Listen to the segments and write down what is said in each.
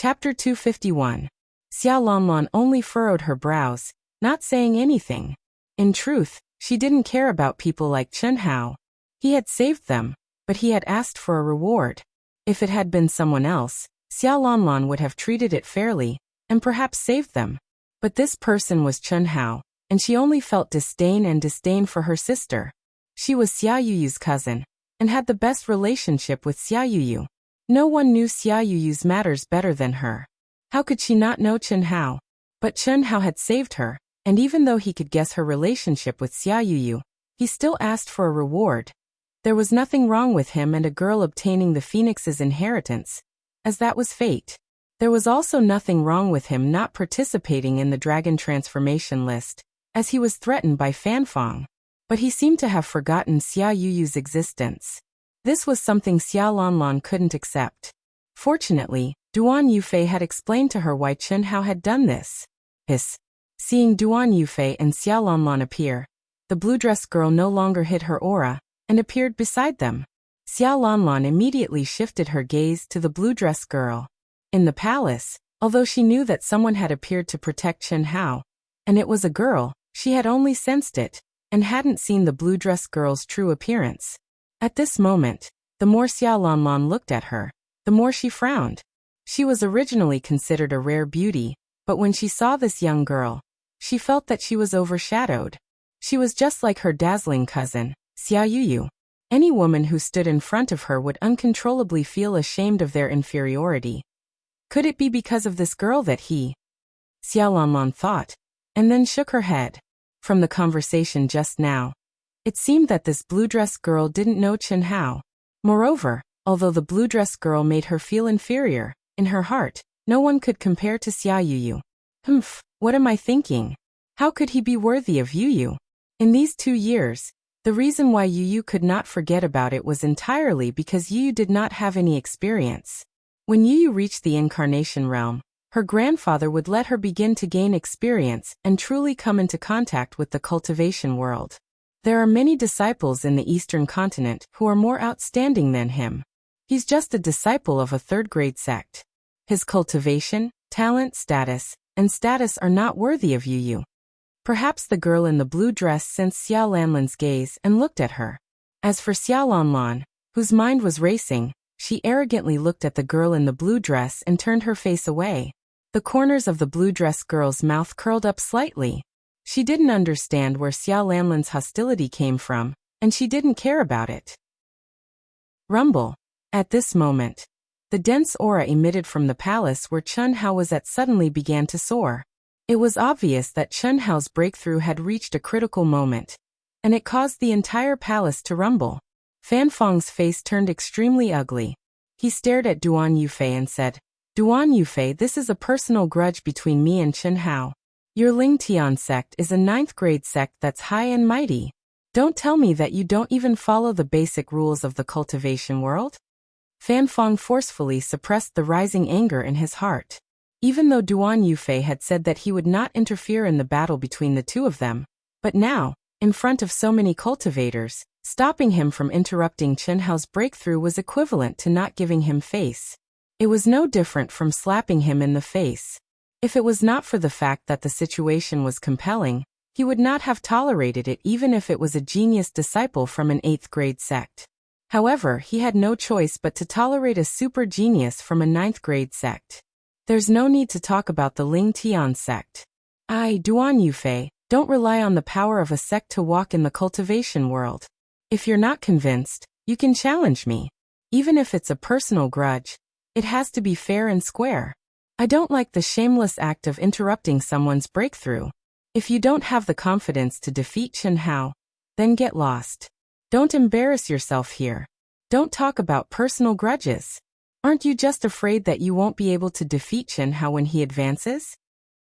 Chapter 251. Xia Lanlan only furrowed her brows, not saying anything. In truth, she didn't care about people like Chen Hao. He had saved them, but he had asked for a reward. If it had been someone else, Xia Lanlan would have treated it fairly, and perhaps saved them. But this person was Chen Hao, and she only felt disdain for her sister. She was Xia Yuyu's cousin, and had the best relationship with Xia Yuyu. No one knew Xia Yuyu's matters better than her. How could she not know Chen Hao? But Chen Hao had saved her, and even though he could guess her relationship with Xia Yuyu, he still asked for a reward. There was nothing wrong with him and a girl obtaining the phoenix's inheritance, as that was fate. There was also nothing wrong with him not participating in the dragon transformation list, as he was threatened by Fanfang. But he seemed to have forgotten Xia Yuyu's existence. This was something Xia Lanlan couldn't accept. Fortunately, Duan Yufei had explained to her why Chen Hao had done this. Seeing Duan Yufei and Xia Lanlan appear, the blue-dress girl no longer hid her aura, and appeared beside them. Xia Lanlan immediately shifted her gaze to the blue-dress girl. In the palace, although she knew that someone had appeared to protect Chen Hao, and it was a girl, she had only sensed it, and hadn't seen the blue-dress girl's true appearance. At this moment, the more Xia Lanlan looked at her, the more she frowned. She was originally considered a rare beauty, but when she saw this young girl, she felt that she was overshadowed. She was just like her dazzling cousin, Xia Yuyu. Any woman who stood in front of her would uncontrollably feel ashamed of their inferiority. Could it be because of this girl that Xia Lanlan thought, and then shook her head. From the conversation just now, it seemed that this blue-dress girl didn't know Chen Hao. Moreover, although the blue-dress girl made her feel inferior, in her heart, no one could compare to Xia Yuyu. What am I thinking? How could he be worthy of Yuyu? In these 2 years, the reason why Yuyu could not forget about it was entirely because Yuyu did not have any experience. When Yuyu reached the incarnation realm, her grandfather would let her begin to gain experience and truly come into contact with the cultivation world. There are many disciples in the Eastern continent who are more outstanding than him. He's just a disciple of a third-grade sect. His cultivation, talent, and status are not worthy of Yuyu. Perhaps the girl in the blue dress sensed Xia Lanlan's gaze and looked at her. As for Xia Lanlan, whose mind was racing, she arrogantly looked at the girl in the blue dress and turned her face away. The corners of the blue dress girl's mouth curled up slightly. She didn't understand where Xia Lanlan's hostility came from, and she didn't care about it. Rumble. At this moment, the dense aura emitted from the palace where Chen Hao was at suddenly began to soar. It was obvious that Chen Hao's breakthrough had reached a critical moment, and it caused the entire palace to rumble. Fanfang's face turned extremely ugly. He stared at Duan Yufei and said, "Duan Yufei, this is a personal grudge between me and Chen Hao. Your Ling Tian sect is a 9th-grade sect that's high and mighty. Don't tell me that you don't even follow the basic rules of the cultivation world?" Fanfang forcefully suppressed the rising anger in his heart. Even though Duan Yufei had said that he would not interfere in the battle between the two of them, but now, in front of so many cultivators, stopping him from interrupting Chen Hao's breakthrough was equivalent to not giving him face. It was no different from slapping him in the face. If it was not for the fact that the situation was compelling, he would not have tolerated it even if it was a genius disciple from an 8th-grade sect. However, he had no choice but to tolerate a super genius from a 9th-grade sect. There's no need to talk about the Ling Tian sect. Duan Yufei, don't rely on the power of a sect to walk in the cultivation world. If you're not convinced, you can challenge me. Even if it's a personal grudge, it has to be fair and square. I don't like the shameless act of interrupting someone's breakthrough. If you don't have the confidence to defeat Chen Hao, then get lost. Don't embarrass yourself here. Don't talk about personal grudges. Aren't you just afraid that you won't be able to defeat Chen Hao when he advances?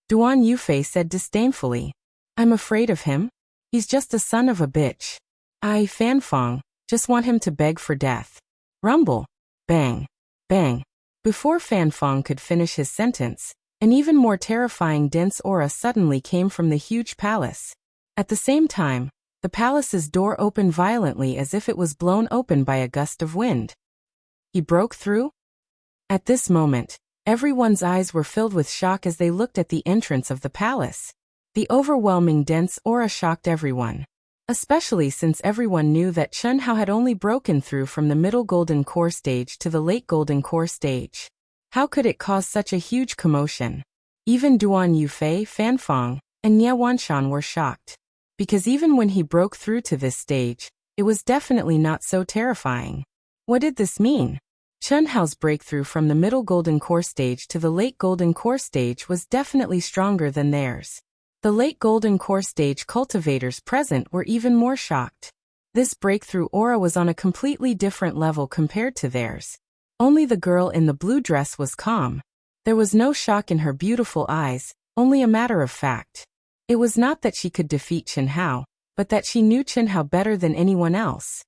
Duan Yufei said disdainfully. I'm afraid of him? He's just a son of a bitch. Fanfang, just want him to beg for death. Rumble. Bang. Bang. Before Fanfang could finish his sentence, an even more terrifying dense aura suddenly came from the huge palace. At the same time, the palace's door opened violently as if it was blown open by a gust of wind. He broke through? At this moment, Everyone's eyes were filled with shock as they looked at the entrance of the palace. The overwhelming dense aura shocked everyone, especially since everyone knew that Chen Hao had only broken through from the middle golden core stage to the late golden core stage. How could it cause such a huge commotion? Even Duan Yufei, Fan Fang, and Nie Wanshan were shocked. Because even when he broke through to this stage, it was definitely not so terrifying. What did this mean? Chen Hao's breakthrough from the middle golden core stage to the late golden core stage was definitely stronger than theirs. The late golden core stage cultivators present were even more shocked. This breakthrough aura was on a completely different level compared to theirs. Only the girl in the blue dress was calm. There was no shock in her beautiful eyes, only a matter of fact. It was not that she could defeat Chen Hao, but that she knew Chen Hao better than anyone else.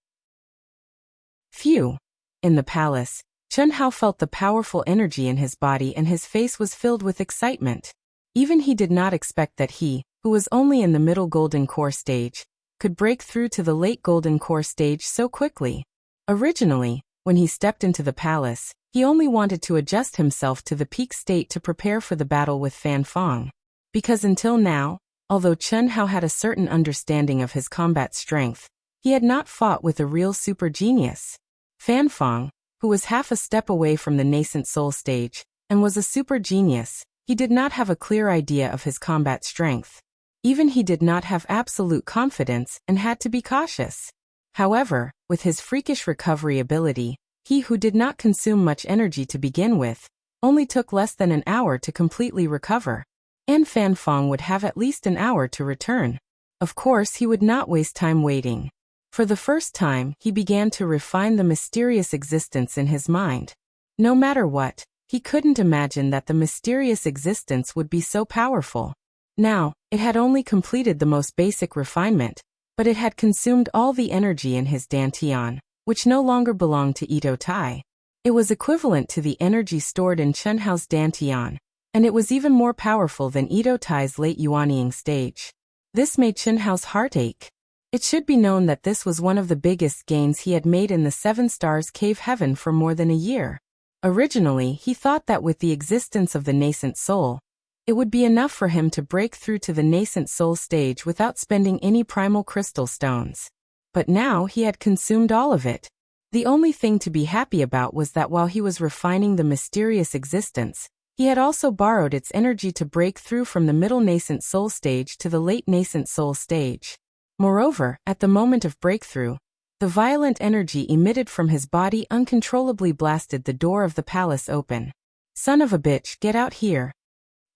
Phew. In the palace, Chen Hao felt the powerful energy in his body and his face was filled with excitement. Even he did not expect that he, who was only in the middle golden core stage, could break through to the late golden core stage so quickly. Originally, when he stepped into the palace, he only wanted to adjust himself to the peak state to prepare for the battle with Fan Fang. Because until now, although Chen Hao had a certain understanding of his combat strength, he had not fought with a real super genius. Fan Fang, who was half a step away from the nascent soul stage, and was a super genius, he did not have a clear idea of his combat strength. Even he did not have absolute confidence and had to be cautious. However, with his freakish recovery ability, he who did not consume much energy to begin with, only took less than an hour to completely recover. And Fan Fang would have at least an hour to return. Of course, he would not waste time waiting. For the first time, he began to refine the mysterious existence in his mind. No matter what, he couldn't imagine that the mysterious existence would be so powerful. Now, it had only completed the most basic refinement, but it had consumed all the energy in his Dantian, which no longer belonged to Ito Tai. It was equivalent to the energy stored in Chen Hao's Dantian, and it was even more powerful than Ito Tai's late Yuanying stage. This made Chen Hao's heart ache. It should be known that this was one of the biggest gains he had made in the Seven Stars Cave Heaven for more than a year. Originally, he thought that with the existence of the nascent soul, it would be enough for him to break through to the nascent soul stage without spending any primal crystal stones. But now he had consumed all of it. The only thing to be happy about was that while he was refining the mysterious existence, he had also borrowed its energy to break through from the middle nascent soul stage to the late nascent soul stage. Moreover, at the moment of breakthrough, the violent energy emitted from his body uncontrollably blasted the door of the palace open. Son of a bitch, get out here.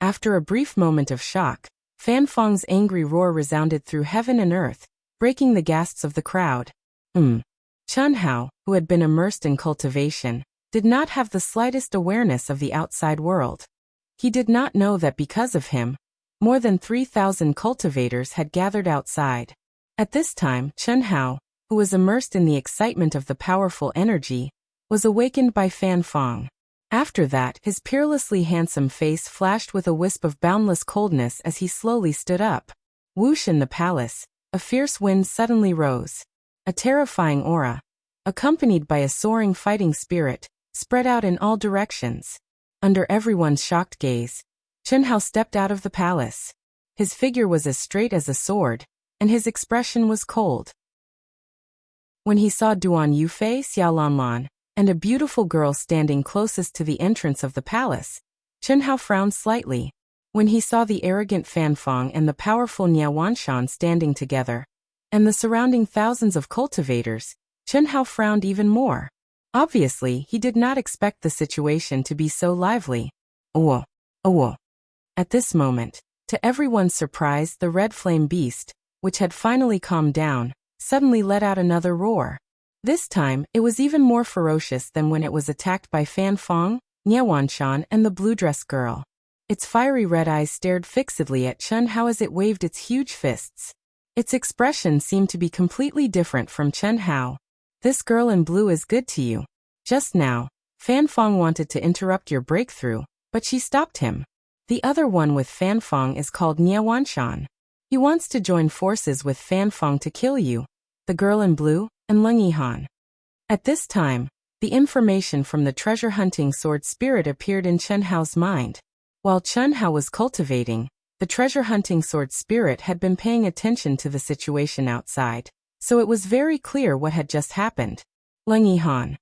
After a brief moment of shock, Fan Fang's angry roar resounded through heaven and earth, breaking the gasps of the crowd. Chen Hao, who had been immersed in cultivation, did not have the slightest awareness of the outside world. He did not know that because of him, more than 3,000 cultivators had gathered outside. At this time, Chen Hao, who was immersed in the excitement of the powerful energy, was awakened by Fan Fang. After that, his peerlessly handsome face flashed with a wisp of boundless coldness as he slowly stood up. Whoosh in the palace, a fierce wind suddenly rose. A terrifying aura, accompanied by a soaring fighting spirit, spread out in all directions. Under everyone's shocked gaze, Chen Hao stepped out of the palace. His figure was as straight as a sword, and his expression was cold. When he saw Duan Yufei, Xiaolanlan, and a beautiful girl standing closest to the entrance of the palace, Chen Hao frowned slightly. When he saw the arrogant Fan Fang and the powerful Nie Wanshan standing together, and the surrounding thousands of cultivators, Chen Hao frowned even more. Obviously, he did not expect the situation to be so lively. Oh. At this moment, to everyone's surprise, the red flame beast, which had finally calmed down, suddenly let out another roar. This time, it was even more ferocious than when it was attacked by Fan Fang, Nie Wanshan, and the blue dress girl. Its fiery red eyes stared fixedly at Chen Hao as it waved its huge fists. Its expression seemed to be completely different from Chen Hao. This girl in blue is good to you. Just now, Fan Fang wanted to interrupt your breakthrough, but she stopped him. The other one with Fan Fang is called Nie Wanshan. He wants to join forces with Fan Fang to kill you, the girl in blue, and Leng Yihan. At this time, The information from the treasure-hunting sword spirit appeared in Chen Hao's mind. While Chen Hao was cultivating, the treasure-hunting sword spirit had been paying attention to the situation outside, so it was very clear what had just happened. Lung Yihan.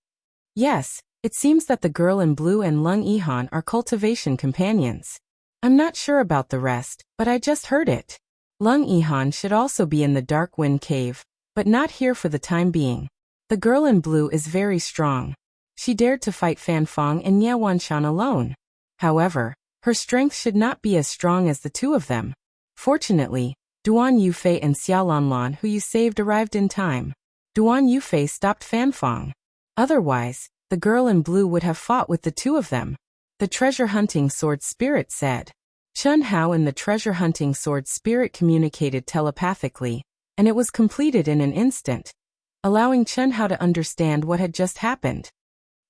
Yes, it seems that the girl in blue and Lung Yihan are cultivation companions. I'm not sure about the rest, but I just heard it. Lung Yihan should also be in the Dark Wind Cave, but not here for the time being. The girl in blue is very strong. She dared to fight Fan Fong and Ye Wanshan alone. However, her strength should not be as strong as the two of them. Fortunately, Duan Yufei and Xiaolanlan, who you saved, arrived in time. Duan Yufei stopped Fan Fong. Otherwise, the girl in blue would have fought with the two of them. The treasure-hunting sword spirit said. Chen Hao and the treasure-hunting sword spirit communicated telepathically, and it was completed in an instant, allowing Chen Hao to understand what had just happened.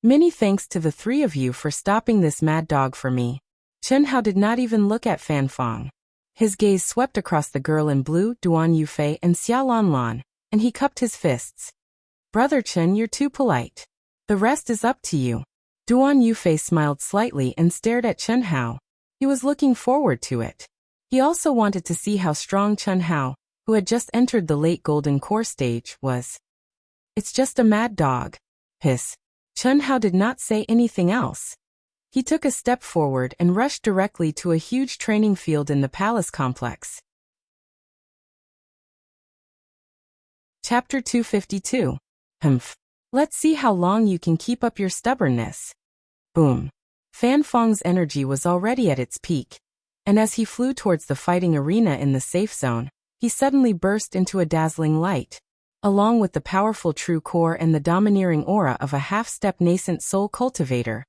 Many thanks to the three of you for stopping this mad dog for me. Chen Hao did not even look at Fan Fong. His gaze swept across the girl in blue, Duan Yufei, and Xiaolanlan, and he cupped his fists. Brother Chen, you're too polite. The rest is up to you. Duan Yufei smiled slightly and stared at Chen Hao. He was looking forward to it. He also wanted to see how strong Chen Hao, who had just entered the late golden core stage, was. It's just a mad dog. Hiss. Chen Hao did not say anything else. He took a step forward and rushed directly to a huge training field in the palace complex. Chapter 252. Humph. Let's see how long you can keep up your stubbornness. Boom. Fan Fong's energy was already at its peak, and as he flew towards the fighting arena in the safe zone, he suddenly burst into a dazzling light. Along with the powerful true core and the domineering aura of a half-step nascent soul cultivator,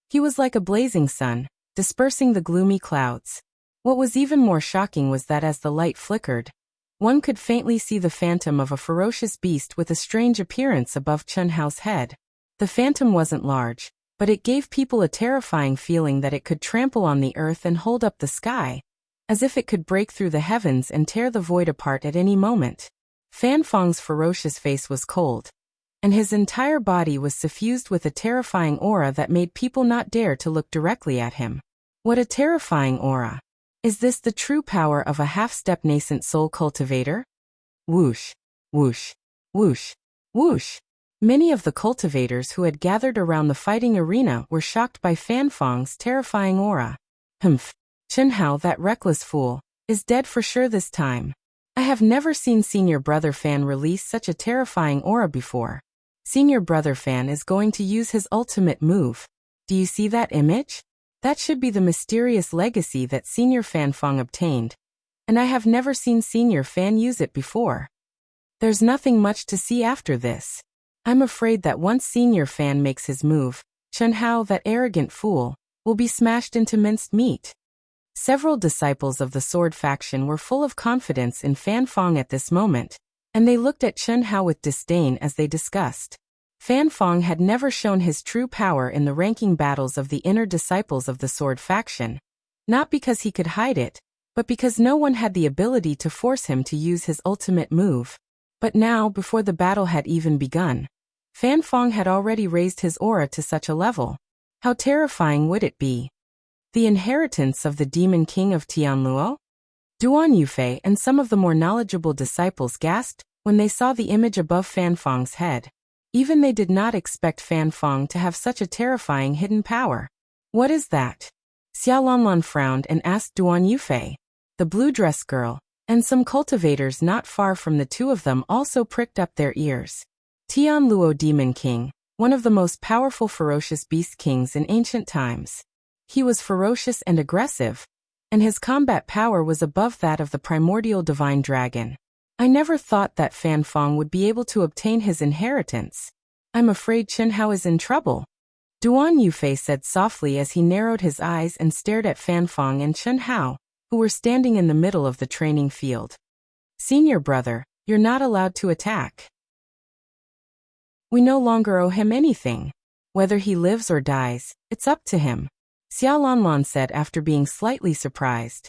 he was like a blazing sun, dispersing the gloomy clouds. What was even more shocking was that as the light flickered, one could faintly see the phantom of a ferocious beast with a strange appearance above Chen Hao's head. The phantom wasn't large, but it gave people a terrifying feeling that it could trample on the earth and hold up the sky, as if it could break through the heavens and tear the void apart at any moment. Fan Fong's ferocious face was cold, and his entire body was suffused with a terrifying aura that made people not dare to look directly at him. What a terrifying aura! Is this the true power of a half-step nascent soul cultivator? Whoosh, whoosh, whoosh, whoosh. Many of the cultivators who had gathered around the fighting arena were shocked by Fan Fong's terrifying aura. Humph. Chen Hao, that reckless fool, is dead for sure this time. I have never seen Senior Brother Fan release such a terrifying aura before. Senior Brother Fan is going to use his ultimate move. Do you see that image? That should be the mysterious legacy that Senior Fan Fong obtained, and I have never seen Senior Fan use it before. There's nothing much to see after this. I'm afraid that once Senior Fan makes his move, Chen Hao, that arrogant fool, will be smashed into minced meat. Several disciples of the Sword faction were full of confidence in Fan Fong at this moment, and they looked at Chen Hao with disdain as they discussed. Fan Fong had never shown his true power in the ranking battles of the inner disciples of the Sword faction, not because he could hide it, but because no one had the ability to force him to use his ultimate move. But now, before the battle had even begun, Fan Fong had already raised his aura to such a level. How terrifying would it be? The inheritance of the Demon King of Tianluo? Duan Yufei and some of the more knowledgeable disciples gasped when they saw the image above Fan Fong's head. Even they did not expect Fan Fong to have such a terrifying hidden power. What is that? Xiaolanlan frowned and asked Duan Yufei. The blue dress girl, and some cultivators not far from the two of them also pricked up their ears. Tianluo Demon King, one of the most powerful ferocious beast kings in ancient times. He was ferocious and aggressive, and his combat power was above that of the primordial divine dragon. I never thought that Fan Fong would be able to obtain his inheritance. I'm afraid Chen Hao is in trouble. Duan Yufei said softly as he narrowed his eyes and stared at Fan Fong and Chen Hao, who were standing in the middle of the training field. Senior brother, you're not allowed to attack. We no longer owe him anything. Whether he lives or dies, it's up to him, Xiaolanlan said after being slightly surprised.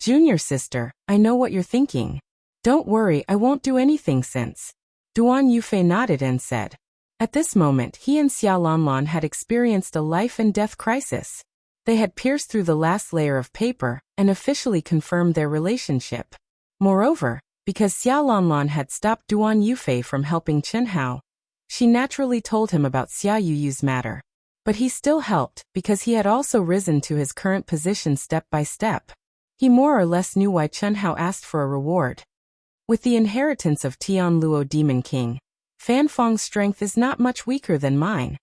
Junior sister, I know what you're thinking. Don't worry, I won't do anything since. Duan Yufei nodded and said. At this moment, he and Xia Lanlan had experienced a life and death crisis. They had pierced through the last layer of paper and officially confirmed their relationship. Moreover, because Xia Lanlan had stopped Duan Yufei from helping Chen Hao, she naturally told him about Xia Yuyu's matter. But he still helped because he had also risen to his current position step by step. He more or less knew why Chen Hao asked for a reward. With the inheritance of Tian Luo Demon King, Fan Feng's strength is not much weaker than mine.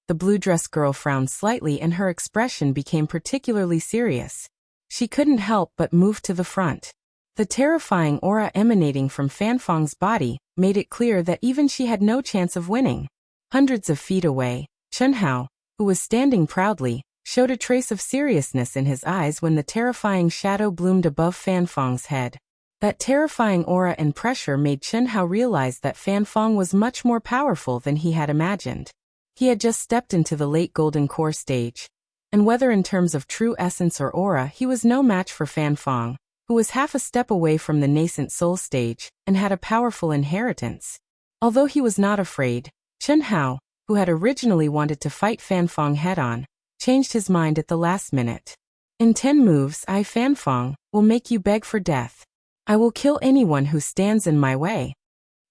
The blue dress girl frowned slightly and her expression became particularly serious. She couldn't help but move to the front. The terrifying aura emanating from Fan Feng's body made it clear that even she had no chance of winning. Hundreds of feet away, Chen Hao, who was standing proudly, showed a trace of seriousness in his eyes when the terrifying shadow bloomed above Fan Feng's head. That terrifying aura and pressure made Chen Hao realize that Fan Feng was much more powerful than he had imagined. He had just stepped into the late golden core stage, and whether in terms of true essence or aura, he was no match for Fan Feng, who was half a step away from the nascent soul stage and had a powerful inheritance. Although he was not afraid, Chen Hao, who had originally wanted to fight Fan Feng head-on, changed his mind at the last minute. In 10 moves, I, Fan Feng, will make you beg for death. I will kill anyone who stands in my way.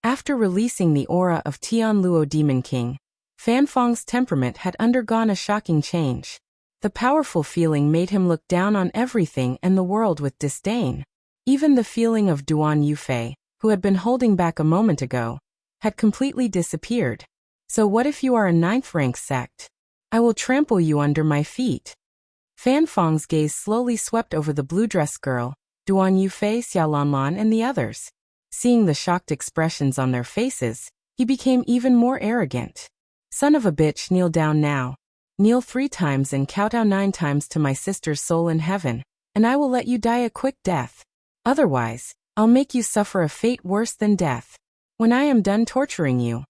After releasing the aura of Tian Luo Demon King, Fan Feng's temperament had undergone a shocking change. The powerful feeling made him look down on everything and the world with disdain. Even the feeling of Duan Yufei, who had been holding back a moment ago, had completely disappeared. So what if you are a 9th-rank sect? I will trample you under my feet. Fan Feng's gaze slowly swept over the blue dress girl, Duan Yufei, Xia Lanlan, and the others. Seeing the shocked expressions on their faces, he became even more arrogant. Son of a bitch, kneel down now. Kneel 3 times and kowtow 9 times to my sister's soul in heaven, and I will let you die a quick death. Otherwise, I'll make you suffer a fate worse than death. When I am done torturing you,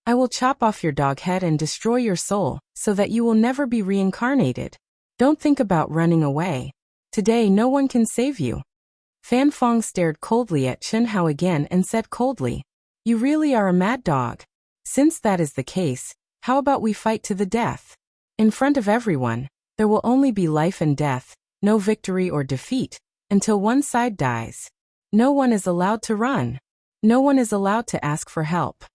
I will chop off your dog head and destroy your soul, so that you will never be reincarnated. Don't think about running away. Today no one can save you. Fan Feng stared coldly at Chen Hao again and said coldly, "You really are a mad dog. Since that is the case, how about we fight to the death? In front of everyone, there will only be life and death, no victory or defeat, until one side dies. No one is allowed to run. No one is allowed to ask for help."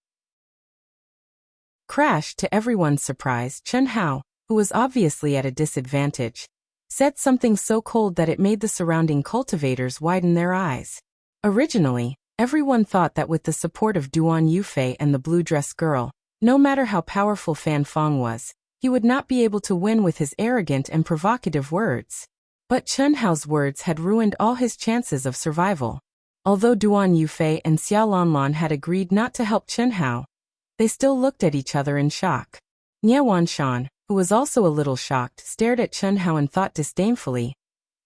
Crash! To everyone's surprise, Chen Hao, who was obviously at a disadvantage, said something so cold that it made the surrounding cultivators widen their eyes. Originally, everyone thought that with the support of Duan Yufei and the blue dress girl, no matter how powerful Fan Feng was, he would not be able to win with his arrogant and provocative words. But Chen Hao's words had ruined all his chances of survival. Although Duan Yufei and Xia Lanlan had agreed not to help Chen Hao, they still looked at each other in shock. Nie Wanshan, who was also a little shocked, stared at Chen Hao and thought disdainfully,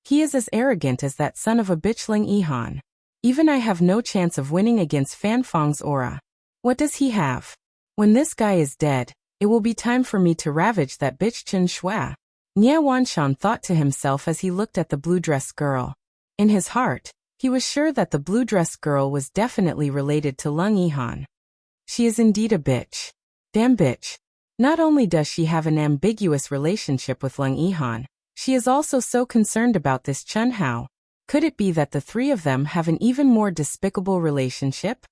"He is as arrogant as that son of a bitch Ling Yihan. Even I have no chance of winning against Fan Feng's aura. What does he have? When this guy is dead, it will be time for me to ravage that bitch Chen Shui." Nie Wanshan thought to himself as he looked at the blue dress girl. In his heart, he was sure that the blue dress girl was definitely related to Lung Yihan. She is indeed a bitch. Damn bitch. Not only does she have an ambiguous relationship with Lung Yihan, she is also so concerned about this Chen Hao. Could it be that the 3 of them have an even more despicable relationship?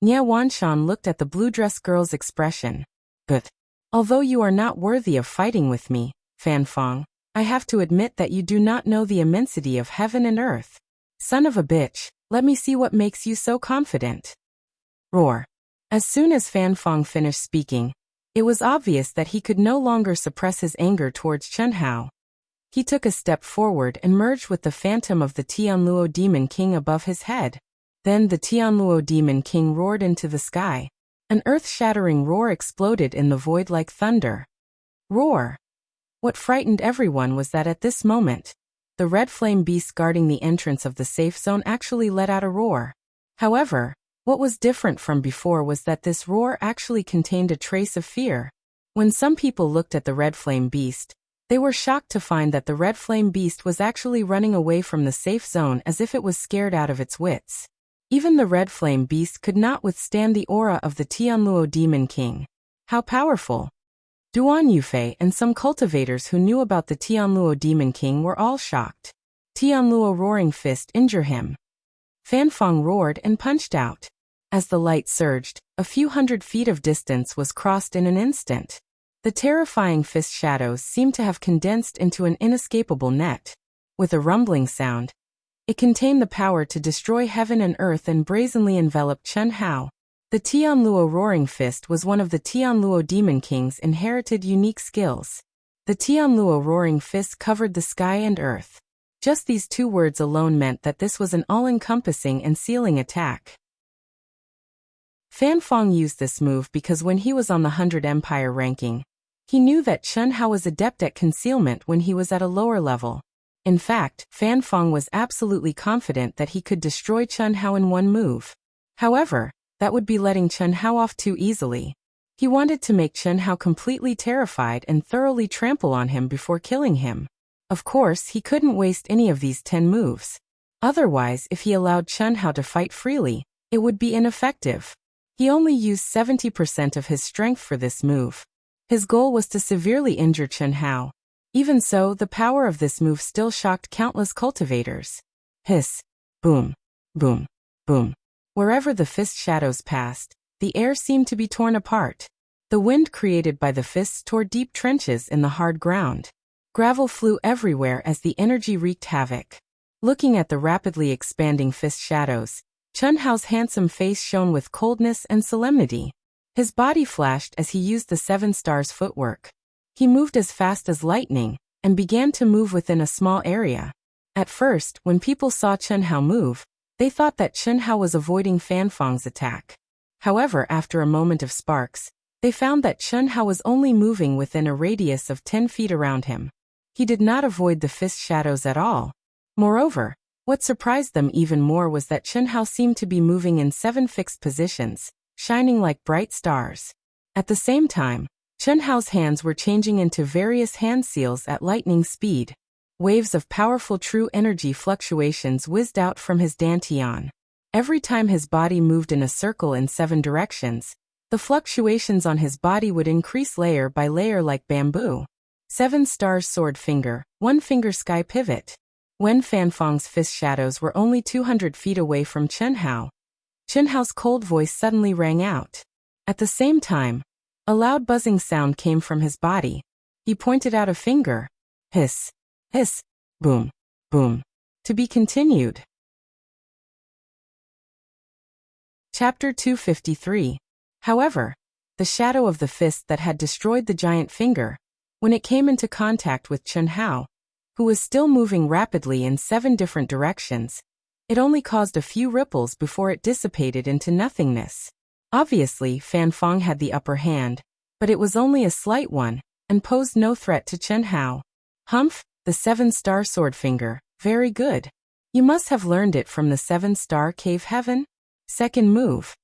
Nie Wanshan looked at the blue dress girl's expression. "But, although you are not worthy of fighting with me, Fan Feng, I have to admit that you do not know the immensity of heaven and earth. Son of a bitch, let me see what makes you so confident." Roar. As soon as Fan Feng finished speaking, it was obvious that he could no longer suppress his anger towards Chen Hao. He took a step forward and merged with the phantom of the Tian Luo Demon King above his head. Then the Tian Luo Demon King roared into the sky. An earth-shattering roar exploded in the void like thunder. Roar! What frightened everyone was that at this moment, the red flame beast guarding the entrance of the safe zone actually let out a roar. However, what was different from before was that this roar actually contained a trace of fear. When some people looked at the red flame beast, they were shocked to find that the red flame beast was actually running away from the safe zone as if it was scared out of its wits. Even the red flame beast could not withstand the aura of the Tian Luo Demon King. How powerful! Duan Yufei and some cultivators who knew about the Tianluo Demon King were all shocked. Tianluo roaring fist injure him. Fanfeng roared and punched out. As the light surged, a few hundred feet of distance was crossed in an instant. The terrifying fist shadows seemed to have condensed into an inescapable net. With a rumbling sound, it contained the power to destroy heaven and earth and brazenly enveloped Chen Hao. The Tianluo Roaring Fist was one of the Tianluo Demon King's inherited unique skills. The Tianluo Roaring Fist covered the sky and earth. Just these two words alone meant that this was an all-encompassing and sealing attack. Fanfeng used this move because when he was on the 100 Empire ranking, he knew that Chen Hao was adept at concealment when he was at a lower level. In fact, Fanfeng was absolutely confident that he could destroy Chen Hao in one move. However, that would be letting Chen Hao off too easily. He wanted to make Chen Hao completely terrified and thoroughly trample on him before killing him. Of course, he couldn't waste any of these 10 moves. Otherwise, if he allowed Chen Hao to fight freely, it would be ineffective. He only used 70% of his strength for this move. His goal was to severely injure Chen Hao. Even so, the power of this move still shocked countless cultivators. Hiss. Boom. Boom. Boom. Wherever the fist shadows passed, the air seemed to be torn apart. The wind created by the fists tore deep trenches in the hard ground. Gravel flew everywhere as the energy wreaked havoc. Looking at the rapidly expanding fist shadows, Chen Hao's handsome face shone with coldness and solemnity. His body flashed as he used the 7 stars footwork. He moved as fast as lightning, and began to move within a small area. At first, when people saw Chen Hao move, they thought that Chen Hao was avoiding Fanfeng's attack. However, after a moment of sparks, they found that Chen Hao was only moving within a radius of 10 feet around him. He did not avoid the fist shadows at all. Moreover, what surprised them even more was that Chen Hao seemed to be moving in 7 fixed positions, shining like bright stars. At the same time, Chen Hao's hands were changing into various hand seals at lightning speed. Waves of powerful true energy fluctuations whizzed out from his dantian. Every time his body moved in a circle in 7 directions, the fluctuations on his body would increase layer by layer like bamboo. 7 stars sword finger, 1 finger sky pivot. When Fanfeng's fist shadows were only 200 feet away from Chen Hao's cold voice suddenly rang out. At the same time, a loud buzzing sound came from his body. He pointed out a finger. Hiss. Hiss. Boom. Boom. To be continued. Chapter 253. However, the shadow of the fist that had destroyed the giant finger, when it came into contact with Chen Hao, who was still moving rapidly in 7 different directions, it only caused a few ripples before it dissipated into nothingness. Obviously, Fanfeng had the upper hand, but it was only a slight one, and posed no threat to Chen Hao. Humph, the 7-star sword finger, very good. You must have learned it from the 7-star cave heaven? Second move.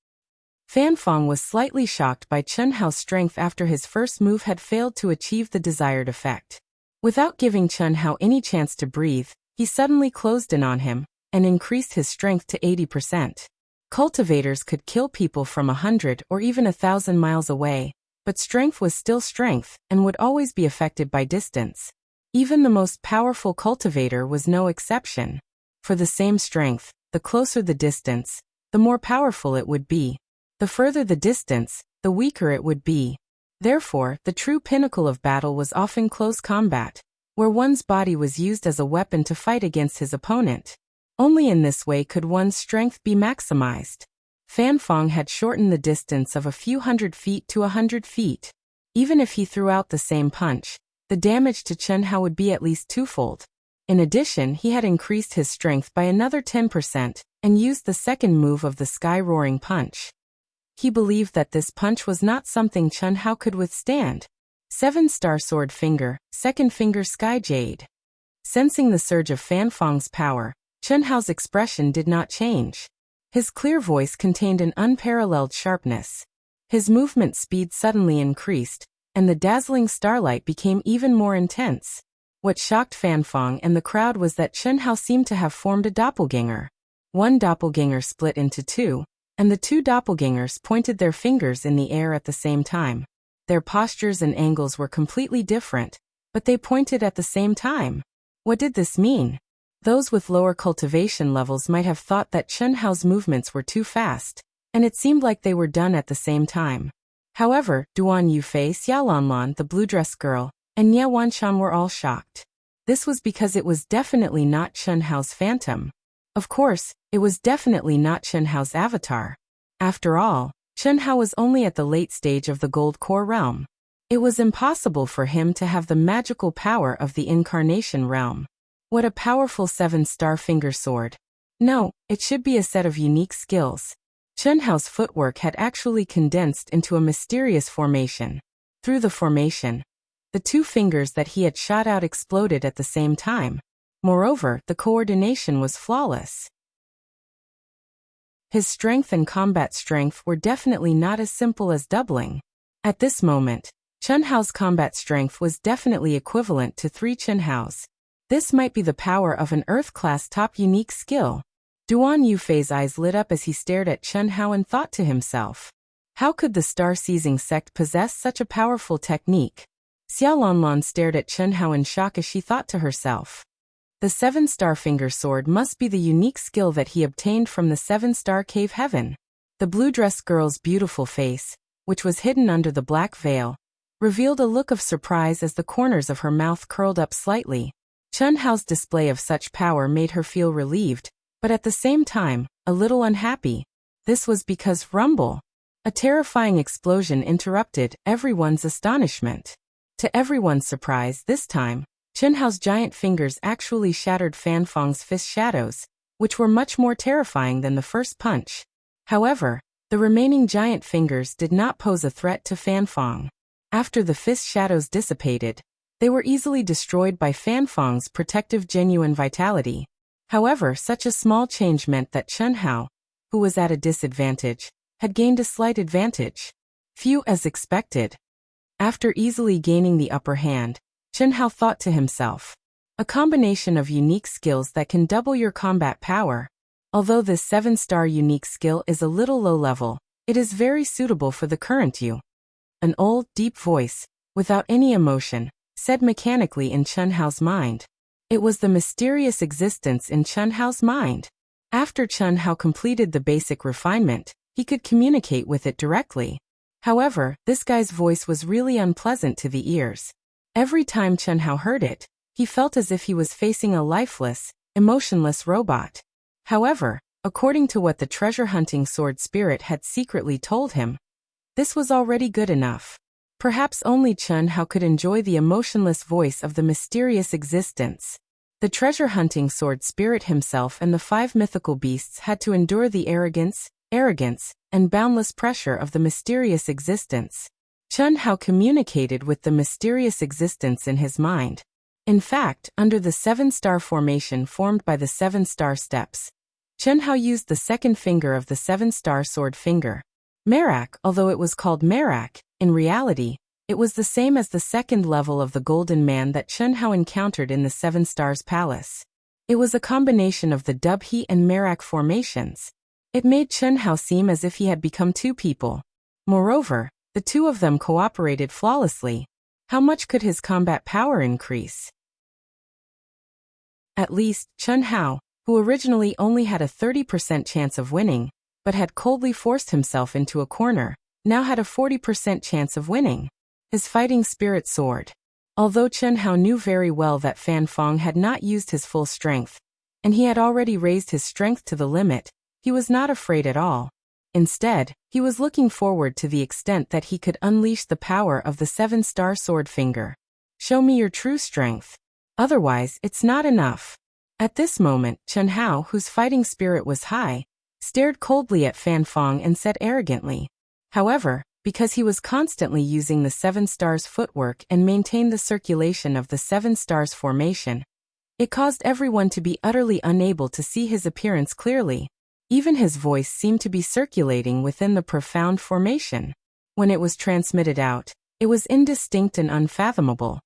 Fanfeng was slightly shocked by Chen Hao's strength after his first move had failed to achieve the desired effect. Without giving Chen Hao any chance to breathe, he suddenly closed in on him, and increased his strength to 80%. Cultivators could kill people from 100 or even 1,000 miles away, but strength was still strength, and would always be affected by distance. Even the most powerful cultivator was no exception. For the same strength, the closer the distance, the more powerful it would be. The further the distance, the weaker it would be. Therefore, the true pinnacle of battle was often close combat, where one's body was used as a weapon to fight against his opponent. Only in this way could one's strength be maximized. Fanfeng had shortened the distance of a few hundred feet to 100 feet. Even if he threw out the same punch, the damage to Chen Hao would be at least twofold. In addition, he had increased his strength by another 10%, and used the second move of the sky-roaring punch. He believed that this punch was not something Chen Hao could withstand. 7-star sword finger, second finger sky jade. Sensing the surge of Fanfeng's power, Chen Hao's expression did not change. His clear voice contained an unparalleled sharpness. His movement speed suddenly increased, and the dazzling starlight became even more intense. What shocked Fanfeng and the crowd was that Chen Hao seemed to have formed a doppelganger. One doppelganger split into 2, and the 2 doppelgangers pointed their fingers in the air at the same time. Their postures and angles were completely different, but they pointed at the same time. What did this mean? Those with lower cultivation levels might have thought that Chen Hao's movements were too fast, and it seemed like they were done at the same time. However, Duan Yufei, Xiaolanlan, the blue dress girl, and Ye Wanshan were all shocked. This was because it was definitely not Chen Hao's phantom. Of course, it was definitely not Chen Hao's avatar. After all, Chen Hao was only at the late stage of the Gold Core realm. It was impossible for him to have the magical power of the Incarnation realm. What a powerful 7-star finger sword. No, it should be a set of unique skills. Chen Hao's footwork had actually condensed into a mysterious formation. Through the formation, the 2 fingers that he had shot out exploded at the same time. Moreover, the coordination was flawless. His strength and combat strength were definitely not as simple as doubling. At this moment, Chen Hao's combat strength was definitely equivalent to 3 Chen Hao's. This might be the power of an Earth-class top unique skill. Duan Yufei's eyes lit up as he stared at Chen Hao and thought to himself, how could the star-seizing sect possess such a powerful technique? Xiaolanlan stared at Chen Hao in shock as she thought to herself, the 7-star finger sword must be the unique skill that he obtained from the 7-star cave heaven. The blue dress girl's beautiful face, which was hidden under the black veil, revealed a look of surprise as the corners of her mouth curled up slightly. Chen Hao's display of such power made her feel relieved, but at the same time, a little unhappy. This was because rumble. A terrifying explosion interrupted everyone's astonishment. To everyone's surprise this time, Chen Hao's giant fingers actually shattered Fan Fang's fist shadows, which were much more terrifying than the first punch. However, the remaining giant fingers did not pose a threat to Fan Fang. After the fist shadows dissipated, they were easily destroyed by Fan Fang's protective genuine vitality. However, such a small change meant that Chen Hao, who was at a disadvantage, had gained a slight advantage. Few as expected. After easily gaining the upper hand, Chen Hao thought to himself, a combination of unique skills that can double your combat power. Although this 7-star unique skill is a little low level, it is very suitable for the current you. An old, deep voice, without any emotion, said mechanically in Chen Hao's mind. It was the mysterious existence in Chen Hao's mind. After Chen Hao completed the basic refinement, he could communicate with it directly. However, this guy's voice was really unpleasant to the ears. Every time Chen Hao heard it, he felt as if he was facing a lifeless, emotionless robot. However, according to what the treasure-hunting sword spirit had secretly told him, this was already good enough. Perhaps only Chen Hao could enjoy the emotionless voice of the mysterious existence. The treasure-hunting sword spirit himself and the 5 mythical beasts had to endure the arrogance, and boundless pressure of the mysterious existence. Chen Hao communicated with the mysterious existence in his mind. In fact, under the 7-star formation formed by the 7-star steps, Chen Hao used the second finger of the 7-star sword finger. Merak, although it was called Merak, in reality, it was the same as the second level of the Golden Man that Chen Hao encountered in the 7 Stars Palace. It was a combination of the Dubhe and Merak formations. It made Chen Hao seem as if he had become 2 people. Moreover, the 2 of them cooperated flawlessly. How much could his combat power increase? At least, Chen Hao, who originally only had a 30% chance of winning, but had coldly forced himself into a corner, now had a 40% chance of winning. His fighting spirit soared. Although Chen Hao knew very well that Fan Fang had not used his full strength, and he had already raised his strength to the limit, he was not afraid at all. Instead, he was looking forward to the extent that he could unleash the power of the 7-star sword finger. Show me your true strength. Otherwise, it's not enough. At this moment, Chen Hao, whose fighting spirit was high, stared coldly at Fan Fang and said arrogantly. However, because he was constantly using the 7 stars footwork and maintained the circulation of the 7 stars formation, it caused everyone to be utterly unable to see his appearance clearly. Even his voice seemed to be circulating within the profound formation. When it was transmitted out, it was indistinct and unfathomable.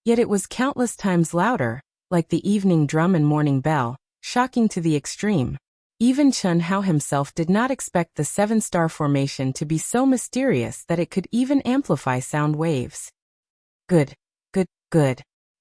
Yet it was countless times louder, like the evening drum and morning bell, shocking to the extreme. Even Chun Hao himself did not expect the seven-star formation to be so mysterious that it could even amplify sound waves. Good.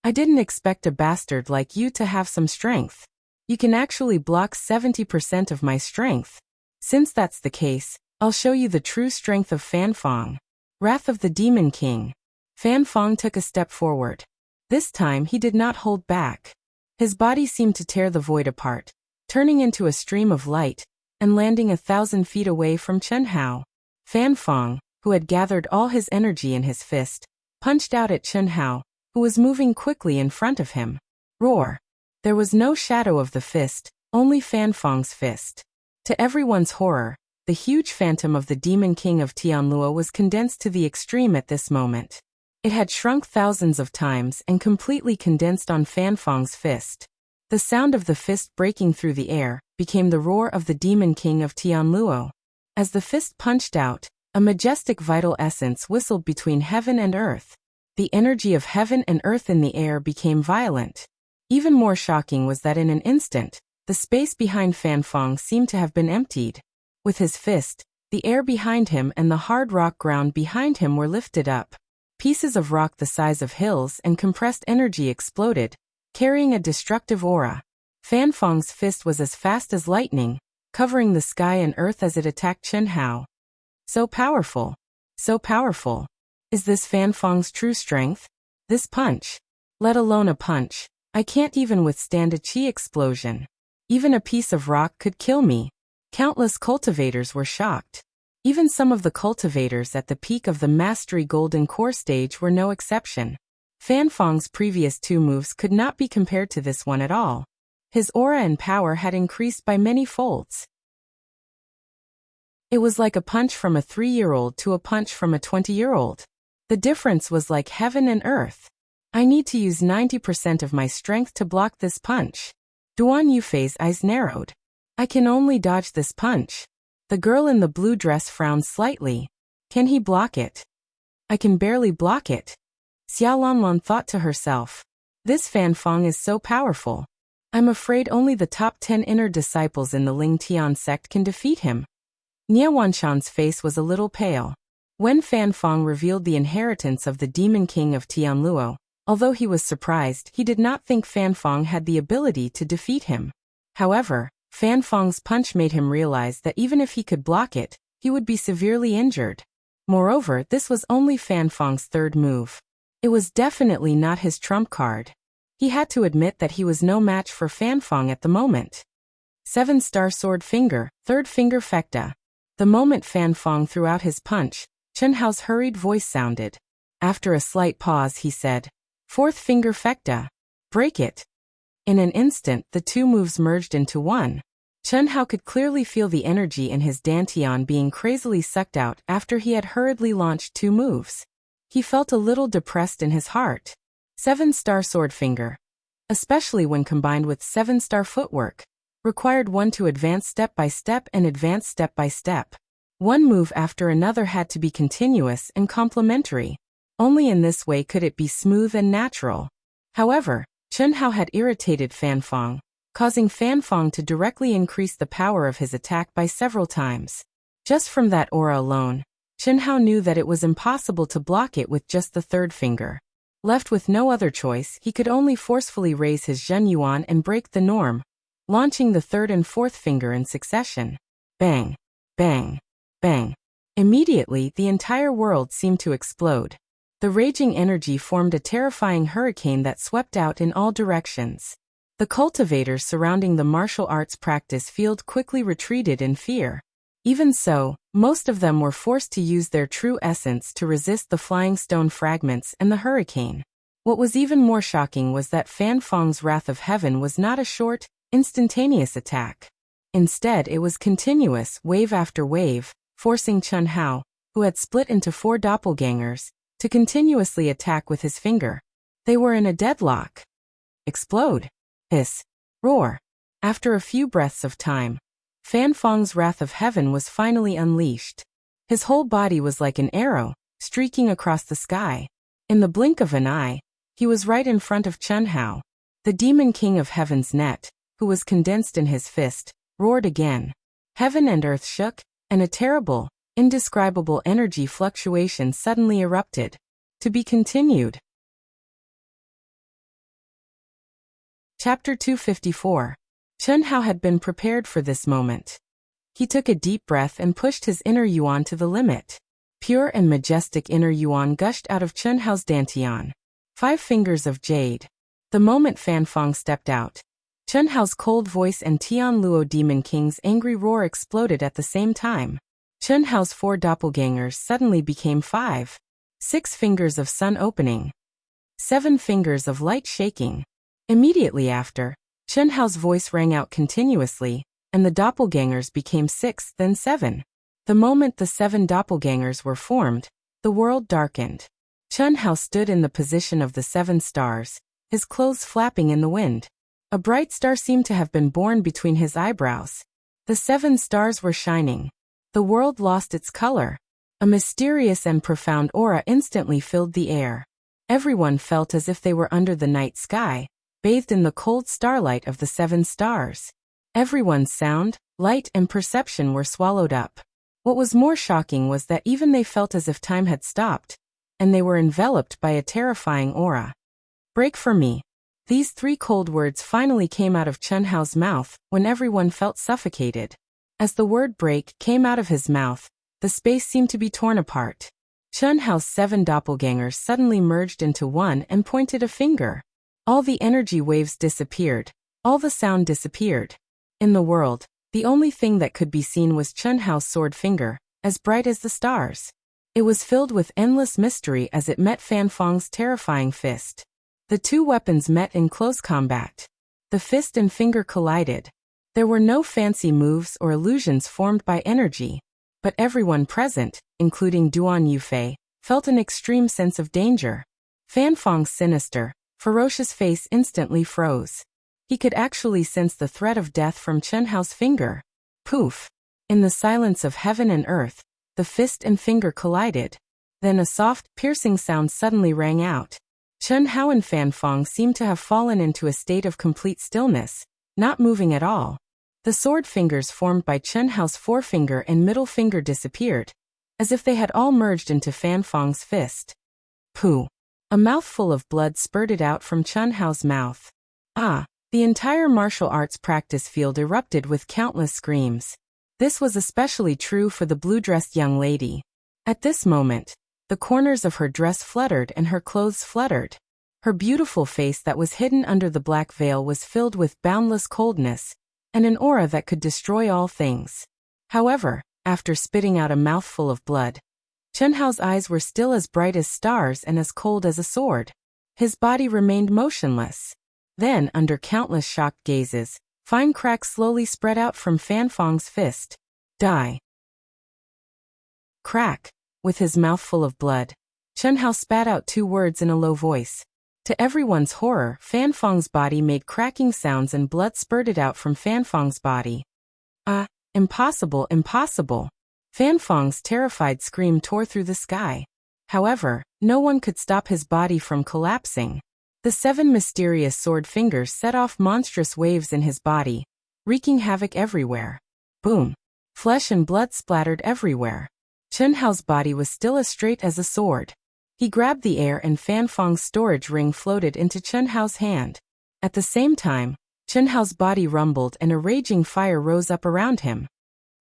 I didn't expect a bastard like you to have some strength. You can actually block 70% of my strength. Since that's the case, I'll show you the true strength of Fan Fong. Wrath of the Demon King. Fan Fong took a step forward. This time he did not hold back. His body seemed to tear the void apart, turning into a stream of light, and landing 1,000 feet away from Chun Hao. Fan Fong, who had gathered all his energy in his fist, punched out at Chun Hao, who was moving quickly in front of him. Roar! There was no shadow of the fist, only Fan Fong's fist. To everyone's horror, the huge phantom of the Demon King of Tianluo was condensed to the extreme at this moment. It had shrunk thousands of times and completely condensed on Fan Fong's fist. The sound of the fist breaking through the air became the roar of the Demon King of Tianluo. As the fist punched out, a majestic vital essence whistled between heaven and earth. The energy of heaven and earth in the air became violent. Even more shocking was that in an instant, the space behind Fan Fong seemed to have been emptied. With his fist, the air behind him and the hard rock ground behind him were lifted up. Pieces of rock the size of hills and compressed energy exploded, carrying a destructive aura. Fan Fong's fist was as fast as lightning, covering the sky and earth as it attacked Chun Hao. So powerful. Is this Fan Fong's true strength? This punch. Let alone a punch. I can't even withstand a chi explosion. Even a piece of rock could kill me. Countless cultivators were shocked. Even some of the cultivators at the peak of the Mastery Golden Core stage were no exception. Fan Fong's previous two moves could not be compared to this one at all. His aura and power had increased by many folds. It was like a punch from a 3-year-old to a punch from a 20-year-old. The difference was like heaven and earth. I need to use 90% of my strength to block this punch. Duan Yufei's eyes narrowed. I can only dodge this punch. The girl in the blue dress frowned slightly. Can he block it? I can barely block it. Xia Lanlan thought to herself. This Fan Fong is so powerful. I'm afraid only the top 10 inner disciples in the Ling Tian sect can defeat him. Nie Wanshan's face was a little pale. When Fan Fong revealed the inheritance of the Demon King of Tianluo, although he was surprised, he did not think Fan Fong had the ability to defeat him. However, Fan Fong's punch made him realize that even if he could block it, he would be severely injured. Moreover, this was only Fan Fong's third move. It was definitely not his trump card. He had to admit that he was no match for Fan Fong at the moment. 7-star sword finger, third finger fecta. The moment Fan Fong threw out his punch, Chun Hao's hurried voice sounded. After a slight pause he said, fourth finger fecta. Break it. In an instant the two moves merged into one. Chun Hao could clearly feel the energy in his dantian being crazily sucked out after he had hurriedly launched two moves. He felt a little depressed in his heart. 7-star sword finger, especially when combined with 7-star footwork, required one to advance step by step and advance step by step. One move after another had to be continuous and complementary. Only in this way could it be smooth and natural. However, Chun Hao had irritated Fan Fong, causing Fan Fong to directly increase the power of his attack by several times. Just from that aura alone, Chun Hao knew that it was impossible to block it with just the third finger. Left with no other choice, he could only forcefully raise his Zhen Yuan and break the norm, launching the third and fourth finger in succession. Bang! Bang! Bang! Immediately, the entire world seemed to explode. The raging energy formed a terrifying hurricane that swept out in all directions. The cultivators surrounding the martial arts practice field quickly retreated in fear. Even so, most of them were forced to use their true essence to resist the flying stone fragments and the hurricane. What was even more shocking was that Fan Fong's Wrath of Heaven was not a short, instantaneous attack. Instead, it was continuous, wave after wave, forcing Chun Hao, who had split into 4 doppelgangers, to continuously attack with his finger. They were in a deadlock. Explode. Hiss. Roar. After a few breaths of time, Fan Fong's Wrath of Heaven was finally unleashed. His whole body was like an arrow, streaking across the sky. In the blink of an eye, he was right in front of Chun Hao. The Demon King of Heaven's net, who was condensed in his fist, roared again. Heaven and earth shook, and a terrible, indescribable energy fluctuation suddenly erupted. To be continued. Chapter 254. Chen Hao had been prepared for this moment. He took a deep breath and pushed his inner yuan to the limit. Pure and majestic inner yuan gushed out of Chen Hao's dantian. 5 fingers of jade. The moment Fan Fong stepped out, Chen Hao's cold voice and Tian Luo Demon King's angry roar exploded at the same time. Chen Hao's 4 doppelgangers suddenly became 5. 6 fingers of sun opening. 7 fingers of light shaking. Immediately after, Chen Hao's voice rang out continuously, and the doppelgangers became 6, then 7. The moment the 7 doppelgangers were formed, the world darkened. Chen Hao stood in the position of the 7 stars, his clothes flapping in the wind. A bright star seemed to have been born between his eyebrows. The 7 stars were shining. The world lost its color. A mysterious and profound aura instantly filled the air. Everyone felt as if they were under the night sky, bathed in the cold starlight of the 7 stars. Everyone's sound, light, and perception were swallowed up. What was more shocking was that even they felt as if time had stopped, and they were enveloped by a terrifying aura. Break for me. These 3 cold words finally came out of Chen Hao's mouth when everyone felt suffocated. As the word break came out of his mouth, the space seemed to be torn apart. Chen Hao's 7 doppelgangers suddenly merged into one and pointed a finger. All the energy waves disappeared. All the sound disappeared. In the world, the only thing that could be seen was Chen Hao's sword finger, as bright as the stars. It was filled with endless mystery as it met Fan Fong's terrifying fist. The 2 weapons met in close combat. The fist and finger collided. There were no fancy moves or illusions formed by energy, but everyone present, including Duan Yufei, felt an extreme sense of danger. Fan Fong's sinister, ferocious face instantly froze. He could actually sense the threat of death from Chen Hao's finger. Poof! In the silence of heaven and earth, the fist and finger collided. Then a soft, piercing sound suddenly rang out. Chen Hao and Fan Fong seemed to have fallen into a state of complete stillness, not moving at all. The sword fingers formed by Chen Hao's forefinger and middle finger disappeared, as if they had all merged into Fan Fong's fist. Pooh! A mouthful of blood spurted out from Chen Hao's mouth. Ah! The entire martial arts practice field erupted with countless screams. This was especially true for the blue-dressed young lady. At this moment, the corners of her dress fluttered and her clothes fluttered. Her beautiful face that was hidden under the black veil was filled with boundless coldness, and an aura that could destroy all things. However, after spitting out a mouthful of blood, Chen Hao's eyes were still as bright as stars and as cold as a sword. His body remained motionless. Then, under countless shocked gazes, fine cracks slowly spread out from Fan Fong's fist. Die. Crack. With his mouth full of blood, Chen Hao spat out 2 words in a low voice. To everyone's horror, Fan Fong's body made cracking sounds and blood spurted out from Fan Fong's body. Ah, impossible, impossible. Fan Fong's terrified scream tore through the sky. However, no one could stop his body from collapsing. The 7 mysterious sword fingers set off monstrous waves in his body, wreaking havoc everywhere. Boom! Flesh and blood splattered everywhere. Chen Hao's body was still as straight as a sword. He grabbed the air and Fan Fong's storage ring floated into Chen Hao's hand. At the same time, Chen Hao's body rumbled and a raging fire rose up around him.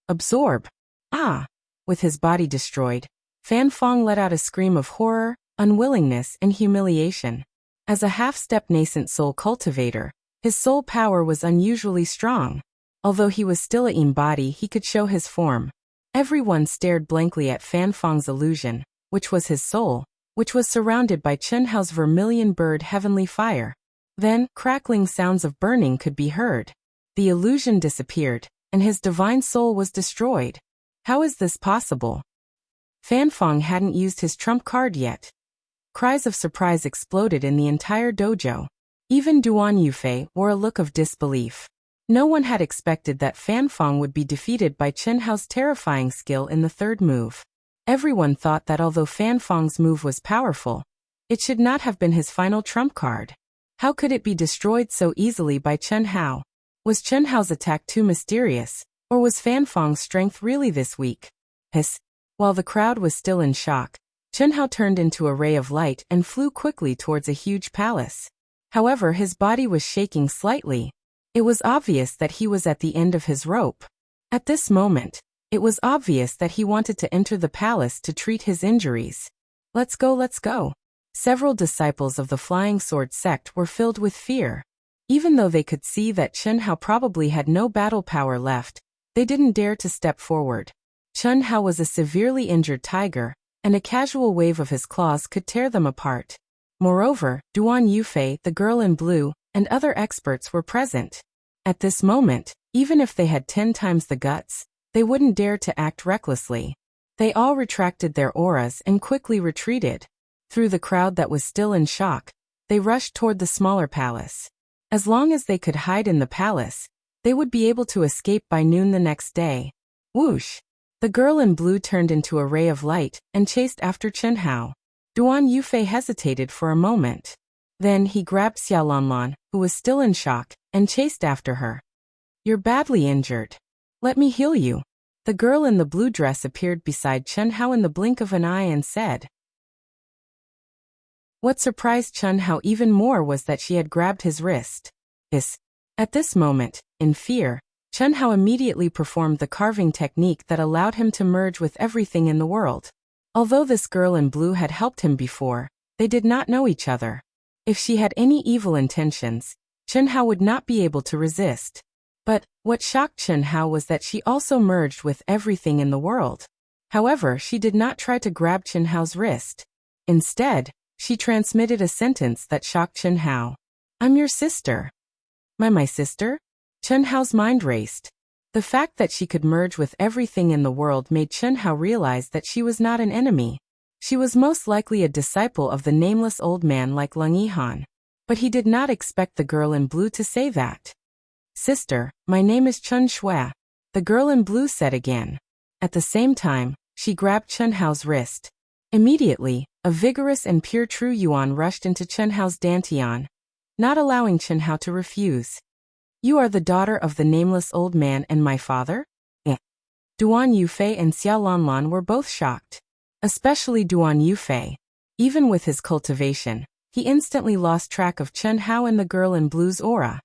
Absorb! Ah! With his body destroyed, Fan Fong let out a scream of horror, unwillingness, and humiliation. As a half-step nascent soul cultivator, his soul power was unusually strong. Although he was still a body, he could show his form. Everyone stared blankly at Fan Fong's illusion, which was his soul, which was surrounded by Chen Hao's vermilion bird heavenly fire. Then, crackling sounds of burning could be heard. The illusion disappeared, and his divine soul was destroyed. How is this possible? Fan Fong hadn't used his trump card yet. Cries of surprise exploded in the entire dojo. Even Duan Yufei wore a look of disbelief. No one had expected that Fan Fong would be defeated by Chen Hao's terrifying skill in the 3rd move. Everyone thought that although Fan Fong's move was powerful, it should not have been his final trump card. How could it be destroyed so easily by Chen Hao? Was Chen Hao's attack too mysterious, or was Fan Feng's strength really this weak? Hiss. While the crowd was still in shock, Chen Hao turned into a ray of light and flew quickly towards a huge palace. However, his body was shaking slightly. It was obvious that he was at the end of his rope. At this moment, it was obvious that he wanted to enter the palace to treat his injuries. Let's go, let's go. Several disciples of the Flying Sword sect were filled with fear. Even though they could see that Chen Hao probably had no battle power left, they didn't dare to step forward. Chen Hao was a severely injured tiger, and a casual wave of his claws could tear them apart. Moreover, Duan Yufei, the girl in blue, and other experts were present. At this moment, even if they had 10 times the guts, they wouldn't dare to act recklessly. They all retracted their auras and quickly retreated. Through the crowd that was still in shock, they rushed toward the smaller palace. As long as they could hide in the palace, they would be able to escape by noon the next day. Whoosh! The girl in blue turned into a ray of light and chased after Chen Hao. Duan Yufei hesitated for a moment. Then he grabbed Xiaolanlan, who was still in shock, and chased after her. You're badly injured. Let me heal you. The girl in the blue dress appeared beside Chen Hao in the blink of an eye and said. What surprised Chen Hao even more was that she had grabbed his wrist. At this moment, in fear, Chen Hao immediately performed the carving technique that allowed him to merge with everything in the world. Although this girl in blue had helped him before, they did not know each other. If she had any evil intentions, Chen Hao would not be able to resist. But what shocked Chen Hao was that she also merged with everything in the world. However, she did not try to grab Chen Hao's wrist. Instead, she transmitted a sentence that shocked Chen Hao. I'm your sister. My sister? Chen Hao's mind raced. The fact that she could merge with everything in the world made Chen Hao realize that she was not an enemy. She was most likely a disciple of the nameless old man like Leng Yihan. But he did not expect the girl in blue to say that. Sister, my name is Chen Shui, the girl in blue said again. At the same time, she grabbed Chen Hao's wrist. Immediately, a vigorous and pure true yuan rushed into Chen Hao's dantian, not allowing Chen Hao to refuse. You are the daughter of the nameless old man and my father? Duan Yufei and Xiaolanlan were both shocked. Especially Duan Yufei. Even with his cultivation, he instantly lost track of Chen Hao and the girl in blue's aura.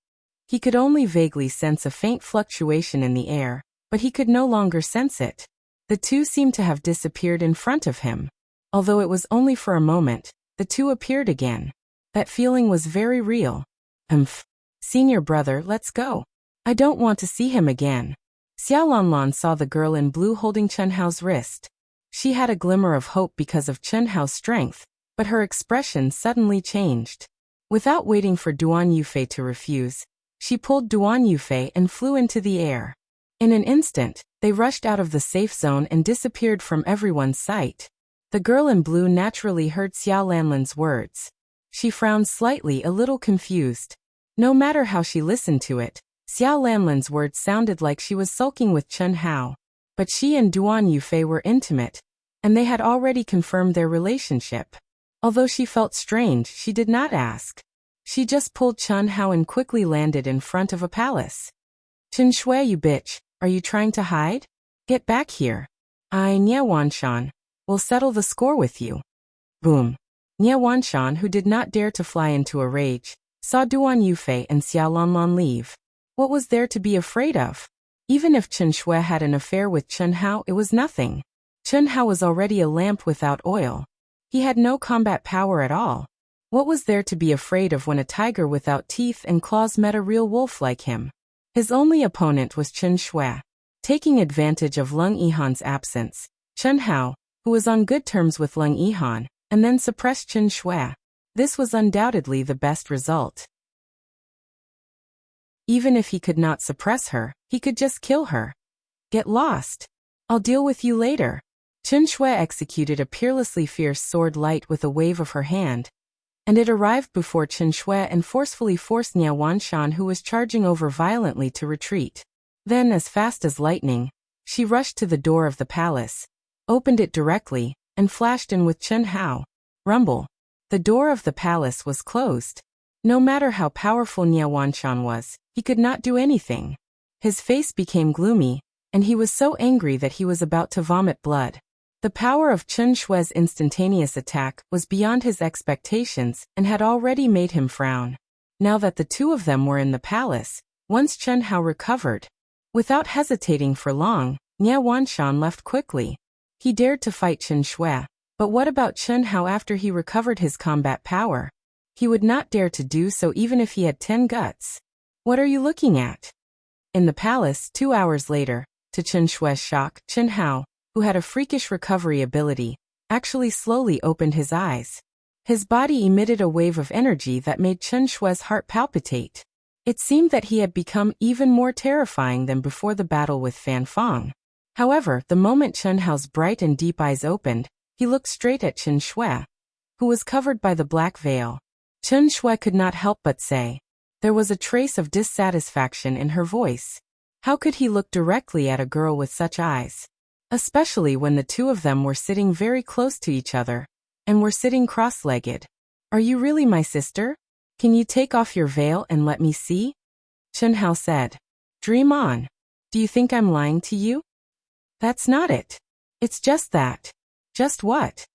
He could only vaguely sense a faint fluctuation in the air, but he could no longer sense it. The two seemed to have disappeared in front of him. Although it was only for a moment, the two appeared again. That feeling was very real. Senior brother, let's go. I don't want to see him again. Xiaolanlan saw the girl in blue holding Chen Hao's wrist. She had a glimmer of hope because of Chen Hao's strength, but her expression suddenly changed. Without waiting for Duan Yufei to refuse, she pulled Duan Yufei and flew into the air. In an instant, they rushed out of the safe zone and disappeared from everyone's sight. The girl in blue naturally heard Xiaolanlan's words. She frowned slightly, a little confused. No matter how she listened to it, Xiaolanlan's words sounded like she was sulking with Chen Hao. But she and Duan Yufei were intimate, and they had already confirmed their relationship. Although she felt strange, she did not ask. She just pulled Chen Hao and quickly landed in front of a palace. Chen Shui, you bitch, are you trying to hide? Get back here. Nie Wanshan will settle the score with you. Boom. Nie Wanshan, who did not dare to fly into a rage, saw Duan Yufei and Xiaolanlan leave. What was there to be afraid of? Even if Chen Shui had an affair with Chen Hao, it was nothing. Chen Hao was already a lamp without oil. He had no combat power at all. What was there to be afraid of when a tiger without teeth and claws met a real wolf like him? His only opponent was Chen Shui. Taking advantage of Leng Yihan's absence, Chen Hao, who was on good terms with Leng Yihan, and then suppressed Chen Shui. This was undoubtedly the best result. Even if he could not suppress her, he could just kill her. Get lost. I'll deal with you later. Chen Shui executed a peerlessly fierce sword light with a wave of her hand, and it arrived before Chen Shui and forcefully forced Nie Wanshan, who was charging over violently, to retreat. Then, as fast as lightning, she rushed to the door of the palace, opened it directly, and flashed in with Chen Hao. Rumble. The door of the palace was closed. No matter how powerful Nie Wanshan was, he could not do anything. His face became gloomy, and he was so angry that he was about to vomit blood. The power of Chen Shui's instantaneous attack was beyond his expectations and had already made him frown. Now that the two of them were in the palace, once Chen Hao recovered, without hesitating for long, Nie Wanshan left quickly. He dared to fight Chen Shui, but what about Chen Hao after he recovered his combat power? He would not dare to do so even if he had 10 guts. What are you looking at? In the palace, 2 hours later, to Chen Shui's shock, Chen Hao, who had a freakish recovery ability, actually slowly opened his eyes. His body emitted a wave of energy that made Chen Shui's heart palpitate. It seemed that he had become even more terrifying than before the battle with Fan Fong. However, the moment Chen Hao's bright and deep eyes opened, he looked straight at Chen Shui, who was covered by the black veil. Chen Shui could not help but say. There was a trace of dissatisfaction in her voice. How could he look directly at a girl with such eyes? Especially when the two of them were sitting very close to each other, and were sitting cross-legged. Are you really my sister? Can you take off your veil and let me see? Chen Hao said. Dream on. Do you think I'm lying to you? That's not it. It's just that. Just what?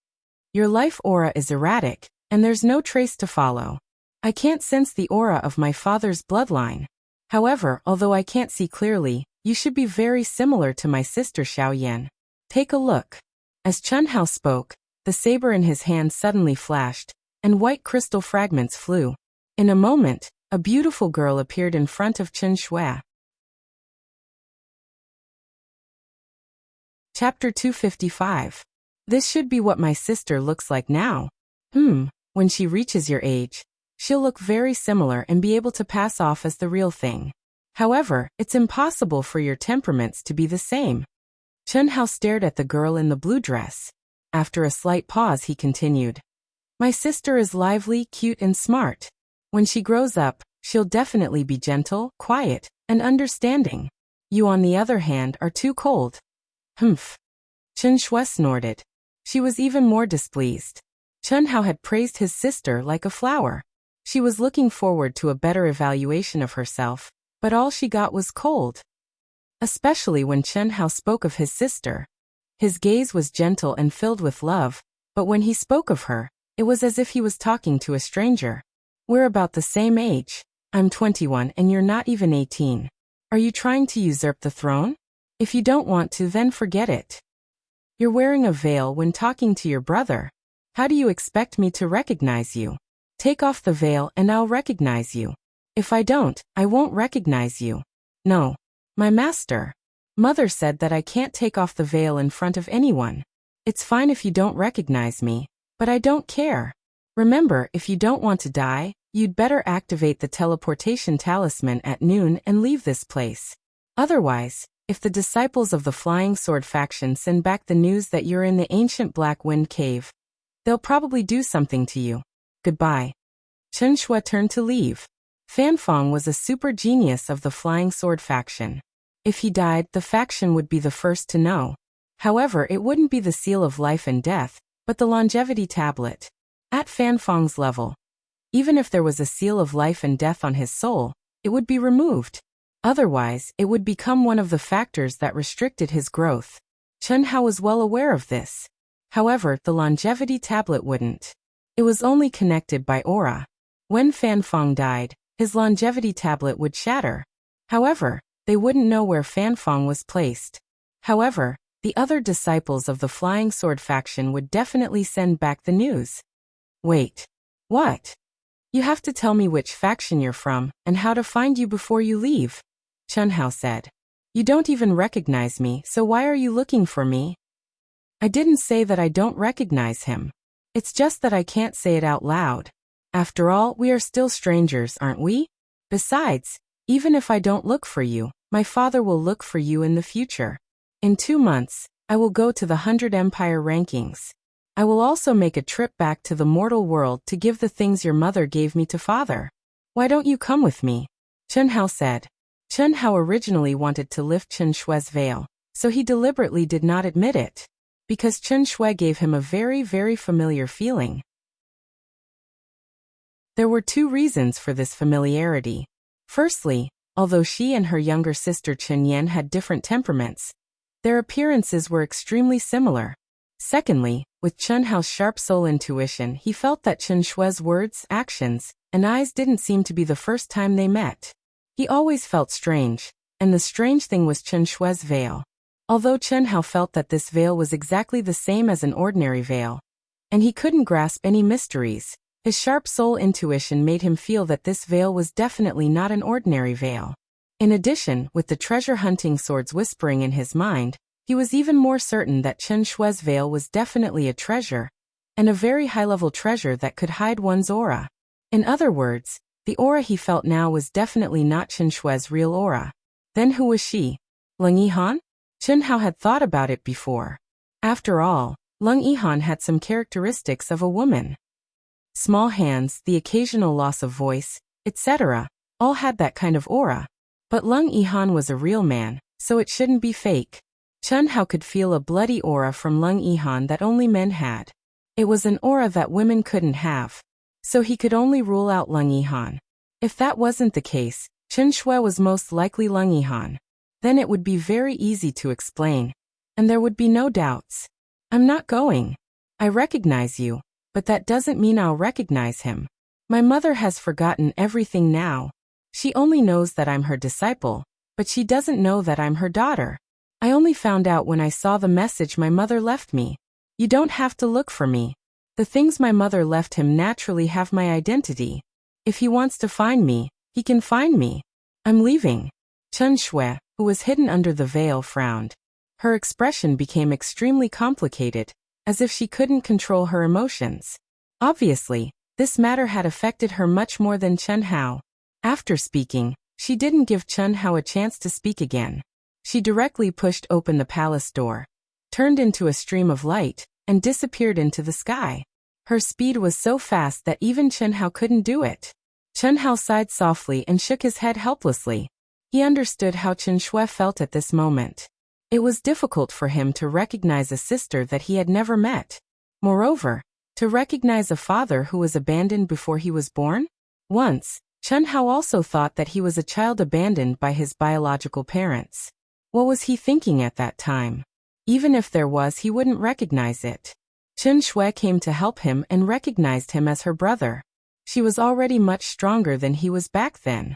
Your life aura is erratic, and there's no trace to follow. I can't sense the aura of my father's bloodline. However, although I can't see clearly, you should be very similar to my sister Xiaoyan. Take a look. As Chen Hao spoke, the saber in his hand suddenly flashed, and white crystal fragments flew. In a moment, a beautiful girl appeared in front of Chen Shui. Chapter 255. This should be what my sister looks like now. When she reaches your age, she'll look very similar and be able to pass off as the real thing. However, it's impossible for your temperaments to be the same. Chen Hao stared at the girl in the blue dress. After a slight pause, he continued. My sister is lively, cute, and smart. When she grows up, she'll definitely be gentle, quiet, and understanding. You, on the other hand, are too cold. Humph. Chen Shui snorted. She was even more displeased. Chen Hao had praised his sister like a flower. She was looking forward to a better evaluation of herself, but all she got was cold. Especially when Chen Hao spoke of his sister. His gaze was gentle and filled with love, but when he spoke of her, it was as if he was talking to a stranger. We're about the same age. I'm 21 and you're not even 18. Are you trying to usurp the throne? If you don't want to, then forget it. You're wearing a veil when talking to your brother. How do you expect me to recognize you? Take off the veil and I'll recognize you. If I don't, I won't recognize you. No. My master. Mother said that I can't take off the veil in front of anyone. It's fine if you don't recognize me, but I don't care. Remember, if you don't want to die, you'd better activate the teleportation talisman at noon and leave this place. Otherwise, if the disciples of the Flying Sword faction send back the news that you're in the ancient Black Wind Cave, they'll probably do something to you. Goodbye. Chen Shui turned to leave. Fan Fong was a super genius of the Flying Sword faction. If he died, the faction would be the first to know. However, it wouldn't be the seal of life and death, but the longevity tablet. At Fan Fong's level, even if there was a seal of life and death on his soul, it would be removed. Otherwise, it would become one of the factors that restricted his growth. Chen Hao was well aware of this. However, the longevity tablet wouldn't. It was only connected by aura. When Fan Fong died, his longevity tablet would shatter. However, they wouldn't know where Fan Fong was placed. However, the other disciples of the Flying Sword faction would definitely send back the news. Wait. What? You have to tell me which faction you're from, and how to find you before you leave, Chen Hao said. You don't even recognize me, so why are you looking for me? I didn't say that I don't recognize him. It's just that I can't say it out loud. After all, we are still strangers, aren't we? Besides, even if I don't look for you, my father will look for you in the future. In 2 months, I will go to the 100 Empire rankings. I will also make a trip back to the mortal world to give the things your mother gave me to father. Why don't you come with me? Chen Hao said. Chen Hao originally wanted to lift Chen Shui's veil, so he deliberately did not admit it. Because Chen Shui gave him a very, very familiar feeling. There were two reasons for this familiarity. Firstly, although she and her younger sister Chen Yan had different temperaments, their appearances were extremely similar. Secondly, with Chen Hao's sharp soul intuition, he felt that Chen Shui's words, actions, and eyes didn't seem to be the first time they met. He always felt strange, and the strange thing was Chen Shui's veil. Although Chen Hao felt that this veil was exactly the same as an ordinary veil, and he couldn't grasp any mysteries, his sharp soul intuition made him feel that this veil was definitely not an ordinary veil. In addition, with the treasure hunting swords whispering in his mind, he was even more certain that Chen Shui's veil was definitely a treasure, and a very high-level treasure that could hide one's aura. In other words, the aura he felt now was definitely not Chen Shui's real aura. Then who was she? Leng Yihan? Chen Hao had thought about it before. After all, Leng Yihan had some characteristics of a woman. Small hands, the occasional loss of voice, etc., all had that kind of aura. But Leng Yihan was a real man, so it shouldn't be fake. Chen Hao could feel a bloody aura from Leng Yihan that only men had. It was an aura that women couldn't have. So he could only rule out Leng Yihan. If that wasn't the case, Chen Shui was most likely Leng Yihan. Then it would be very easy to explain, and there would be no doubts. I'm not going. I recognize you, but that doesn't mean I'll recognize him. My mother has forgotten everything now. She only knows that I'm her disciple, but she doesn't know that I'm her daughter. I only found out when I saw the message my mother left me. You don't have to look for me. The things my mother left him naturally have my identity. If he wants to find me, he can find me. I'm leaving. Chen Shui, who was hidden under the veil, frowned. Her expression became extremely complicated, as if she couldn't control her emotions. Obviously, this matter had affected her much more than Chen Hao. After speaking, she didn't give Chen Hao a chance to speak again. She directly pushed open the palace door, turned into a stream of light, and disappeared into the sky. Her speed was so fast that even Chen Hao couldn't do it. Chen Hao sighed softly and shook his head helplessly. He understood how Chen Shui felt at this moment. It was difficult for him to recognize a sister that he had never met. Moreover, to recognize a father who was abandoned before he was born? Once, Chen Hao also thought that he was a child abandoned by his biological parents. What was he thinking at that time? Even if there was, he wouldn't recognize it. Chen Shui came to help him and recognized him as her brother. She was already much stronger than he was back then.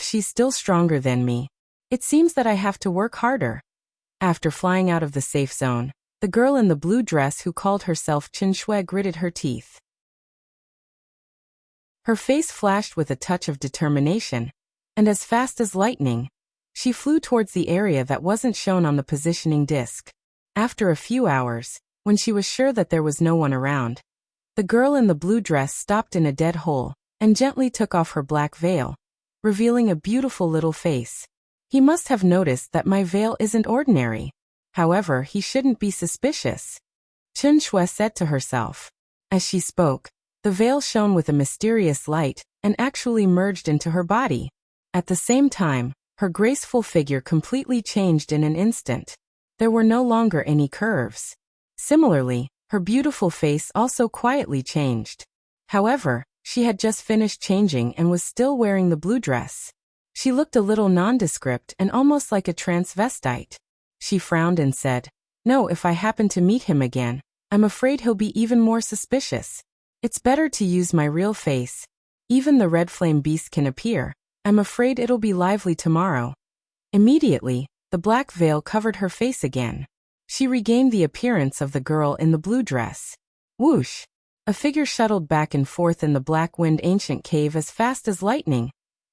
She's still stronger than me. It seems that I have to work harder. After flying out of the safe zone, the girl in the blue dress who called herself Chen Shui gritted her teeth. Her face flashed with a touch of determination, and as fast as lightning, she flew towards the area that wasn't shown on the positioning disc. After a few hours, when she was sure that there was no one around, the girl in the blue dress stopped in a dead hole and gently took off her black veil, revealing a beautiful little face. He must have noticed that my veil isn't ordinary. However, he shouldn't be suspicious, Chen Shui said to herself. As she spoke, the veil shone with a mysterious light and actually merged into her body. At the same time, her graceful figure completely changed in an instant. There were no longer any curves. Similarly, her beautiful face also quietly changed. However, she had just finished changing and was still wearing the blue dress. She looked a little nondescript and almost like a transvestite. She frowned and said, "No, if I happen to meet him again, I'm afraid he'll be even more suspicious. It's better to use my real face. Even the red flame beast can appear. I'm afraid it'll be lively tomorrow." Immediately, the black veil covered her face again. She regained the appearance of the girl in the blue dress. Whoosh! A figure shuttled back and forth in the black-wind ancient cave as fast as lightning,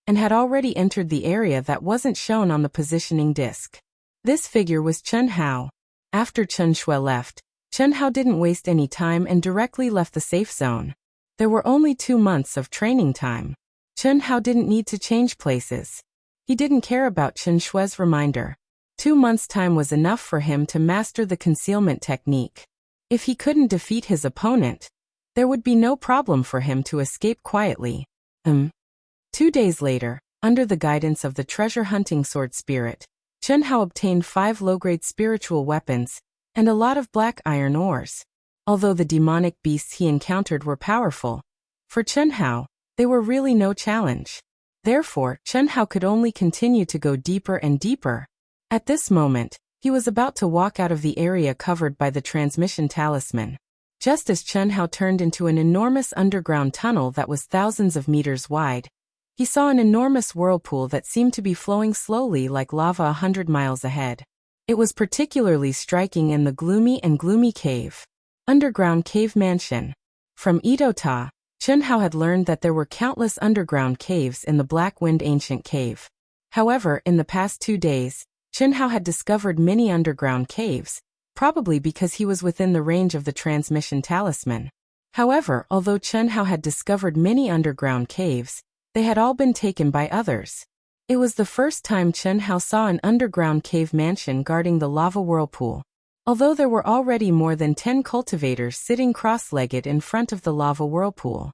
and had already entered the area that wasn't shown on the positioning disc. This figure was Chen Hao. After Chen Shui left, Chen Hao didn't waste any time and directly left the safe zone. There were only 2 months of training time. Chen Hao didn't need to change places. He didn't care about Chen Shui's reminder. 2 months' time was enough for him to master the concealment technique. If he couldn't defeat his opponent, there would be no problem for him to escape quietly. 2 days later, under the guidance of the treasure-hunting sword spirit, Chen Hao obtained 5 low-grade spiritual weapons and a lot of black iron ores. Although the demonic beasts he encountered were powerful, for Chen Hao, They were really no challenge. Therefore, Chen Hao could only continue to go deeper and deeper. At this moment, he was about to walk out of the area covered by the transmission talisman. Just as Chen Hao turned into an enormous underground tunnel that was thousands of meters wide, he saw an enormous whirlpool that seemed to be flowing slowly like lava 100 miles ahead. It was particularly striking in the gloomy cave. Underground cave mansion. From Idota, Chen Hao had learned that there were countless underground caves in the Black Wind Ancient Cave. However, in the past 2 days, Chen Hao had discovered many underground caves, probably because he was within the range of the transmission talisman. However, although Chen Hao had discovered many underground caves, they had all been taken by others. It was the first time Chen Hao saw an underground cave mansion guarding the lava whirlpool. Although there were already more than 10 cultivators sitting cross-legged in front of the lava whirlpool.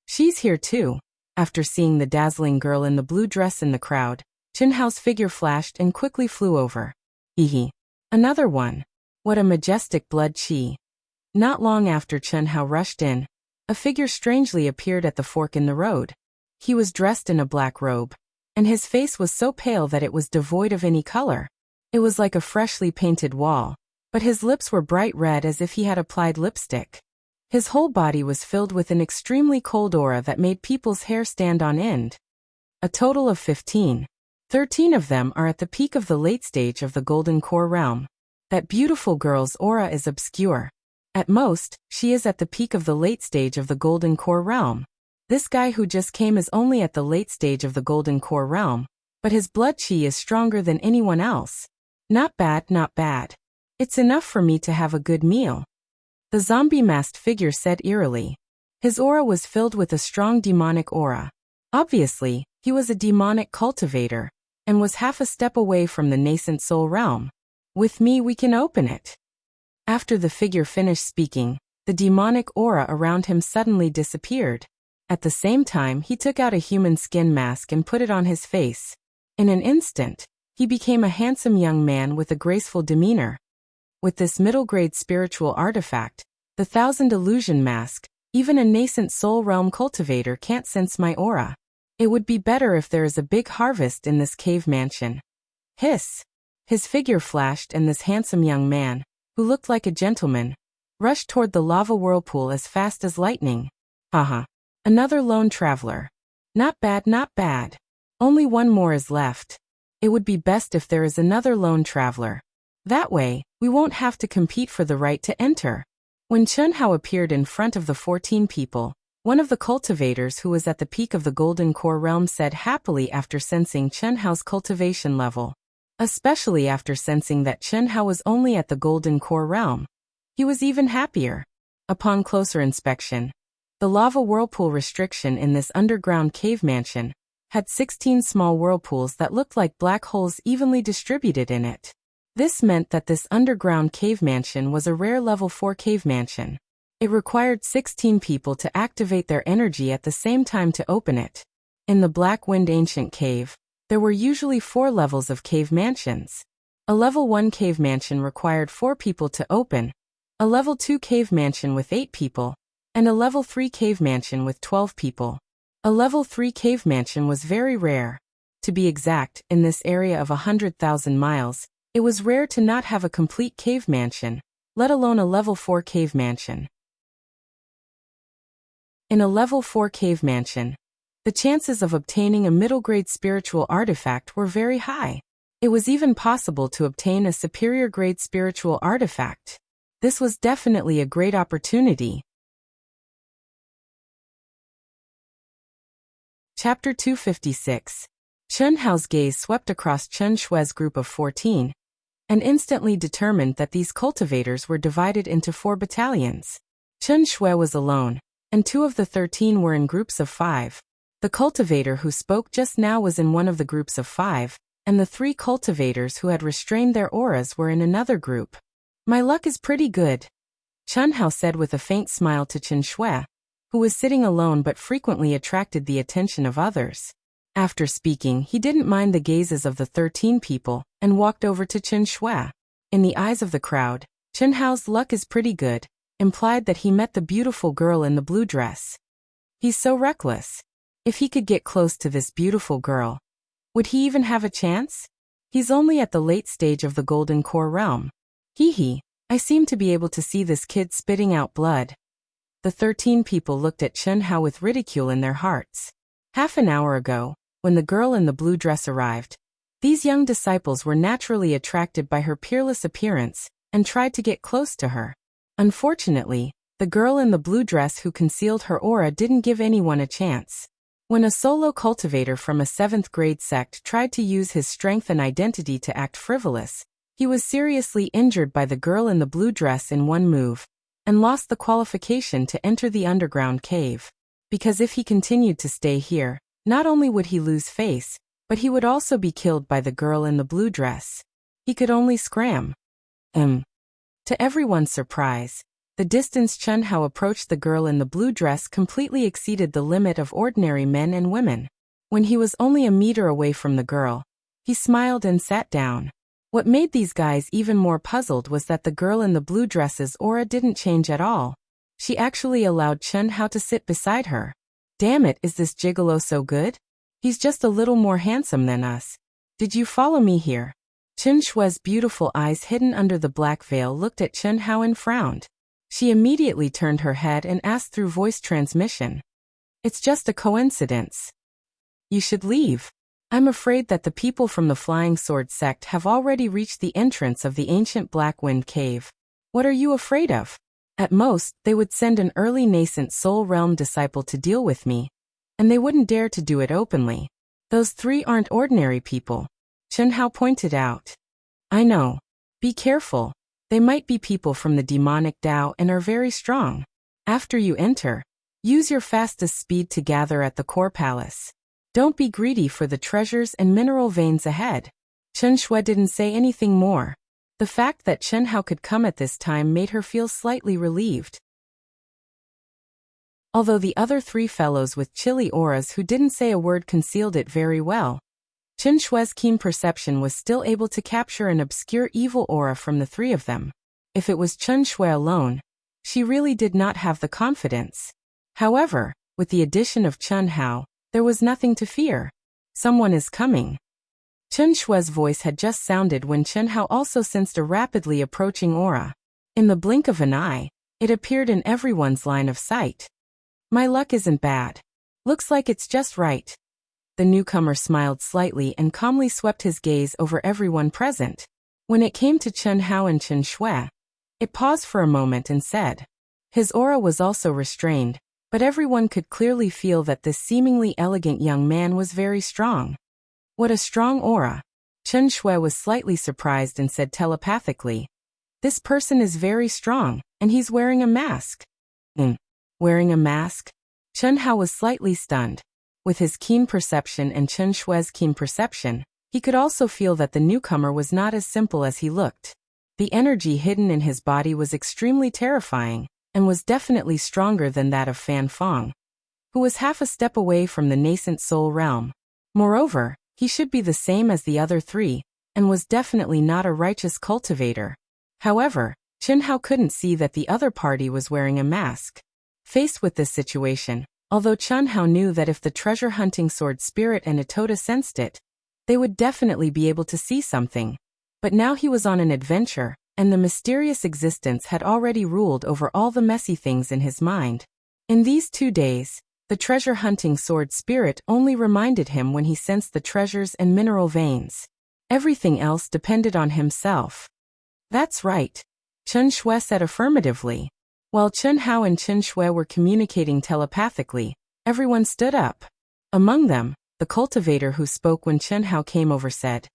She's here too. After seeing the dazzling girl in the blue dress in the crowd, Chen Hao's figure flashed and quickly flew over. Hehe. Another one. What a majestic blood chi. Not long after Chen Hao rushed in, a figure strangely appeared at the fork in the road. He was dressed in a black robe, and his face was so pale that it was devoid of any color. It was like a freshly painted wall, but his lips were bright red as if he had applied lipstick. His whole body was filled with an extremely cold aura that made people's hair stand on end. A total of 15. 13 of them are at the peak of the late stage of the Golden Core realm. That beautiful girl's aura is obscure. At most, she is at the peak of the late stage of the Golden Core realm. This guy who just came is only at the late stage of the Golden Core realm, but his blood chi is stronger than anyone else. Not bad, not bad. It's enough for me to have a good meal. The zombie-masked figure said eerily. His aura was filled with a strong demonic aura. Obviously, he was a demonic cultivator, and was half a step away from the nascent soul realm. With me we can open it. After the figure finished speaking, the demonic aura around him suddenly disappeared. At the same time, he took out a human skin mask and put it on his face. In an instant, he became a handsome young man with a graceful demeanor. With this middle-grade spiritual artifact, the Thousand Illusion Mask, even a nascent soul realm cultivator can't sense my aura. It would be better if there is a big harvest in this cave mansion. Hiss! His figure flashed and this handsome young man, who looked like a gentleman, rushed toward the lava whirlpool as fast as lightning. Haha. Another lone traveler. Not bad, not bad. Only one more is left. It would be best if there is another lone traveler. That way, we won't have to compete for the right to enter. When Chen Hao appeared in front of the 14 people, one of the cultivators who was at the peak of the Golden Core realm said happily after sensing Chen Hao's cultivation level. Especially after sensing that Chen Hao was only at the Golden Core realm. He was even happier. Upon closer inspection, the lava whirlpool restriction in this underground cave mansion had 16 small whirlpools that looked like black holes evenly distributed in it. This meant that this underground cave mansion was a rare level 4 cave mansion. It required 16 people to activate their energy at the same time to open it. In the Black Wind Ancient Cave, there were usually 4 levels of cave mansions. A level 1 cave mansion required 4 people to open, a level 2 cave mansion with 8 people, and a level 3 cave mansion with 12 people. A level 3 cave mansion was very rare. To be exact, in this area of 100,000 miles, it was rare to not have a complete cave mansion, let alone a level 4 cave mansion. In a level 4 cave mansion, the chances of obtaining a middle-grade spiritual artifact were very high. It was even possible to obtain a superior-grade spiritual artifact. This was definitely a great opportunity. Chapter 256. Chen Hao's gaze swept across Chen Shui's group of 14, and instantly determined that these cultivators were divided into 4 battalions. Chen Shui was alone, and 2 of the 13 were in groups of 5. The cultivator who spoke just now was in one of the groups of 5, and the 3 cultivators who had restrained their auras were in another group. My luck is pretty good, Chen Hao said with a faint smile to Chen Shui, who was sitting alone but frequently attracted the attention of others. After speaking, he didn't mind the gazes of the 13 people, and walked over to Chen Shui. In the eyes of the crowd, Chen Hao's luck is pretty good, implied that he met the beautiful girl in the blue dress. He's so reckless. If he could get close to this beautiful girl, would he even have a chance? He's only at the late stage of the Golden Core realm. Hee, I seem to be able to see this kid spitting out blood. The 13 people looked at Chen Hao with ridicule in their hearts. Half an hour ago, when the girl in the blue dress arrived, these young disciples were naturally attracted by her peerless appearance and tried to get close to her. Unfortunately, the girl in the blue dress who concealed her aura didn't give anyone a chance. When a solo cultivator from a 7th grade sect tried to use his strength and identity to act frivolous, he was seriously injured by the girl in the blue dress in one move, and lost the qualification to enter the underground cave. Because if he continued to stay here, not only would he lose face, but he would also be killed by the girl in the blue dress. He could only scram. To everyone's surprise, the distance Chen Hao approached the girl in the blue dress completely exceeded the limit of ordinary men and women. When he was only a meter away from the girl, he smiled and sat down. What made these guys even more puzzled was that the girl in the blue dress's aura didn't change at all. She actually allowed Chen Hao to sit beside her. Damn it, is this gigolo so good? He's just a little more handsome than us. Did you follow me here? Chen Shue's beautiful eyes hidden under the black veil looked at Chen Hao and frowned. She immediately turned her head and asked through voice transmission. It's just a coincidence. You should leave. I'm afraid that the people from the Flying Sword sect have already reached the entrance of the ancient Black Wind Cave. What are you afraid of? At most, they would send an early nascent Soul Realm disciple to deal with me, and they wouldn't dare to do it openly. Those 3 aren't ordinary people, Chen Hao pointed out. I know. Be careful. They might be people from the demonic Dao and are very strong. After you enter, use your fastest speed to gather at the core palace. Don't be greedy for the treasures and mineral veins ahead. Chen Shui didn't say anything more. The fact that Chen Hao could come at this time made her feel slightly relieved. Although the other 3 fellows with chilly auras who didn't say a word concealed it very well, Chen Shui's keen perception was still able to capture an obscure evil aura from the 3 of them. If it was Chen Shui alone, she really did not have the confidence. However, with the addition of Chen Hao, there was nothing to fear. Someone is coming. Chen Shui's voice had just sounded when Chen Hao also sensed a rapidly approaching aura. In the blink of an eye, it appeared in everyone's line of sight. My luck isn't bad. Looks like it's just right. The newcomer smiled slightly and calmly swept his gaze over everyone present. When it came to Chen Hao and Chen Shui, it paused for a moment and said. His aura was also restrained, but everyone could clearly feel that this seemingly elegant young man was very strong. What a strong aura. Chen Shui was slightly surprised and said telepathically. This person is very strong, and he's wearing a mask. Wearing a mask? Chen Hao was slightly stunned. With his keen perception and Chen Shui's keen perception, he could also feel that the newcomer was not as simple as he looked. The energy hidden in his body was extremely terrifying, and was definitely stronger than that of Fan Fong, who was half a step away from the nascent soul realm. Moreover, he should be the same as the other 3, and was definitely not a righteous cultivator. However, Chen Hao couldn't see that the other party was wearing a mask. Faced with this situation, although Chen Hao knew that if the treasure-hunting sword spirit and Itoda sensed it, they would definitely be able to see something. But now he was on an adventure, and the mysterious existence had already ruled over all the messy things in his mind. In these 2 days, the treasure-hunting sword spirit only reminded him when he sensed the treasures and mineral veins. Everything else depended on himself. That's right. Chen Shui said affirmatively. While Chen Hao and Chen Shui were communicating telepathically, everyone stood up. Among them, the cultivator who spoke when Chen Hao came over said,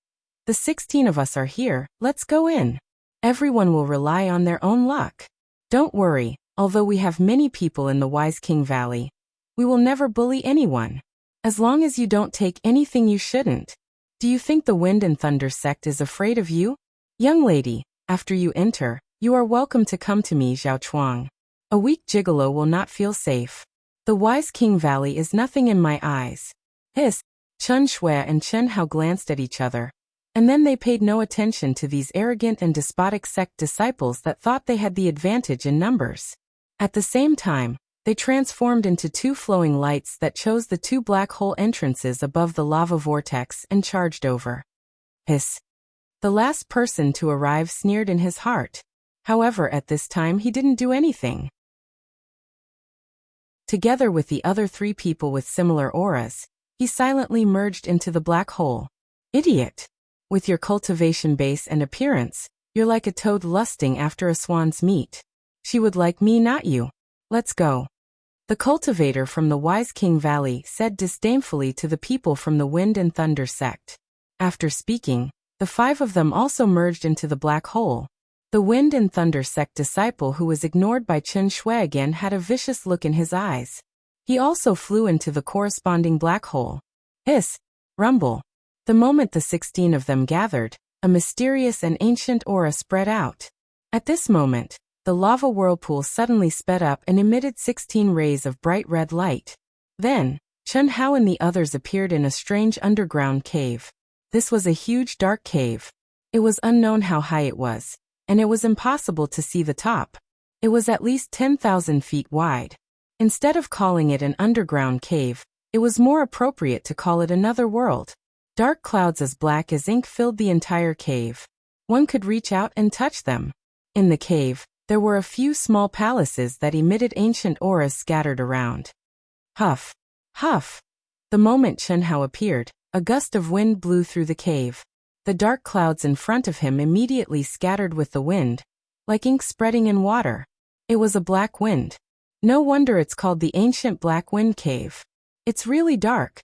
"The 16 of us are here, let's go in. Everyone will rely on their own luck. Don't worry, although we have many people in the Wise King Valley, we will never bully anyone. As long as you don't take anything you shouldn't. Do you think the Wind and Thunder sect is afraid of you? Young lady, after you enter, you are welcome to come to me, Zhao Chuang. A weak gigolo will not feel safe. The Wise King Valley is nothing in my eyes." Chen Shui and Chen Hao glanced at each other, and then they paid no attention to these arrogant and despotic sect disciples that thought they had the advantage in numbers. At the same time, They transformed into two flowing lights that chose the two black hole entrances above the lava vortex and charged over. Hiss. The last person to arrive sneered in his heart. However, at this time he didn't do anything. Together with the other three people with similar auras, he silently merged into the black hole. Idiot! With your cultivation base and appearance, you're like a toad lusting after a swan's meat. She would like me, not you. Let's go. The cultivator from the Wise King Valley said disdainfully to the people from the Wind and Thunder sect. After speaking, the five of them also merged into the black hole. The Wind and Thunder sect disciple who was ignored by Chen Shui again had a vicious look in his eyes. He also flew into the corresponding black hole. Hiss! Rumble! The moment the 16 of them gathered, a mysterious and ancient aura spread out. At this moment, the lava whirlpool suddenly sped up and emitted 16 rays of bright red light. Then, Chen Hao and the others appeared in a strange underground cave. This was a huge dark cave. It was unknown how high it was, and it was impossible to see the top. It was at least 10,000 feet wide. Instead of calling it an underground cave, it was more appropriate to call it another world. Dark clouds as black as ink filled the entire cave. One could reach out and touch them. In the cave, there were a few small palaces that emitted ancient auras scattered around. Huff! Huff! The moment Chen Hao appeared, a gust of wind blew through the cave. The dark clouds in front of him immediately scattered with the wind, like ink spreading in water. It was a black wind. No wonder it's called the Ancient Black Wind Cave. It's really dark.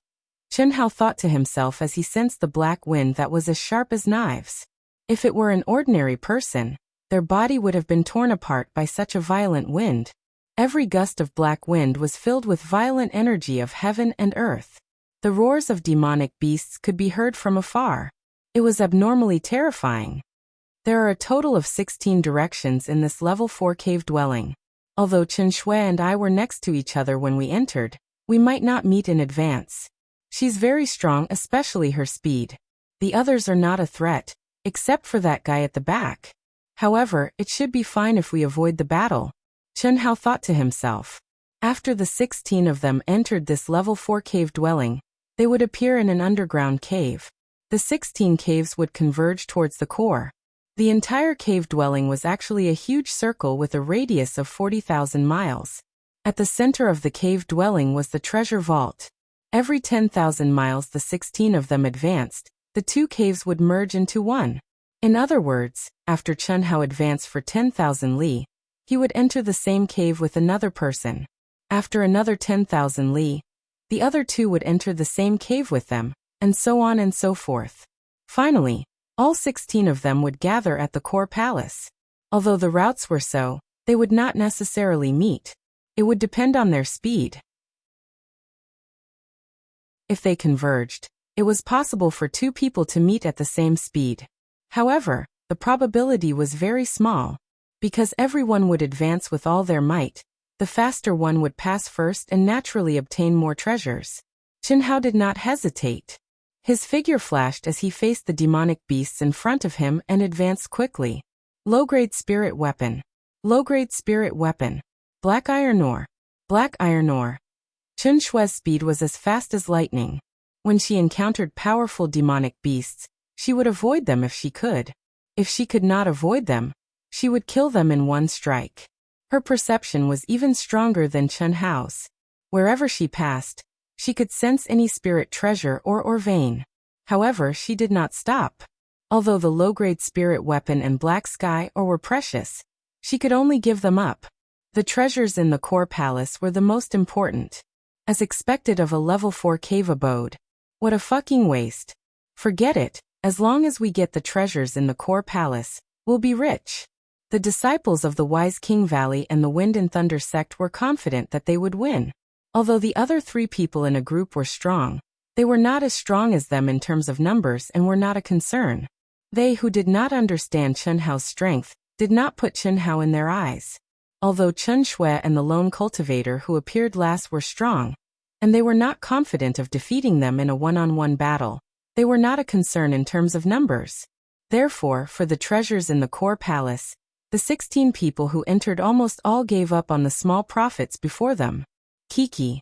Chen Hao thought to himself as he sensed the black wind that was as sharp as knives. If it were an ordinary person, their body would have been torn apart by such a violent wind. Every gust of black wind was filled with violent energy of heaven and earth. The roars of demonic beasts could be heard from afar. It was abnormally terrifying. There are a total of 16 directions in this level 4 cave dwelling. Although Chen Shui and I were next to each other when we entered, we might not meet in advance. She's very strong, especially her speed. The others are not a threat, except for that guy at the back. However, it should be fine if we avoid the battle. Chen Hao thought to himself. After the 16 of them entered this level 4 cave dwelling, they would appear in an underground cave. The 16 caves would converge towards the core. The entire cave dwelling was actually a huge circle with a radius of 40,000 miles. At the center of the cave dwelling was the treasure vault. Every 10,000 miles the 16 of them advanced, the two caves would merge into one. In other words, after Chen Hao advanced for 10,000 li, he would enter the same cave with another person. After another 10,000 li, the other two would enter the same cave with them, and so on and so forth. Finally, all 16 of them would gather at the core palace. Although the routes were so, they would not necessarily meet. It would depend on their speed. If they converged, it was possible for two people to meet at the same speed. However, the probability was very small. Because everyone would advance with all their might, the faster one would pass first and naturally obtain more treasures. Chen Hao did not hesitate. His figure flashed as he faced the demonic beasts in front of him and advanced quickly. Low-grade spirit weapon. Low-grade spirit weapon. Black iron ore. Black iron ore. Chen Shui's speed was as fast as lightning. When she encountered powerful demonic beasts, she would avoid them if she could. If she could not avoid them, she would kill them in one strike. Her perception was even stronger than Chen Hao's. Wherever she passed, she could sense any spirit treasure or vein. However, she did not stop. Although the low-grade spirit weapon and black sky ore were precious, she could only give them up. The treasures in the core palace were the most important. As expected of a level 4 cave abode. What a fucking waste. Forget it, as long as we get the treasures in the core palace, we'll be rich. The disciples of the Wise King Valley and the Wind and Thunder sect were confident that they would win. Although the other three people in a group were strong, they were not as strong as them in terms of numbers and were not a concern. They who did not understand Chen Hao's strength did not put Chen Hao in their eyes. Although Chen Shui and the lone cultivator who appeared last were strong, and they were not confident of defeating them in a one-on-one battle, they were not a concern in terms of numbers. Therefore, for the treasures in the core palace, The 16 people who entered almost all gave up on the small profits before them. Kiki.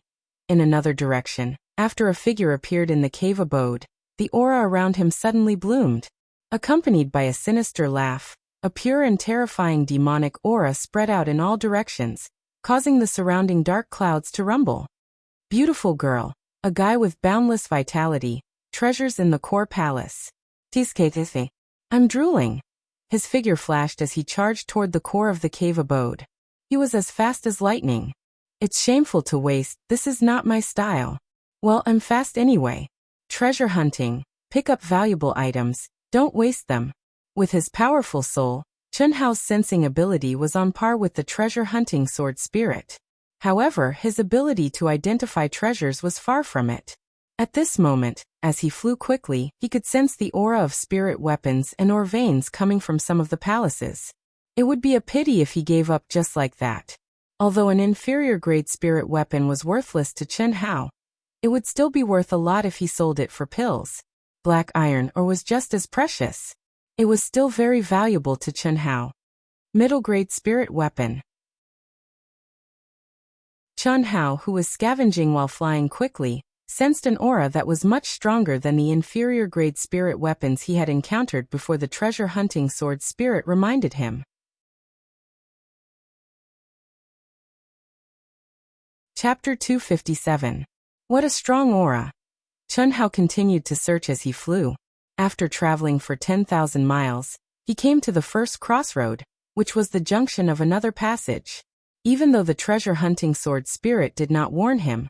In another direction, after a figure appeared in the cave abode, the aura around him suddenly bloomed. Accompanied by a sinister laugh, a pure and terrifying demonic aura spread out in all directions, causing the surrounding dark clouds to rumble. Beautiful girl, a guy with boundless vitality, treasures in the core palace. Tisketithe. I'm drooling. His figure flashed as he charged toward the core of the cave abode. He was as fast as lightning. It's shameful to waste, this is not my style. Well, I'm fast anyway. Treasure hunting, pick up valuable items, don't waste them. With his powerful soul, Chunhao's sensing ability was on par with the treasure hunting sword spirit. However, his ability to identify treasures was far from it. At this moment, as he flew quickly, he could sense the aura of spirit weapons and or veins coming from some of the palaces. It would be a pity if he gave up just like that. Although an inferior grade spirit weapon was worthless to Chunhao, it would still be worth a lot if he sold it for pills. Black iron or was just as precious. It was still very valuable to Chunhao. Middle grade spirit weapon. Chunhao, who was scavenging while flying quickly, sensed an aura that was much stronger than the inferior grade spirit weapons he had encountered before. The treasure hunting sword spirit reminded him. Chapter 257. What a strong aura. Chunhao continued to search as he flew. After traveling for 10,000 miles, he came to the first crossroad, which was the junction of another passage. Even though the treasure hunting sword spirit did not warn him,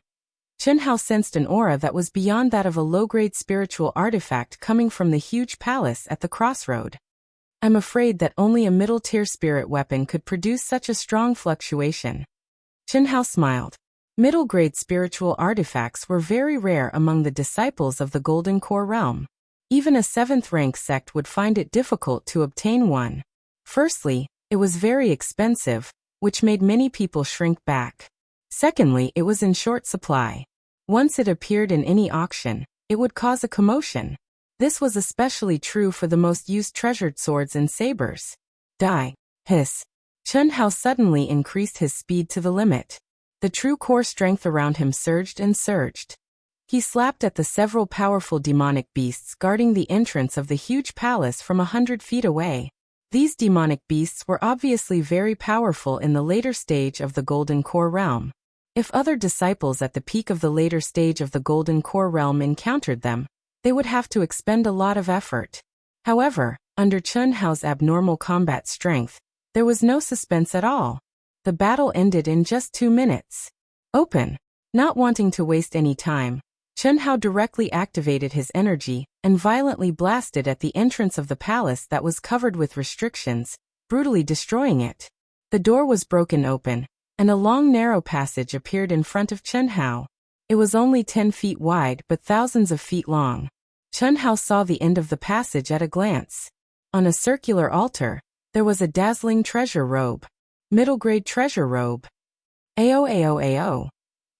Chunhao sensed an aura that was beyond that of a low-grade spiritual artifact coming from the huge palace at the crossroad. I'm afraid that only a middle-tier spirit weapon could produce such a strong fluctuation. Chunhao smiled. Middle-grade spiritual artifacts were very rare among the disciples of the Golden Core realm. Even a 7th-rank sect would find it difficult to obtain one. Firstly, it was very expensive, which made many people shrink back. Secondly, it was in short supply. Once it appeared in any auction, it would cause a commotion. This was especially true for the most used treasured swords and sabers. Die. Hiss. Chunhao suddenly increased his speed to the limit. The true core strength around him surged and surged. He slapped at the several powerful demonic beasts guarding the entrance of the huge palace from 100 feet away. These demonic beasts were obviously very powerful in the later stage of the Golden Core realm. If other disciples at the peak of the later stage of the Golden Core realm encountered them, they would have to expend a lot of effort. However, under Chunhao's abnormal combat strength, there was no suspense at all. The battle ended in just 2 minutes. Open. Not wanting to waste any time, Chunhao directly activated his energy and violently blasted at the entrance of the palace that was covered with restrictions, brutally destroying it. The door was broken open, and a long narrow passage appeared in front of Chunhao. It was only 10 feet wide but thousands of feet long. Chunhao saw the end of the passage at a glance. On a circular altar, there was a dazzling treasure robe. Middle-grade treasure robe. Ao.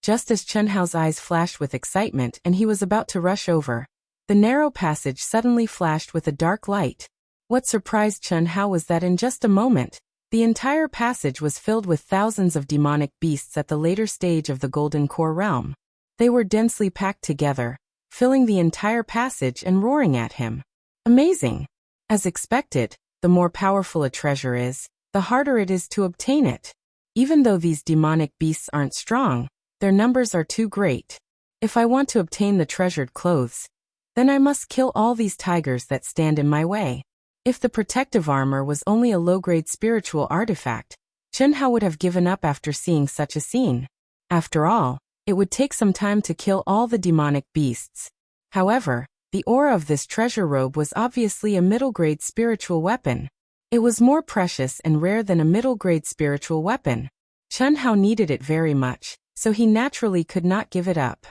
Just as Chunhao's eyes flashed with excitement and he was about to rush over, the narrow passage suddenly flashed with a dark light. What surprised Chunhao was that in just a moment, the entire passage was filled with thousands of demonic beasts at the later stage of the Golden Core realm. They were densely packed together, filling the entire passage and roaring at him. Amazing! As expected, the more powerful a treasure is, the harder it is to obtain it. Even though these demonic beasts aren't strong, their numbers are too great. If I want to obtain the treasured clothes, then I must kill all these tigers that stand in my way. If the protective armor was only a low-grade spiritual artifact, Chunhao would have given up after seeing such a scene. After all, it would take some time to kill all the demonic beasts. However, the aura of this treasure robe was obviously a middle-grade spiritual weapon. It was more precious and rare than a middle-grade spiritual weapon. Chunhao needed it very much, so he naturally could not give it up.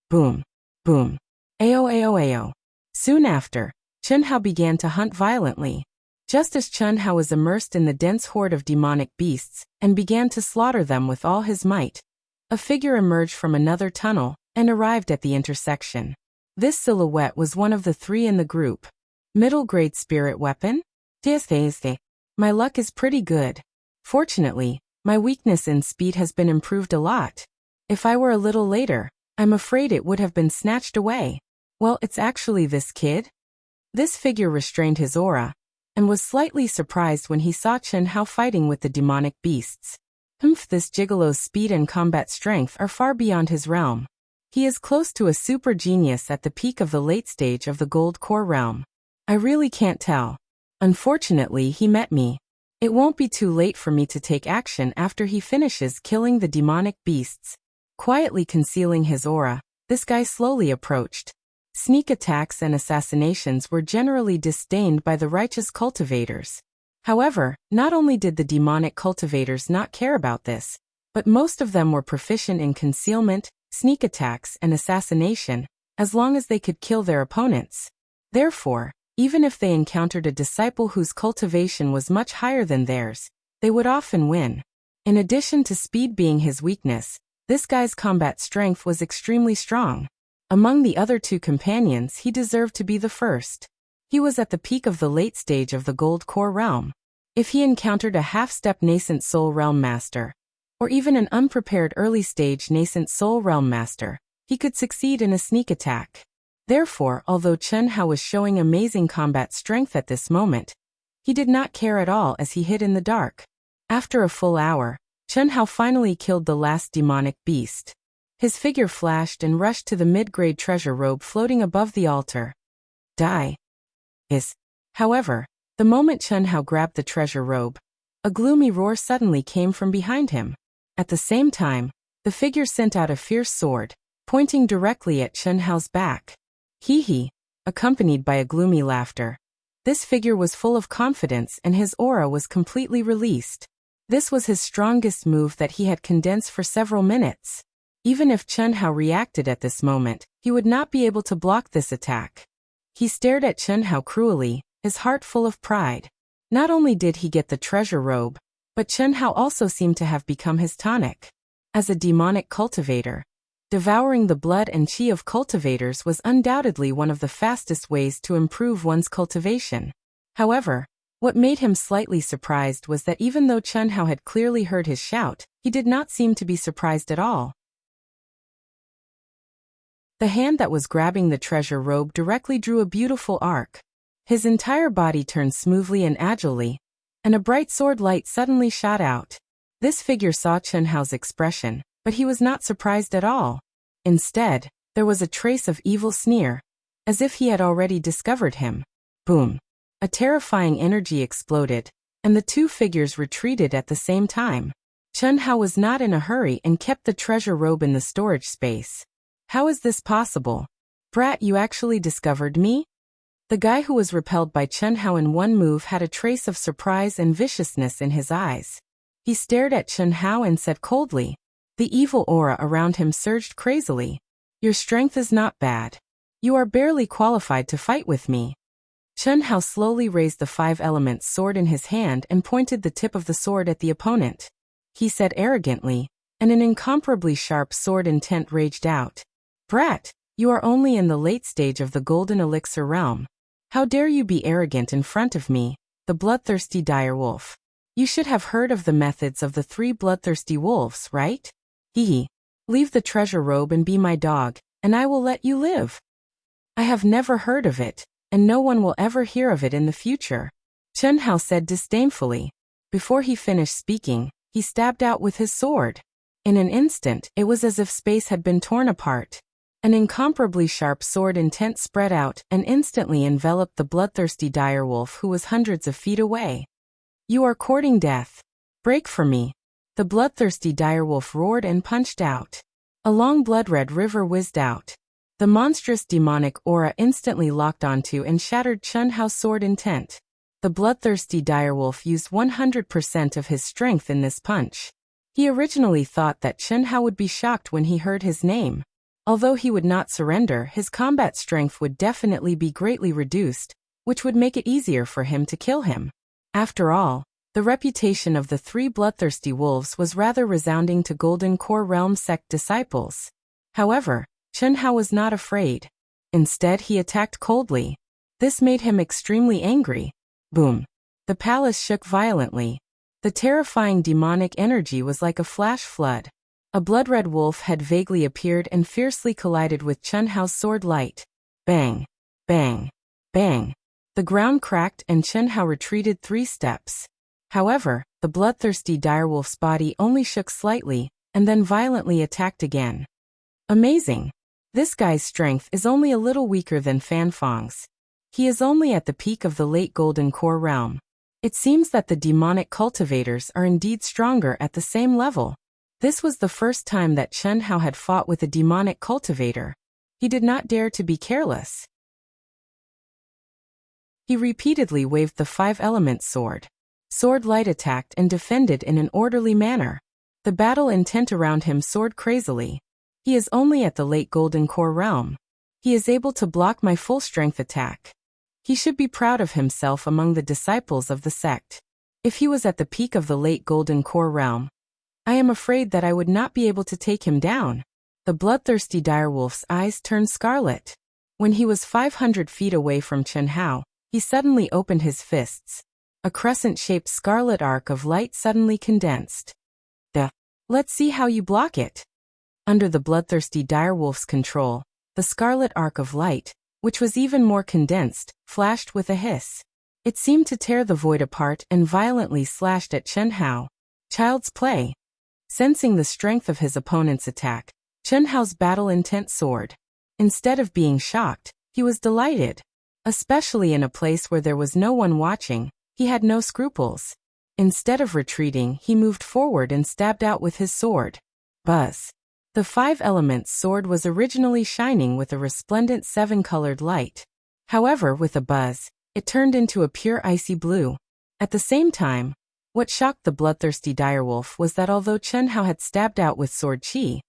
Boom. Boom. Ao. Soon after, Chunhao began to hunt violently. Just as Chunhao was immersed in the dense horde of demonic beasts and began to slaughter them with all his might, a figure emerged from another tunnel and arrived at the intersection. This silhouette was one of the 3 in the group. Middle-grade spirit weapon? Tuesday. My luck is pretty good. Fortunately, my weakness in speed has been improved a lot. If I were a little later, I'm afraid it would have been snatched away. Well, it's actually this kid? This figure restrained his aura, and was slightly surprised when he saw Chen Hao fighting with the demonic beasts. This gigolo's speed and combat strength are far beyond his realm. He is close to a super genius at the peak of the late stage of the gold core realm. I really can't tell. Unfortunately, he met me. It won't be too late for me to take action after he finishes killing the demonic beasts. Quietly concealing his aura, this guy slowly approached. Sneak attacks and assassinations were generally disdained by the righteous cultivators. However, not only did the demonic cultivators not care about this, but most of them were proficient in concealment, sneak attacks, and assassination, as long as they could kill their opponents. Therefore, even if they encountered a disciple whose cultivation was much higher than theirs, they would often win. In addition to speed being his weakness, this guy's combat strength was extremely strong. Among the other two companions, he deserved to be the first. He was at the peak of the late stage of the gold core realm. If he encountered a half-step nascent soul realm master, or even an unprepared early-stage nascent soul realm master, he could succeed in a sneak attack. Therefore, although Chen Hao was showing amazing combat strength at this moment, he did not care at all as he hid in the dark. After a full hour, Chen Hao finally killed the last demonic beast. His figure flashed and rushed to the mid-grade treasure robe floating above the altar. However, the moment Chen Hao grabbed the treasure robe, a gloomy roar suddenly came from behind him. At the same time, the figure sent out a fierce sword, pointing directly at Chen Hao's back. Hee, accompanied by a gloomy laughter. This figure was full of confidence and his aura was completely released. This was his strongest move that he had condensed for several minutes. Even if Chen Hao reacted at this moment, he would not be able to block this attack. He stared at Chen Hao cruelly, his heart full of pride. Not only did he get the treasure robe, but Chen Hao also seemed to have become his tonic. As a demonic cultivator, devouring the blood and chi of cultivators was undoubtedly one of the fastest ways to improve one's cultivation. However, what made him slightly surprised was that even though Chen Hao had clearly heard his shout, he did not seem to be surprised at all. The hand that was grabbing the treasure robe directly drew a beautiful arc. His entire body turned smoothly and agilely, and a bright sword light suddenly shot out. This figure saw Chen Hao's expression, but he was not surprised at all. Instead, there was a trace of evil sneer, as if he had already discovered him. Boom! A terrifying energy exploded, and the two figures retreated at the same time. Chen Hao was not in a hurry and kept the treasure robe in the storage space. How is this possible? Brat, you actually discovered me? The guy who was repelled by Chen Hao in one move had a trace of surprise and viciousness in his eyes. He stared at Chen Hao and said coldly. The evil aura around him surged crazily. Your strength is not bad. You are barely qualified to fight with me. Chen Hao slowly raised the five-element sword in his hand and pointed the tip of the sword at the opponent. He said arrogantly, and an incomparably sharp sword intent raged out. Brat, you are only in the late stage of the golden elixir realm. How dare you be arrogant in front of me, the bloodthirsty direwolf. You should have heard of the methods of the three bloodthirsty wolves, right? Leave the treasure robe and be my dog, and I will let you live. I have never heard of it, and no one will ever hear of it in the future, Chen Hao said disdainfully. Before he finished speaking, he stabbed out with his sword. In an instant, it was as if space had been torn apart. An incomparably sharp sword intent spread out and instantly enveloped the bloodthirsty direwolf who was hundreds of feet away. You are courting death. Break for me. The bloodthirsty direwolf roared and punched out. A long blood-red river whizzed out. The monstrous demonic aura instantly locked onto and shattered Chen Hao's sword intent. The bloodthirsty direwolf used 100% of his strength in this punch. He originally thought that Chen Hao would be shocked when he heard his name. Although he would not surrender, his combat strength would definitely be greatly reduced, which would make it easier for him to kill him. After all, the reputation of the three bloodthirsty wolves was rather resounding to Golden Core Realm sect disciples. However, Chen Hao was not afraid. Instead, he attacked coldly. This made him extremely angry. Boom! The palace shook violently. The terrifying demonic energy was like a flash flood. A blood-red wolf had vaguely appeared and fiercely collided with Chun Hao's sword light. Bang! Bang! Bang! The ground cracked and Chun Hao retreated 3 steps. However, the bloodthirsty direwolf's body only shook slightly, and then violently attacked again. Amazing! This guy's strength is only a little weaker than Fan Fang's. He is only at the peak of the late Golden Core realm. It seems that the demonic cultivators are indeed stronger at the same level. This was the first time that Chun Hao had fought with a demonic cultivator. He did not dare to be careless. He repeatedly waved the 5-element sword. Sword light attacked and defended in an orderly manner. The battle intent around him soared crazily. He is only at the late Golden Core realm. He is able to block my full strength attack. He should be proud of himself among the disciples of the sect. If he was at the peak of the late Golden Core realm, I am afraid that I would not be able to take him down. The bloodthirsty direwolf's eyes turned scarlet. When he was 500 feet away from Chun Hao, he suddenly opened his fists. A crescent-shaped scarlet arc of light suddenly condensed. Let's see how you block it. Under the bloodthirsty direwolf's control, the scarlet arc of light, which was even more condensed, flashed with a hiss. It seemed to tear the void apart and violently slashed at Chun Hao. Child's play. Sensing the strength of his opponent's attack, Chun Hao's battle-intent soared. Instead of being shocked, he was delighted. Especially in a place where there was no one watching, he had no scruples. Instead of retreating, he moved forward and stabbed out with his sword. Buzz. The 5-element sword was originally shining with a resplendent 7-colored light. However, with a buzz, it turned into a pure icy blue. At the same time, what shocked the bloodthirsty direwolf was that although Chun Hao had stabbed out with sword chi,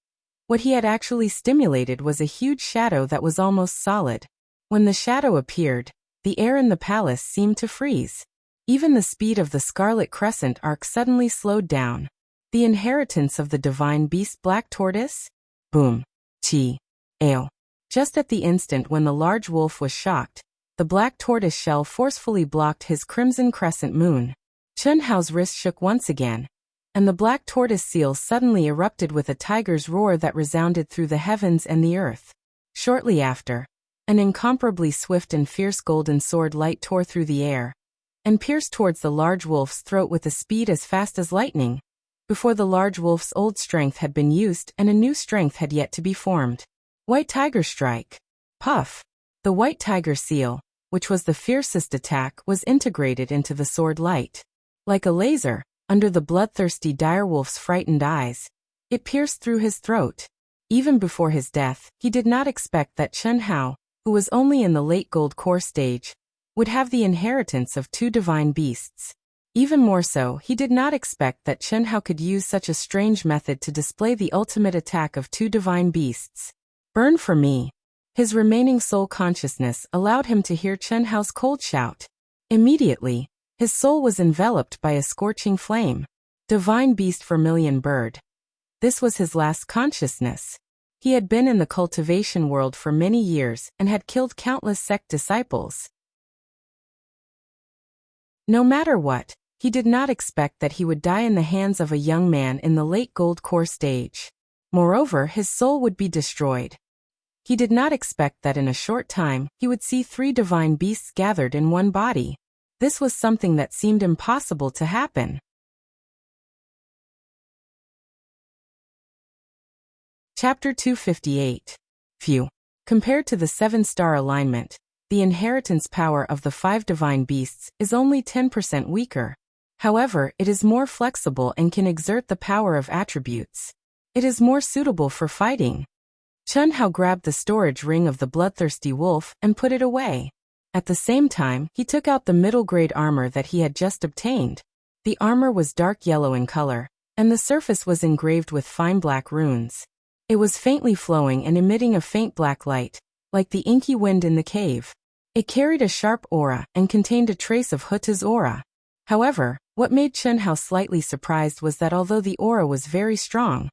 what he had actually stimulated was a huge shadow that was almost solid. When the shadow appeared, the air in the palace seemed to freeze. Even the speed of the scarlet crescent arc suddenly slowed down. The inheritance of the divine beast Black Tortoise? Boom. Chi. Ao. Just at the instant when the large wolf was shocked, the black tortoise shell forcefully blocked his crimson crescent moon. Chun Hao's wrist shook once again, and the black tortoise seal suddenly erupted with a tiger's roar that resounded through the heavens and the earth. Shortly after, an incomparably swift and fierce golden sword light tore through the air, and pierced towards the large wolf's throat with a speed as fast as lightning. Before the large wolf's old strength had been used and a new strength had yet to be formed. White Tiger Strike. Puff. The white tiger seal, which was the fiercest attack, was integrated into the sword light. Like a laser, under the bloodthirsty direwolf's frightened eyes, it pierced through his throat. Even before his death, he did not expect that Chun Hao, who was only in the late gold core stage, would have the inheritance of 2 divine beasts. Even more so, he did not expect that Chun Hao could use such a strange method to display the ultimate attack of 2 divine beasts. Burn for me. His remaining soul consciousness allowed him to hear Chun Hao's cold shout. Immediately, his soul was enveloped by a scorching flame. Divine beast vermilion bird. This was his last consciousness. He had been in the cultivation world for many years and had killed countless sect disciples. No matter what, he did not expect that he would die in the hands of a young man in the late gold core stage. Moreover, his soul would be destroyed. He did not expect that in a short time, he would see 3 divine beasts gathered in one body. This was something that seemed impossible to happen. Chapter 258. Phew. Compared to the 7-star alignment, the inheritance power of the 5 divine beasts is only 10% weaker. However, it is more flexible and can exert the power of attributes. It is more suitable for fighting. Chun Hao grabbed the storage ring of the bloodthirsty wolf and put it away. At the same time, he took out the middle-grade armor that he had just obtained. The armor was dark yellow in color, and the surface was engraved with fine black runes. It was faintly flowing and emitting a faint black light, like the inky wind in the cave. It carried a sharp aura and contained a trace of Huta's aura. However, what made Chun Hao slightly surprised was that although the aura was very strong,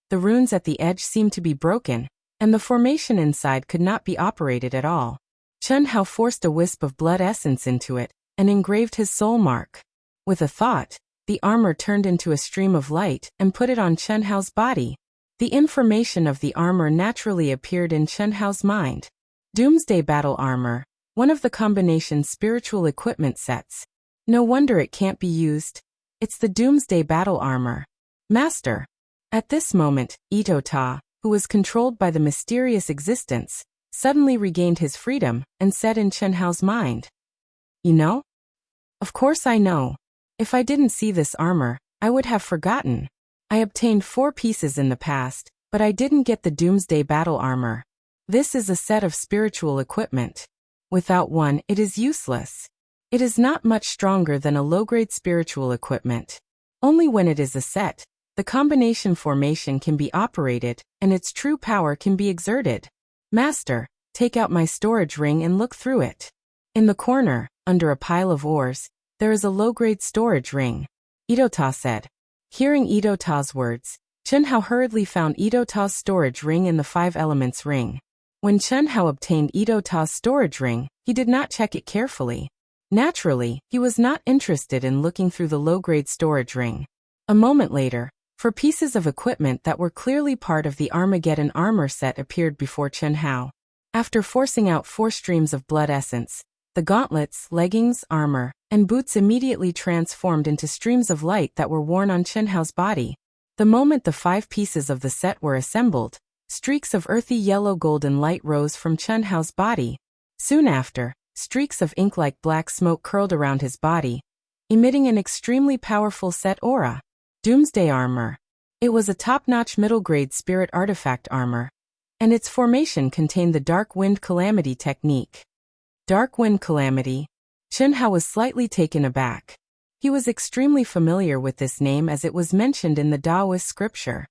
the runes at the edge seemed to be broken, and the formation inside could not be operated at all. Chun Hao forced a wisp of blood essence into it, and engraved his soul mark. With a thought, the armor turned into a stream of light and put it on Chen Hao's body. The information of the armor naturally appeared in Chen Hao's mind. Doomsday Battle Armor, one of the combination's spiritual equipment sets. No wonder it can't be used. It's the Doomsday Battle Armor. Master. At this moment, Itota, who was controlled by the mysterious existence, suddenly regained his freedom and said in Chen Hao's mind, "You know?" "Of course I know. If I didn't see this armor, I would have forgotten. I obtained 4 pieces in the past, but I didn't get the Doomsday Battle Armor. This is a set of spiritual equipment. Without one, it is useless. It is not much stronger than a low-grade spiritual equipment. Only when it is a set, the combination formation can be operated, and its true power can be exerted. Master, take out my storage ring and look through it." In the corner, under a pile of ores, there is a low-grade storage ring. Itota said. Hearing Itota's words, Chen Hao hurriedly found Itota's storage ring in the 5 elements ring. When Chen Hao obtained Itota's storage ring, he did not check it carefully. Naturally, he was not interested in looking through the low-grade storage ring. A moment later, 4 pieces of equipment that were clearly part of the Armageddon armor set appeared before Chen Hao. After forcing out 4 streams of blood essence, the gauntlets, leggings, armor, and boots immediately transformed into streams of light that were worn on Chen Hao's body. The moment the 5 pieces of the set were assembled, streaks of earthy yellow-golden light rose from Chen Hao's body. Soon after, streaks of ink-like black smoke curled around his body, emitting an extremely powerful set aura. Doomsday Armor. It was a top-notch middle-grade spirit artifact armor, and its formation contained the Dark Wind Calamity technique. Dark Wind Calamity. Chen Hao was slightly taken aback. He was extremely familiar with this name as it was mentioned in the Taoist scripture.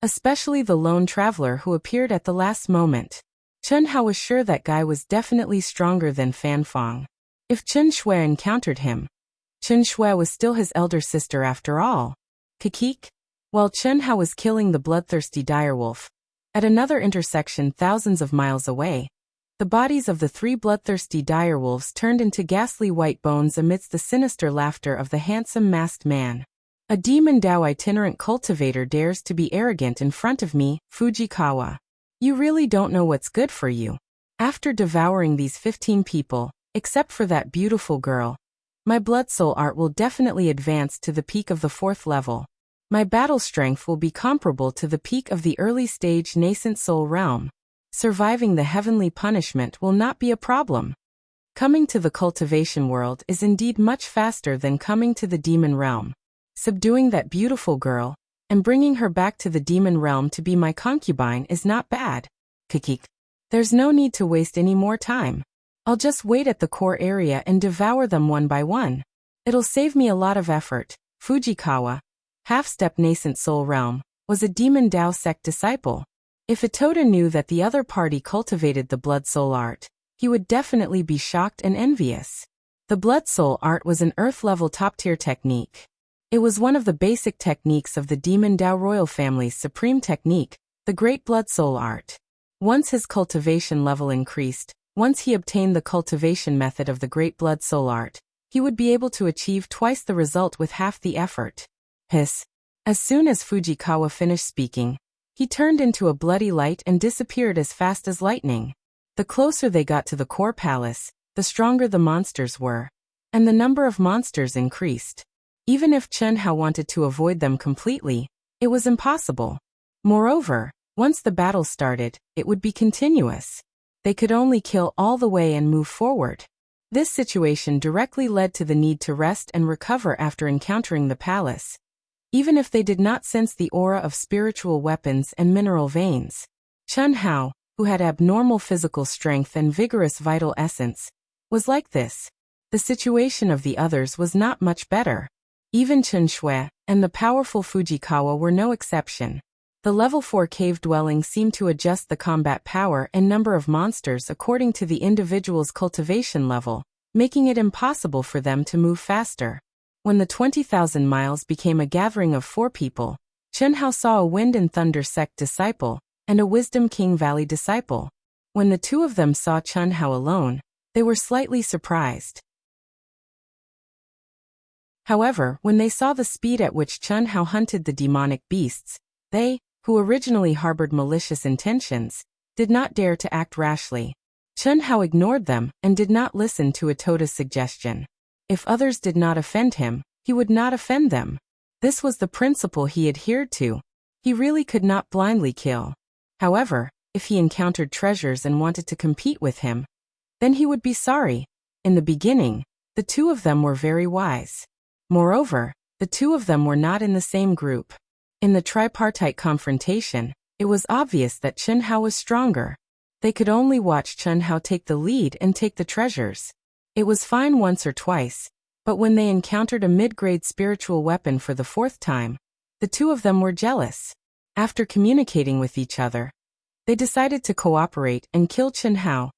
Especially the lone traveler who appeared at the last moment. Chen Hao was sure that guy was definitely stronger than Fan Fong. If Chen Shui encountered him, Chen Shui was still his elder sister after all. Kikik? While Chen Hao was killing the bloodthirsty direwolf, at another intersection thousands of miles away, the bodies of the 3 bloodthirsty direwolves turned into ghastly white bones amidst the sinister laughter of the handsome masked man. A demon Dao itinerant cultivator dares to be arrogant in front of me, Fujikawa. You really don't know what's good for you. After devouring these 15 people, except for that beautiful girl, my blood soul art will definitely advance to the peak of the 4th level. My battle strength will be comparable to the peak of the early stage nascent soul realm. Surviving the heavenly punishment will not be a problem. Coming to the cultivation world is indeed much faster than coming to the demon realm. Subduing that beautiful girl, and bringing her back to the demon realm to be my concubine is not bad. Kikik. There's no need to waste any more time. I'll just wait at the core area and devour them one by one. It'll save me a lot of effort. Fujikawa, half-step nascent soul realm, was a demon Dao sect disciple. If Itoda knew that the other party cultivated the blood soul art, he would definitely be shocked and envious. The blood soul art was an earth-level top-tier technique. It was one of the basic techniques of the demon Dao royal family's supreme technique, the Great Blood Soul Art. Once his cultivation level increased, once he obtained the cultivation method of the Great Blood Soul Art, he would be able to achieve twice the result with half the effort. Hiss. As soon as Fujikawa finished speaking, he turned into a bloody light and disappeared as fast as lightning. The closer they got to the core palace, the stronger the monsters were, and the number of monsters increased. Even if Chen Hao wanted to avoid them completely, it was impossible. Moreover, once the battle started, it would be continuous. They could only kill all the way and move forward. This situation directly led to the need to rest and recover after encountering the palace. Even if they did not sense the aura of spiritual weapons and mineral veins. Chen Hao, who had abnormal physical strength and vigorous vital essence, was like this. The situation of the others was not much better. Even Chen Shui and the powerful Fujikawa were no exception. The level 4 cave dwelling seemed to adjust the combat power and number of monsters according to the individual's cultivation level, making it impossible for them to move faster. When the 20,000 miles became a gathering of 4 people, Chen Hao saw a Wind and Thunder sect disciple and a Wisdom King Valley disciple. When the two of them saw Chun Hao alone, they were slightly surprised. However, when they saw the speed at which Chun Hao hunted the demonic beasts, they, who originally harbored malicious intentions, did not dare to act rashly. Chun Hao ignored them and did not listen to Atoda's suggestion. If others did not offend him, he would not offend them. This was the principle he adhered to. He really could not blindly kill. However, if he encountered treasures and wanted to compete with him, then he would be sorry. In the beginning, the two of them were very wise. Moreover, the two of them were not in the same group. In the tripartite confrontation, it was obvious that Chun Hao was stronger. They could only watch Chun Hao take the lead and take the treasures. It was fine once or twice, but when they encountered a mid-grade spiritual weapon for the fourth time, the two of them were jealous. After communicating with each other, they decided to cooperate and kill Chun Hao,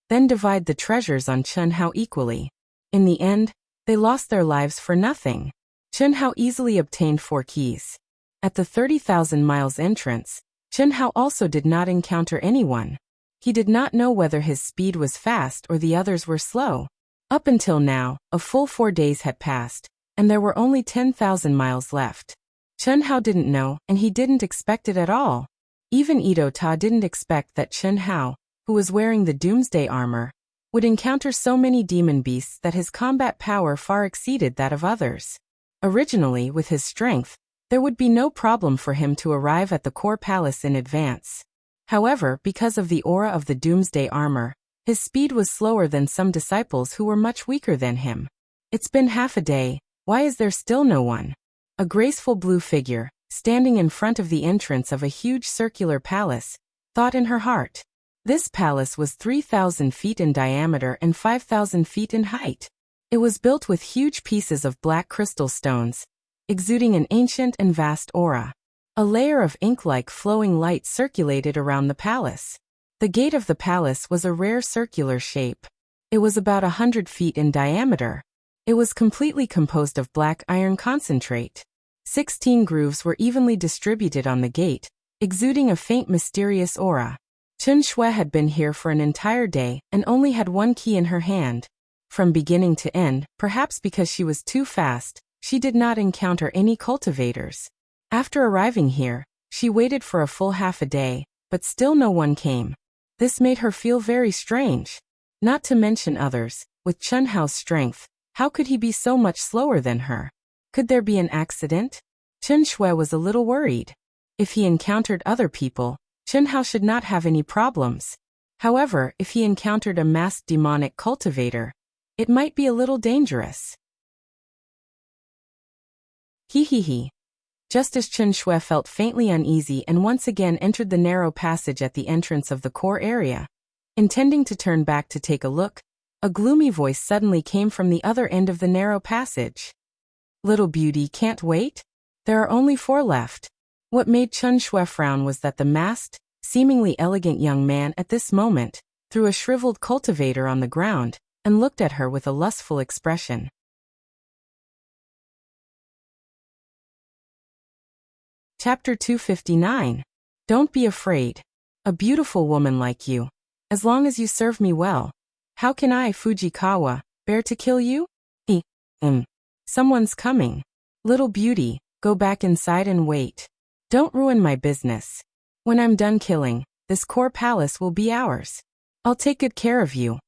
then divide the treasures on Chun Hao equally. In the end, they lost their lives for nothing. Chun Hao easily obtained 4 keys. At the 30,000 miles entrance, Chun Hao also did not encounter anyone. He did not know whether his speed was fast or the others were slow. Up until now, a full 4 days had passed, and there were only 10,000 miles left. Chun Hao didn't know, and he didn't expect it at all. Even Ito Ta didn't expect that Chun Hao, who was wearing the Doomsday armor, would encounter so many demon beasts that his combat power far exceeded that of others. Originally, with his strength, there would be no problem for him to arrive at the core palace in advance. However, because of the aura of the Doomsday armor, his speed was slower than some disciples who were much weaker than him. It's been half a day, why is there still no one? A graceful blue figure, standing in front of the entrance of a huge circular palace, thought in her heart. This palace was 3,000 feet in diameter and 5,000 feet in height. It was built with huge pieces of black crystal stones, exuding an ancient and vast aura. A layer of ink-like flowing light circulated around the palace. The gate of the palace was a rare circular shape. It was about 100 feet in diameter. It was completely composed of black iron concentrate. 16 grooves were evenly distributed on the gate, exuding a faint mysterious aura. Chun Shui had been here for an entire day and only had 1 key in her hand. From beginning to end, perhaps because she was too fast, she did not encounter any cultivators. After arriving here, she waited for a full half a day, but still no one came. This made her feel very strange. Not to mention others, with Chun Hao's strength, how could he be so much slower than her? Could there be an accident? Chun Shui was a little worried. If he encountered other people, Chun Hao should not have any problems. However, if he encountered a masked demonic cultivator, it might be a little dangerous. He. Just as Chun Shui felt faintly uneasy and once again entered the narrow passage at the entrance of the core area, intending to turn back to take a look, a gloomy voice suddenly came from the other end of the narrow passage. Little beauty can't wait? There are only 4 left. What made Chun Shui frown was that the masked, seemingly elegant young man at this moment threw a shriveled cultivator on the ground and looked at her with a lustful expression. Chapter 259. Don't be afraid. A beautiful woman like you. As long as you serve me well. How can I, Fujikawa, bear to kill you? Someone's coming. Little beauty, go back inside and wait. Don't ruin my business. When I'm done killing, this core palace will be ours. I'll take good care of you.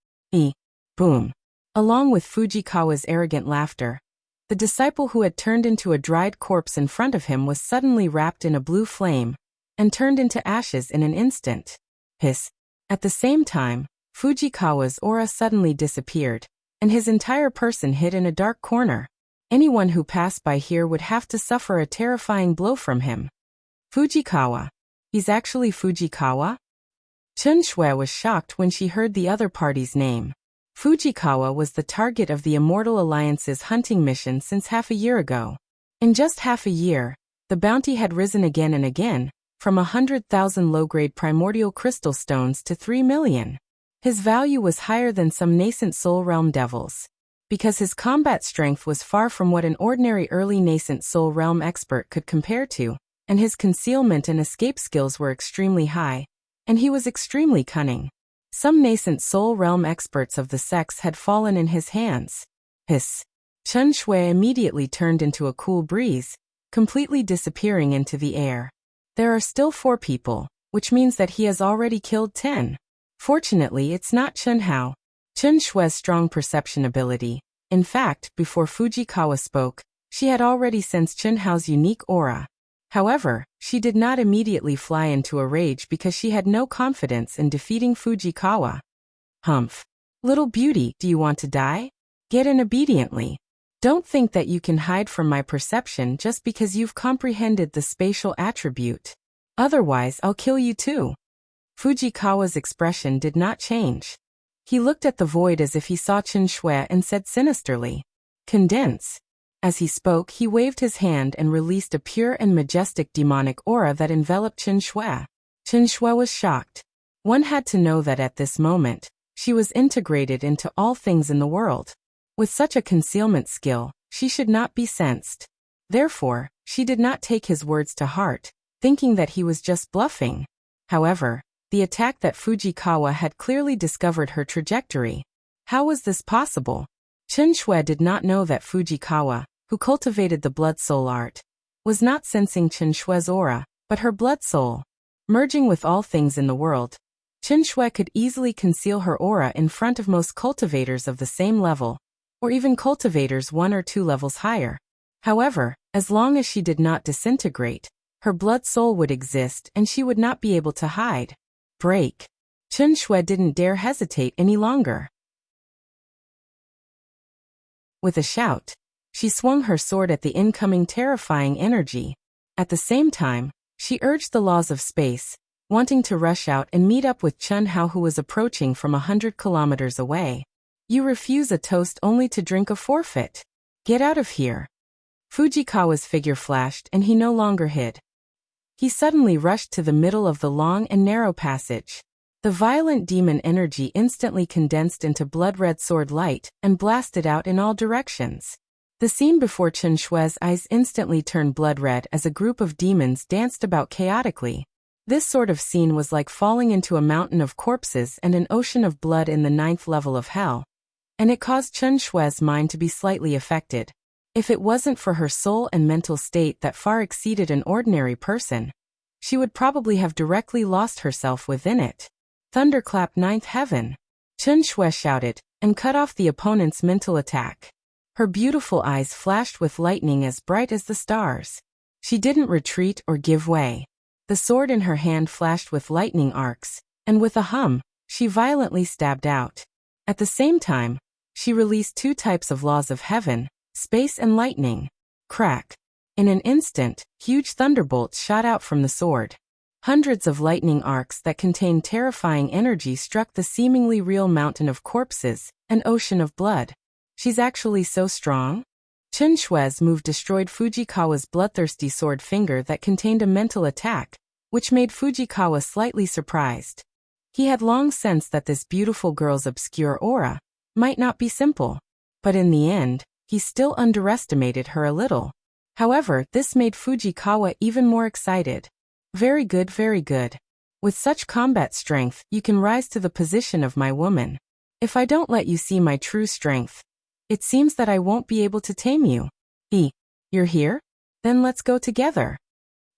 Boom. Along with Fujikawa's arrogant laughter, the disciple who had turned into a dried corpse in front of him was suddenly wrapped in a blue flame and turned into ashes in an instant. Hiss. At the same time, Fujikawa's aura suddenly disappeared, and his entire person hid in a dark corner. Anyone who passed by here would have to suffer a terrifying blow from him. Fujikawa. He's actually Fujikawa? Chun Shui was shocked when she heard the other party's name. Fujikawa was the target of the Immortal Alliance's hunting mission since half a year ago. In just half a year, the bounty had risen again and again, from 100,000 low-grade primordial crystal stones to 3 million. His value was higher than some nascent Soul Realm devils. Because his combat strength was far from what an ordinary early nascent Soul Realm expert could compare to, and his concealment and escape skills were extremely high, and he was extremely cunning. Some nascent soul realm experts of the sex had fallen in his hands. Hiss. Chen Shui immediately turned into a cool breeze, completely disappearing into the air. There are still 4 people, which means that he has already killed 10. Fortunately, it's not Chen Hao. Chen Shui's strong perception ability. In fact, before Fujikawa spoke, she had already sensed Chen Hao's unique aura. However, she did not immediately fly into a rage because she had no confidence in defeating Fujikawa. Humph. Little beauty, do you want to die? Get in obediently. Don't think that you can hide from my perception just because you've comprehended the spatial attribute. Otherwise, I'll kill you too. Fujikawa's expression did not change. He looked at the void as if he saw Chen Shui and said sinisterly, "Condense." As he spoke, he waved his hand and released a pure and majestic demonic aura that enveloped Chen Shui. Chen Shui was shocked. One had to know that at this moment, she was integrated into all things in the world. With such a concealment skill, she should not be sensed. Therefore, she did not take his words to heart, thinking that he was just bluffing. However, the attack that Fujikawa had clearly discovered her trajectory. How was this possible? Chen Shui did not know that Fujikawa, who cultivated the blood soul art, was not sensing Chen Shui's aura, but her blood soul. Merging with all things in the world, Chen Shui could easily conceal her aura in front of most cultivators of the same level, or even cultivators 1 or 2 levels higher. However, as long as she did not disintegrate, her blood soul would exist and she would not be able to hide. Break. Chen Shui didn't dare hesitate any longer. With a shout, she swung her sword at the incoming terrifying energy. At the same time, she urged the laws of space, wanting to rush out and meet up with Chen Hao, who was approaching from 100 kilometers away. You refuse a toast only to drink a forfeit. Get out of here. Fujikawa's figure flashed and he no longer hid. He suddenly rushed to the middle of the long and narrow passage. The violent demon energy instantly condensed into blood-red sword light and blasted out in all directions. The scene before Chen Shui's eyes instantly turned blood-red as a group of demons danced about chaotically. This sort of scene was like falling into a mountain of corpses and an ocean of blood in the 9th level of hell. And it caused Chen Shui's mind to be slightly affected. If it wasn't for her soul and mental state that far exceeded an ordinary person, she would probably have directly lost herself within it. Thunderclap 9th heaven. Chen Shui shouted, and cut off the opponent's mental attack. Her beautiful eyes flashed with lightning as bright as the stars. She didn't retreat or give way. The sword in her hand flashed with lightning arcs, and with a hum, she violently stabbed out. At the same time, she released 2 types of laws of heaven, space and lightning. Crack. In an instant, huge thunderbolts shot out from the sword. Hundreds of lightning arcs that contained terrifying energy struck the seemingly real mountain of corpses, an ocean of blood. She's actually so strong? Chen Shui's move destroyed Fujikawa's bloodthirsty sword finger that contained a mental attack, which made Fujikawa slightly surprised. He had long sensed that this beautiful girl's obscure aura might not be simple, but in the end, he still underestimated her a little. However, this made Fujikawa even more excited. Very good, very good. With such combat strength, you can rise to the position of my woman. If I don't let you see my true strength, it seems that I won't be able to tame you. You're here? Then let's go together.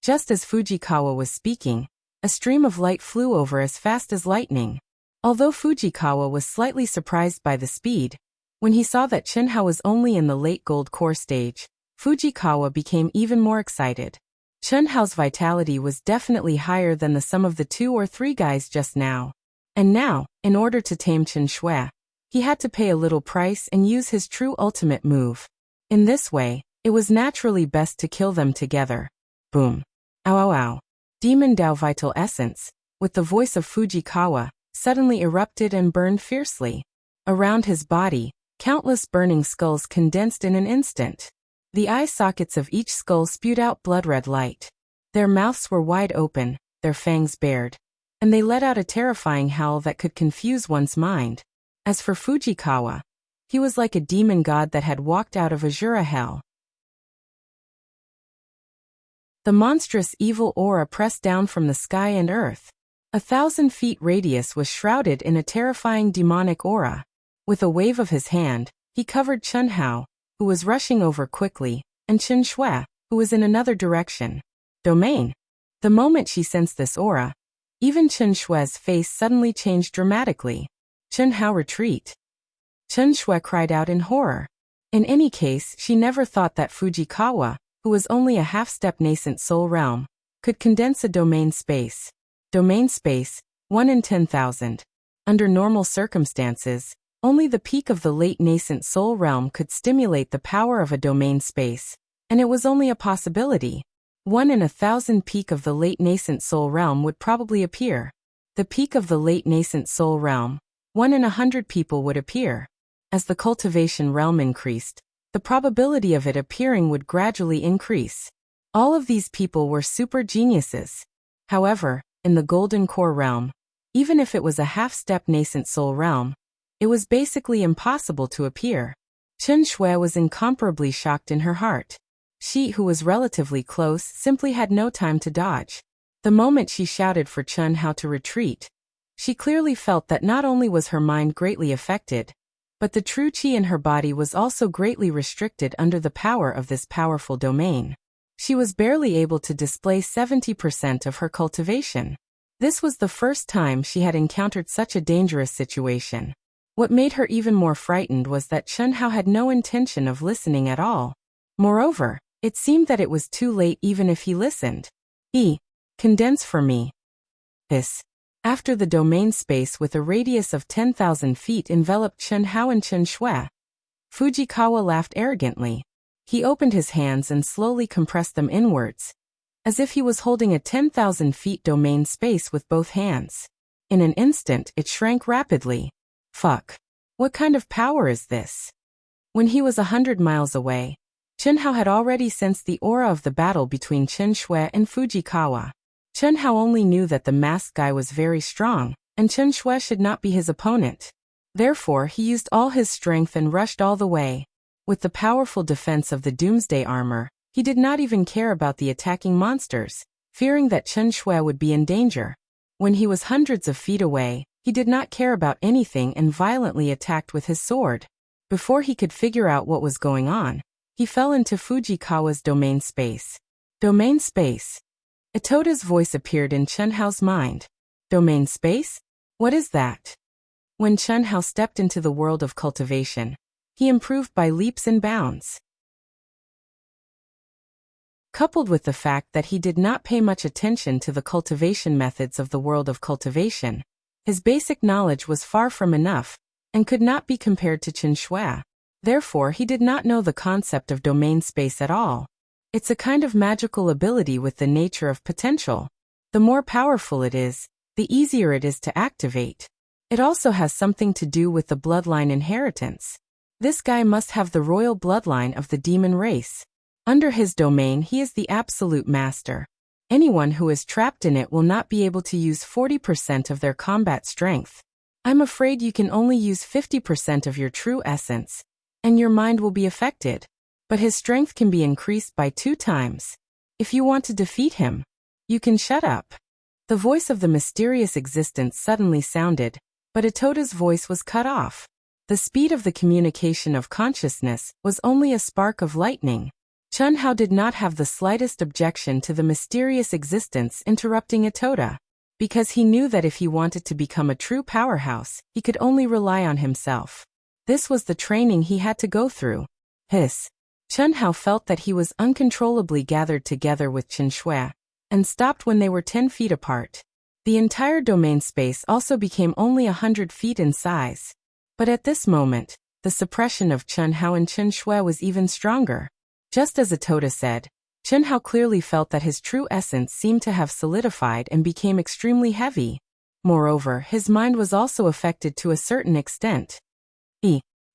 Just as Fujikawa was speaking, a stream of light flew over as fast as lightning. Although Fujikawa was slightly surprised by the speed, when he saw that Chen Hao was only in the late gold core stage, Fujikawa became even more excited. Chen Hao's vitality was definitely higher than the sum of the 2 or 3 guys just now. And now, in order to tame Chen Shui, he had to pay a little price and use his true ultimate move. In this way, it was naturally best to kill them together. Boom. Ow ow ow. Demon Dao Vital Essence, with the voice of Fujikawa, suddenly erupted and burned fiercely. Around his body, countless burning skulls condensed in an instant. The eye sockets of each skull spewed out blood-red light. Their mouths were wide open, their fangs bared, and they let out a terrifying howl that could confuse one's mind. As for Fujikawa, he was like a demon god that had walked out of Azura hell. The monstrous evil aura pressed down from the sky and earth. 1,000 feet radius was shrouded in a terrifying demonic aura. With a wave of his hand, he covered Chen Hao, who was rushing over quickly, and Chen Shui, who was in another direction. Domain. The moment she sensed this aura, even Chen Shui's face suddenly changed dramatically. Chen Hao, retreat. Chen Shui cried out in horror. In any case, she never thought that Fujikawa, who was only a half-step nascent soul realm, could condense a domain space. Domain space, 1 in 10,000. Under normal circumstances, only the peak of the late nascent soul realm could stimulate the power of a domain space, and it was only a possibility. 1 in 1,000 peak of the late nascent soul realm would probably appear. The peak of the late nascent soul realm, 1 in 100 people would appear. As the cultivation realm increased, the probability of it appearing would gradually increase. All of these people were super geniuses. However, in the Golden Core realm, even if it was a half-step nascent soul realm, it was basically impossible to appear. Chen Shui was incomparably shocked in her heart. She, who was relatively close, simply had no time to dodge. The moment she shouted for Chen Hao to retreat, she clearly felt that not only was her mind greatly affected, but the true qi in her body was also greatly restricted under the power of this powerful domain. She was barely able to display 70% of her cultivation. This was the first time she had encountered such a dangerous situation. What made her even more frightened was that Chen Hao had no intention of listening at all. Moreover, it seemed that it was too late even if he listened. Condense for me. After the domain space with a radius of 10,000 feet enveloped Chen Hao and Chen Shui, Fujikawa laughed arrogantly. He opened his hands and slowly compressed them inwards, as if he was holding a 10,000 feet domain space with both hands. In an instant, it shrank rapidly. Fuck. What kind of power is this? When he was 100 miles away, Chen Hao had already sensed the aura of the battle between Chen Shui and Fujikawa. Chen Hao only knew that the masked guy was very strong, and Chen Shui should not be his opponent. Therefore, he used all his strength and rushed all the way. With the powerful defense of the Doomsday armor, he did not even care about the attacking monsters, fearing that Chen Shui would be in danger. When he was hundreds of feet away, he did not care about anything and violently attacked with his sword. Before he could figure out what was going on, he fell into Fujikawa's domain space. Domain space. Itota's voice appeared in Chen Hao's mind. Domain space? What is that? When Chen Hao stepped into the world of cultivation, he improved by leaps and bounds. Coupled with the fact that he did not pay much attention to the cultivation methods of the world of cultivation, his basic knowledge was far from enough, and could not be compared to Chen Shui. Therefore, he did not know the concept of domain space at all. It's a kind of magical ability with the nature of potential. The more powerful it is, the easier it is to activate. It also has something to do with the bloodline inheritance. This guy must have the royal bloodline of the demon race. Under his domain, he is the absolute master. Anyone who is trapped in it will not be able to use 40% of their combat strength. I'm afraid you can only use 50% of your true essence, and your mind will be affected. But his strength can be increased by 2 times. If you want to defeat him, you can shut up. The voice of the mysterious existence suddenly sounded, but Itota's voice was cut off. The speed of the communication of consciousness was only a spark of lightning. Chen Hao did not have the slightest objection to the mysterious existence interrupting Itota, because he knew that if he wanted to become a true powerhouse, he could only rely on himself. This was the training he had to go through. Chen Hao felt that he was uncontrollably gathered together with Chen Shui, and stopped when they were 10 feet apart. The entire domain space also became only 100 feet in size. But at this moment, the suppression of Chen Hao and Chen Shui was even stronger. Just as Itota said, Chen Hao clearly felt that his true essence seemed to have solidified and became extremely heavy. Moreover, his mind was also affected to a certain extent.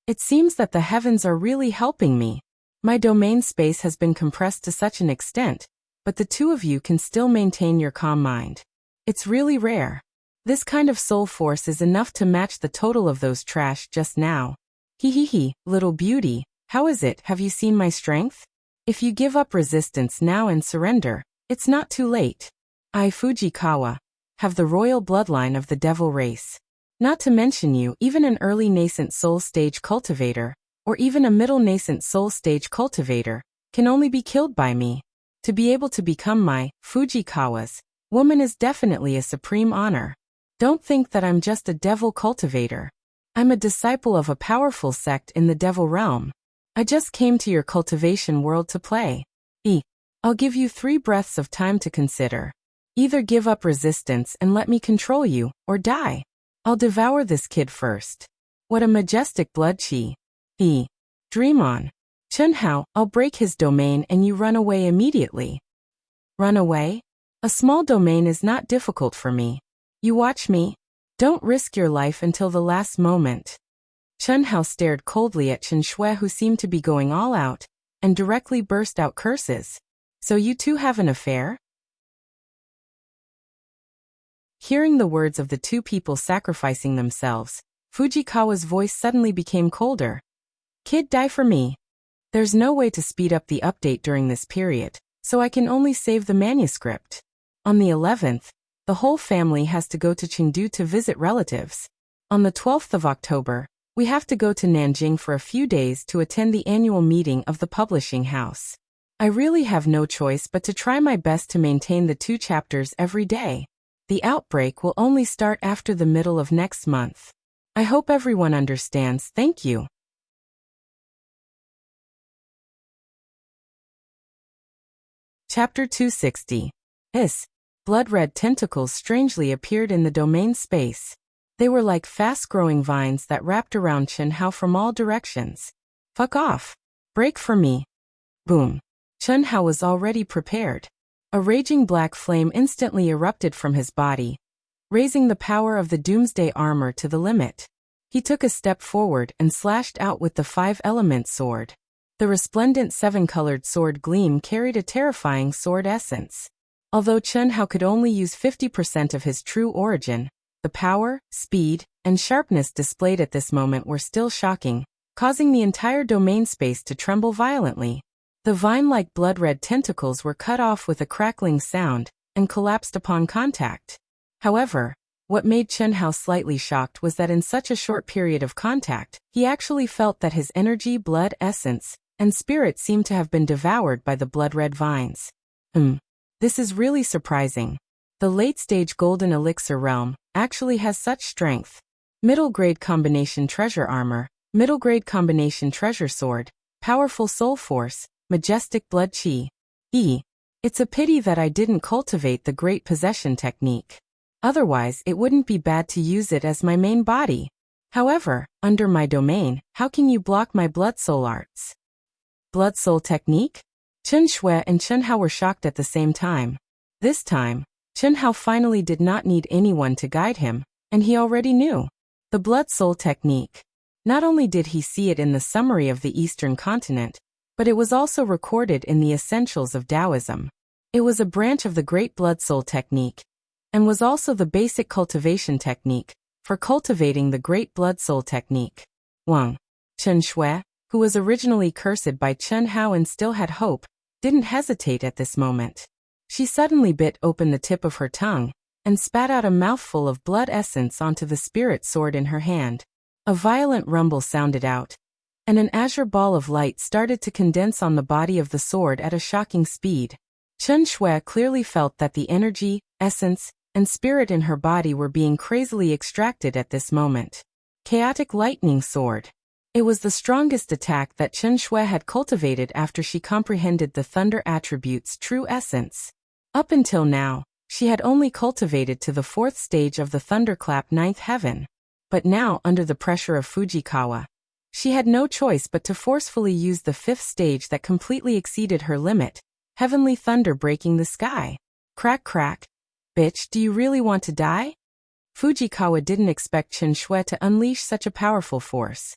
It seems that the heavens are really helping me. My domain space has been compressed to such an extent, but the two of you can still maintain your calm mind. It's really rare. This kind of soul force is enough to match the total of those trash just now. Little beauty, how is it? Have you seen my strength? If you give up resistance now and surrender, it's not too late. Fujikawa, have the royal bloodline of the devil race. Not to mention you, even an early nascent soul stage cultivator, or even a middle nascent soul stage cultivator, can only be killed by me. To be able to become my Fujikawa's woman is definitely a supreme honor. Don't think that I'm just a devil cultivator. I'm a disciple of a powerful sect in the devil realm. I just came to your cultivation world to play. I'll give you 3 breaths of time to consider. Either give up resistance and let me control you, or die. I'll devour this kid first. What a majestic blood chi. Dream on. Chunhao, I'll break his domain and you run away immediately. Run away? A small domain is not difficult for me. You watch me. Don't risk your life until the last moment. Chunhao stared coldly at Chen Shui, who seemed to be going all out, and directly burst out curses. So you two have an affair? Hearing the words of the 2 people sacrificing themselves, Fujikawa's voice suddenly became colder. Kid, die for me. There's no way to speed up the update during this period, so I can only save the manuscript. On the 11th, the whole family has to go to Chengdu to visit relatives. On the 12th of October, we have to go to Nanjing for a few days to attend the annual meeting of the publishing house. I really have no choice but to try my best to maintain the 2 chapters every day. The outbreak will only start after the middle of next month. I hope everyone understands. Thank you. Chapter 260. Blood-red tentacles strangely appeared in the domain space. They were like fast-growing vines that wrapped around Chunhao from all directions. Fuck off. Break for me. Boom. Chunhao was already prepared. A raging black flame instantly erupted from his body, raising the power of the Doomsday armor to the limit. He took a step forward and slashed out with the 5-element sword. The resplendent 7-colored sword gleam carried a terrifying sword essence. Although Chunhao could only use 50% of his true origin, the power, speed, and sharpness displayed at this moment were still shocking, causing the entire domain space to tremble violently. The vine-like blood-red tentacles were cut off with a crackling sound and collapsed upon contact. However, what made Chunhao slightly shocked was that in such a short period of contact, he actually felt that his energy, blood, essence, and spirit seemed to have been devoured by the blood-red vines. This is really surprising. The late-stage golden elixir realm actually has such strength. Middle-grade combination treasure armor, middle-grade combination treasure sword, powerful soul force, majestic blood chi. It's a pity that I didn't cultivate the great possession technique. Otherwise, it wouldn't be bad to use it as my main body. However, under my domain, how can you block my blood soul arts? Blood soul technique? Chen Shui and Chunhao were shocked at the same time. This time, Chunhao finally did not need anyone to guide him, and he already knew. The blood soul technique. Not only did he see it in the summary of the Eastern continent, but it was also recorded in the Essentials of Taoism. It was a branch of the Great Blood Soul technique, and was also the basic cultivation technique for cultivating the Great Blood Soul technique. Chen Shui, who was originally cursed by Chunhao and still had hope, didn't hesitate at this moment. She suddenly bit open the tip of her tongue and spat out a mouthful of blood essence onto the spirit sword in her hand. A violent rumble sounded out, and an azure ball of light started to condense on the body of the sword at a shocking speed. Chen Shui clearly felt that the energy, essence, and spirit in her body were being crazily extracted at this moment. Chaotic lightning sword. It was the strongest attack that Chen Shui had cultivated after she comprehended the thunder attribute's true essence. Up until now, she had only cultivated to the 4th stage of the thunderclap 9th heaven. But now, under the pressure of Fujikawa, she had no choice but to forcefully use the 5th stage that completely exceeded her limit, heavenly thunder breaking the sky. Crack crack. Bitch, do you really want to die? Fujikawa didn't expect Chen Shui to unleash such a powerful force.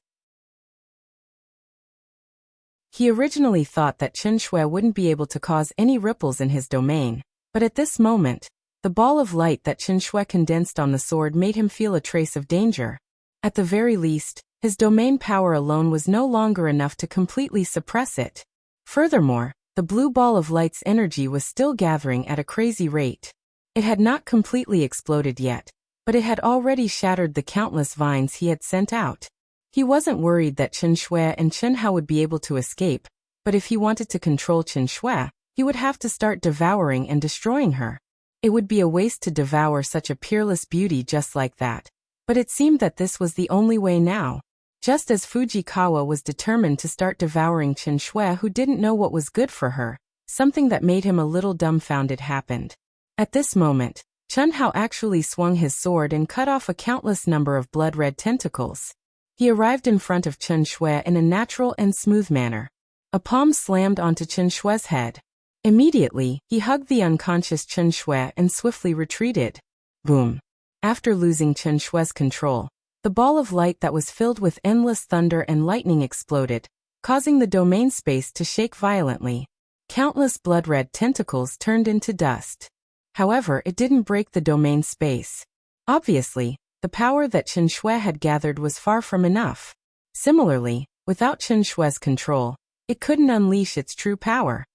He originally thought that Chen Shui wouldn't be able to cause any ripples in his domain, but at this moment, the ball of light that Chen Shui condensed on the sword made him feel a trace of danger. At the very least, his domain power alone was no longer enough to completely suppress it. Furthermore, the blue ball of light's energy was still gathering at a crazy rate. It had not completely exploded yet, but it had already shattered the countless vines he had sent out. He wasn't worried that Chen Shui and Chen Hao would be able to escape, but if he wanted to control Chen Shui, he would have to start devouring and destroying her. It would be a waste to devour such a peerless beauty just like that. But it seemed that this was the only way now. Just as Fujikawa was determined to start devouring Chen Shui, who didn't know what was good for her, something that made him a little dumbfounded happened. At this moment, Chen Hao actually swung his sword and cut off a countless number of blood-red tentacles. He arrived in front of Chen Shui in a natural and smooth manner. A palm slammed onto Chen Shui's head. Immediately, he hugged the unconscious Chen Shui and swiftly retreated. Boom. After losing Chen Shui's control, the ball of light that was filled with endless thunder and lightning exploded, causing the domain space to shake violently. Countless blood-red tentacles turned into dust. However, it didn't break the domain space. Obviously, the power that Chen Shui had gathered was far from enough. Similarly, without Chen Shui's control, it couldn't unleash its true power.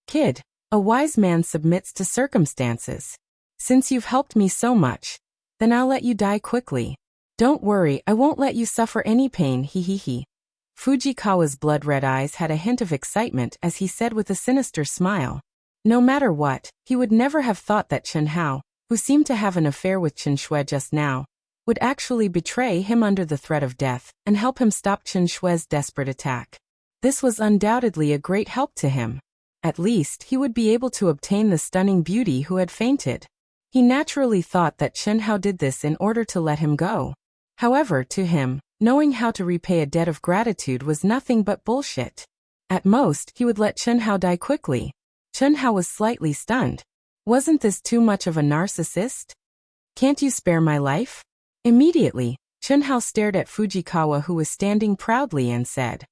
Kid, a wise man submits to circumstances. Since you've helped me so much, then I'll let you die quickly. Don't worry, I won't let you suffer any pain, he. Fujikawa's blood-red eyes had a hint of excitement as he said with a sinister smile. No matter what, he would never have thought that Chen Hao, who seemed to have an affair with Chen Shui just now, would actually betray him under the threat of death and help him stop Chen Shui's desperate attack. This was undoubtedly a great help to him. At least, he would be able to obtain the stunning beauty who had fainted. He naturally thought that Chen Hao did this in order to let him go. However, to him, knowing how to repay a debt of gratitude was nothing but bullshit. At most, he would let Chen Hao die quickly. Chen Hao was slightly stunned. Wasn't this too much of a narcissist? Can't you spare my life? Immediately, Chen Hao stared at Fujikawa, who was standing proudly, and said,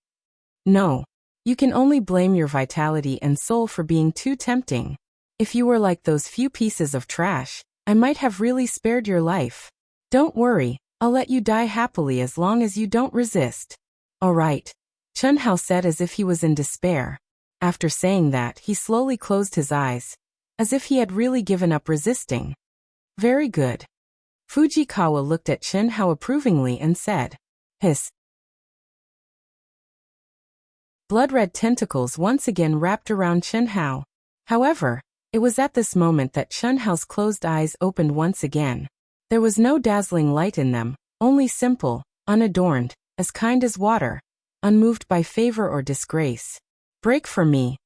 No. You can only blame your vitality and soul for being too tempting. If you were like those few pieces of trash, I might have really spared your life. Don't worry, I'll let you die happily as long as you don't resist. All right, Chen Hao said as if he was in despair. After saying that, he slowly closed his eyes, as if he had really given up resisting. Very good. Fujikawa looked at Chen Hao approvingly and said, Hiss. Blood-red tentacles once again wrapped around Chen Hao. However, it was at this moment that Chen Hao's closed eyes opened once again. There was no dazzling light in them, only simple, unadorned, as kind as water, unmoved by favor or disgrace. Break for me.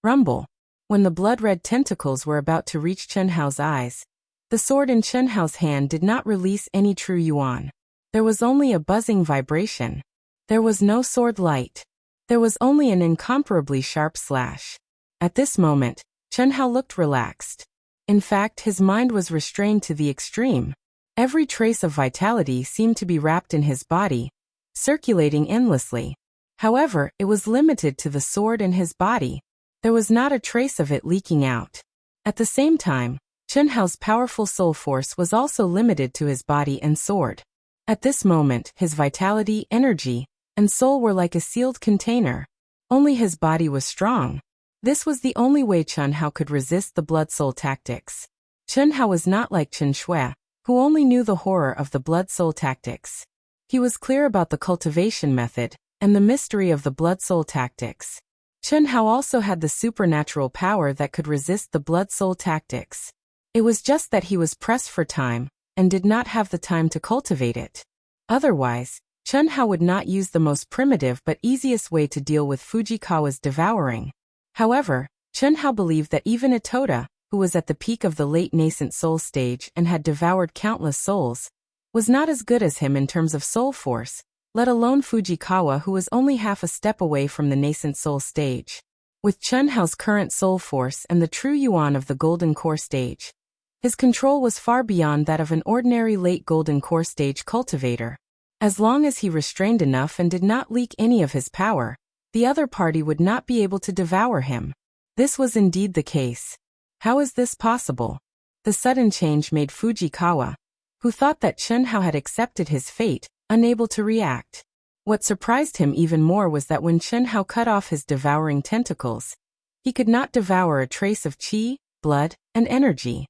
Rumble. When the blood-red tentacles were about to reach Chen Hao's eyes, the sword in Chen Hao's hand did not release any true yuan. There was only a buzzing vibration. There was no sword light. There was only an incomparably sharp slash. At this moment, Chen Hao looked relaxed. In fact, his mind was restrained to the extreme. Every trace of vitality seemed to be wrapped in his body, circulating endlessly. However, it was limited to the sword in his body. There was not a trace of it leaking out. At the same time, Chen Hao's powerful soul force was also limited to his body and sword. At this moment, his vitality, energy, and soul were like a sealed container. Only his body was strong. This was the only way Chen Hao could resist the blood-soul tactics. Chen Hao was not like Chen Shui, who only knew the horror of the blood-soul tactics. He was clear about the cultivation method and the mystery of the blood-soul tactics. Chen Hao also had the supernatural power that could resist the blood-soul tactics. It was just that he was pressed for time and did not have the time to cultivate it. Otherwise, Chen Hao would not use the most primitive but easiest way to deal with Fujikawa's devouring. However, Chen Hao believed that even Itoda, who was at the peak of the late nascent soul stage and had devoured countless souls, was not as good as him in terms of soul force, let alone Fujikawa, who was only half a step away from the nascent soul stage. With Chen Hao's current soul force and the true yuan of the golden core stage, his control was far beyond that of an ordinary late golden core stage cultivator. As long as he restrained enough and did not leak any of his power, the other party would not be able to devour him. This was indeed the case. How is this possible? The sudden change made Fujikawa, who thought that Chen Hao had accepted his fate, unable to react. What surprised him even more was that when Chen Hao cut off his devouring tentacles, he could not devour a trace of qi, blood, and energy.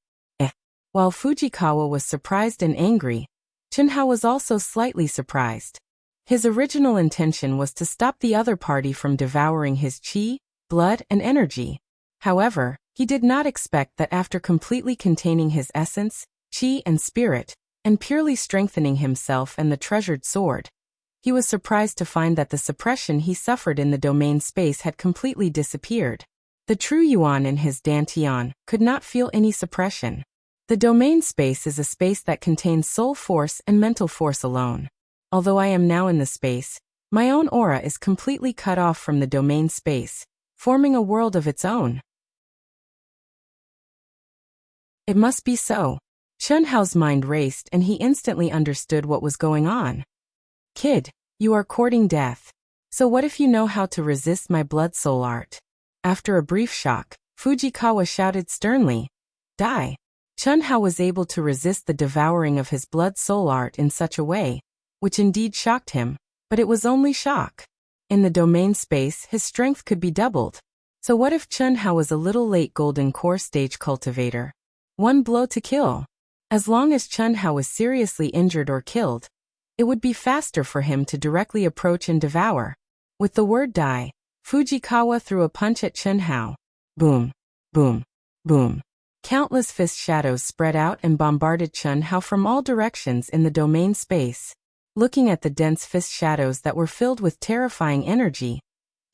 While Fujikawa was surprised and angry, Chunhao was also slightly surprised. His original intention was to stop the other party from devouring his qi, blood, and energy. However, he did not expect that after completely containing his essence, qi, and spirit, and purely strengthening himself and the treasured sword, he was surprised to find that the suppression he suffered in the domain space had completely disappeared. The true Yuan in his Dantian could not feel any suppression. The domain space is a space that contains soul force and mental force alone. Although I am now in the space, my own aura is completely cut off from the domain space, forming a world of its own. It must be so. Chunhao's mind raced and he instantly understood what was going on. Kid, you are courting death. So what if you know how to resist my blood soul art? After a brief shock, Fujikawa shouted sternly, "Die!" Chunhao was able to resist the devouring of his blood soul art in such a way, which indeed shocked him, but it was only shock. In the domain space, his strength could be doubled. So what if Chunhao was a little late golden core stage cultivator? One blow to kill. As long as Chunhao was seriously injured or killed, it would be faster for him to directly approach and devour. With the word die, Fujikawa threw a punch at Chunhao. Boom, boom, boom. Countless fist shadows spread out and bombarded Chunhao from all directions in the domain space. Looking at the dense fist shadows that were filled with terrifying energy,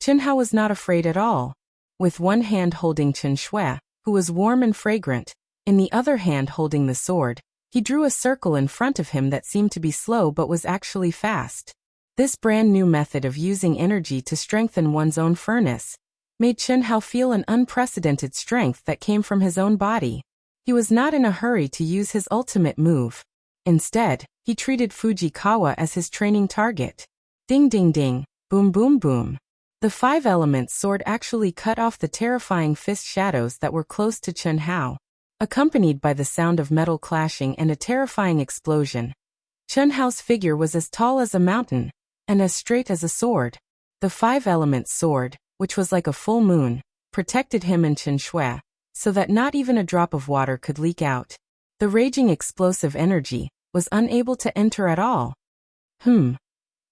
Chunhao was not afraid at all. With one hand holding Chen Shui, who was warm and fragrant, in the other hand holding the sword, he drew a circle in front of him that seemed to be slow but was actually fast. This brand new method of using energy to strengthen one's own furnace made Chunhao feel an unprecedented strength that came from his own body. He was not in a hurry to use his ultimate move. Instead, he treated Fujikawa as his training target. Ding ding ding, boom boom boom. The five-element sword actually cut off the terrifying fist shadows that were close to Chunhao. Accompanied by the sound of metal clashing and a terrifying explosion, Chunhao's figure was as tall as a mountain, and as straight as a sword. The five-element sword, which was like a full moon, protected him and Chen Shui, so that not even a drop of water could leak out. The raging explosive energy was unable to enter at all.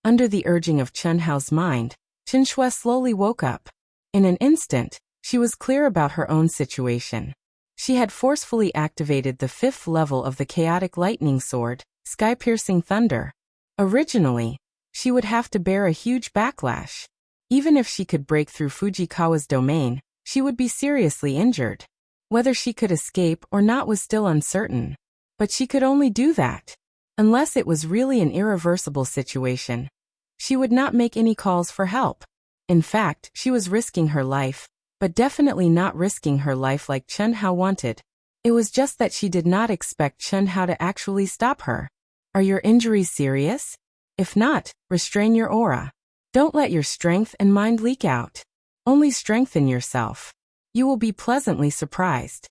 Under the urging of Chunhao's mind, Chen Shui slowly woke up. In an instant, she was clear about her own situation. She had forcefully activated the 5th level of the chaotic lightning sword, sky-piercing thunder. Originally, she would have to bear a huge backlash. Even if she could break through Fujikawa's domain, she would be seriously injured. Whether she could escape or not was still uncertain. But she could only do that unless it was really an irreversible situation. She would not make any calls for help. In fact, she was risking her life, but definitely not risking her life like Chunhao wanted. It was just that she did not expect Chunhao to actually stop her. Are your injuries serious? If not, restrain your aura. Don't let your strength and mind leak out. Only strengthen yourself. You will be pleasantly surprised.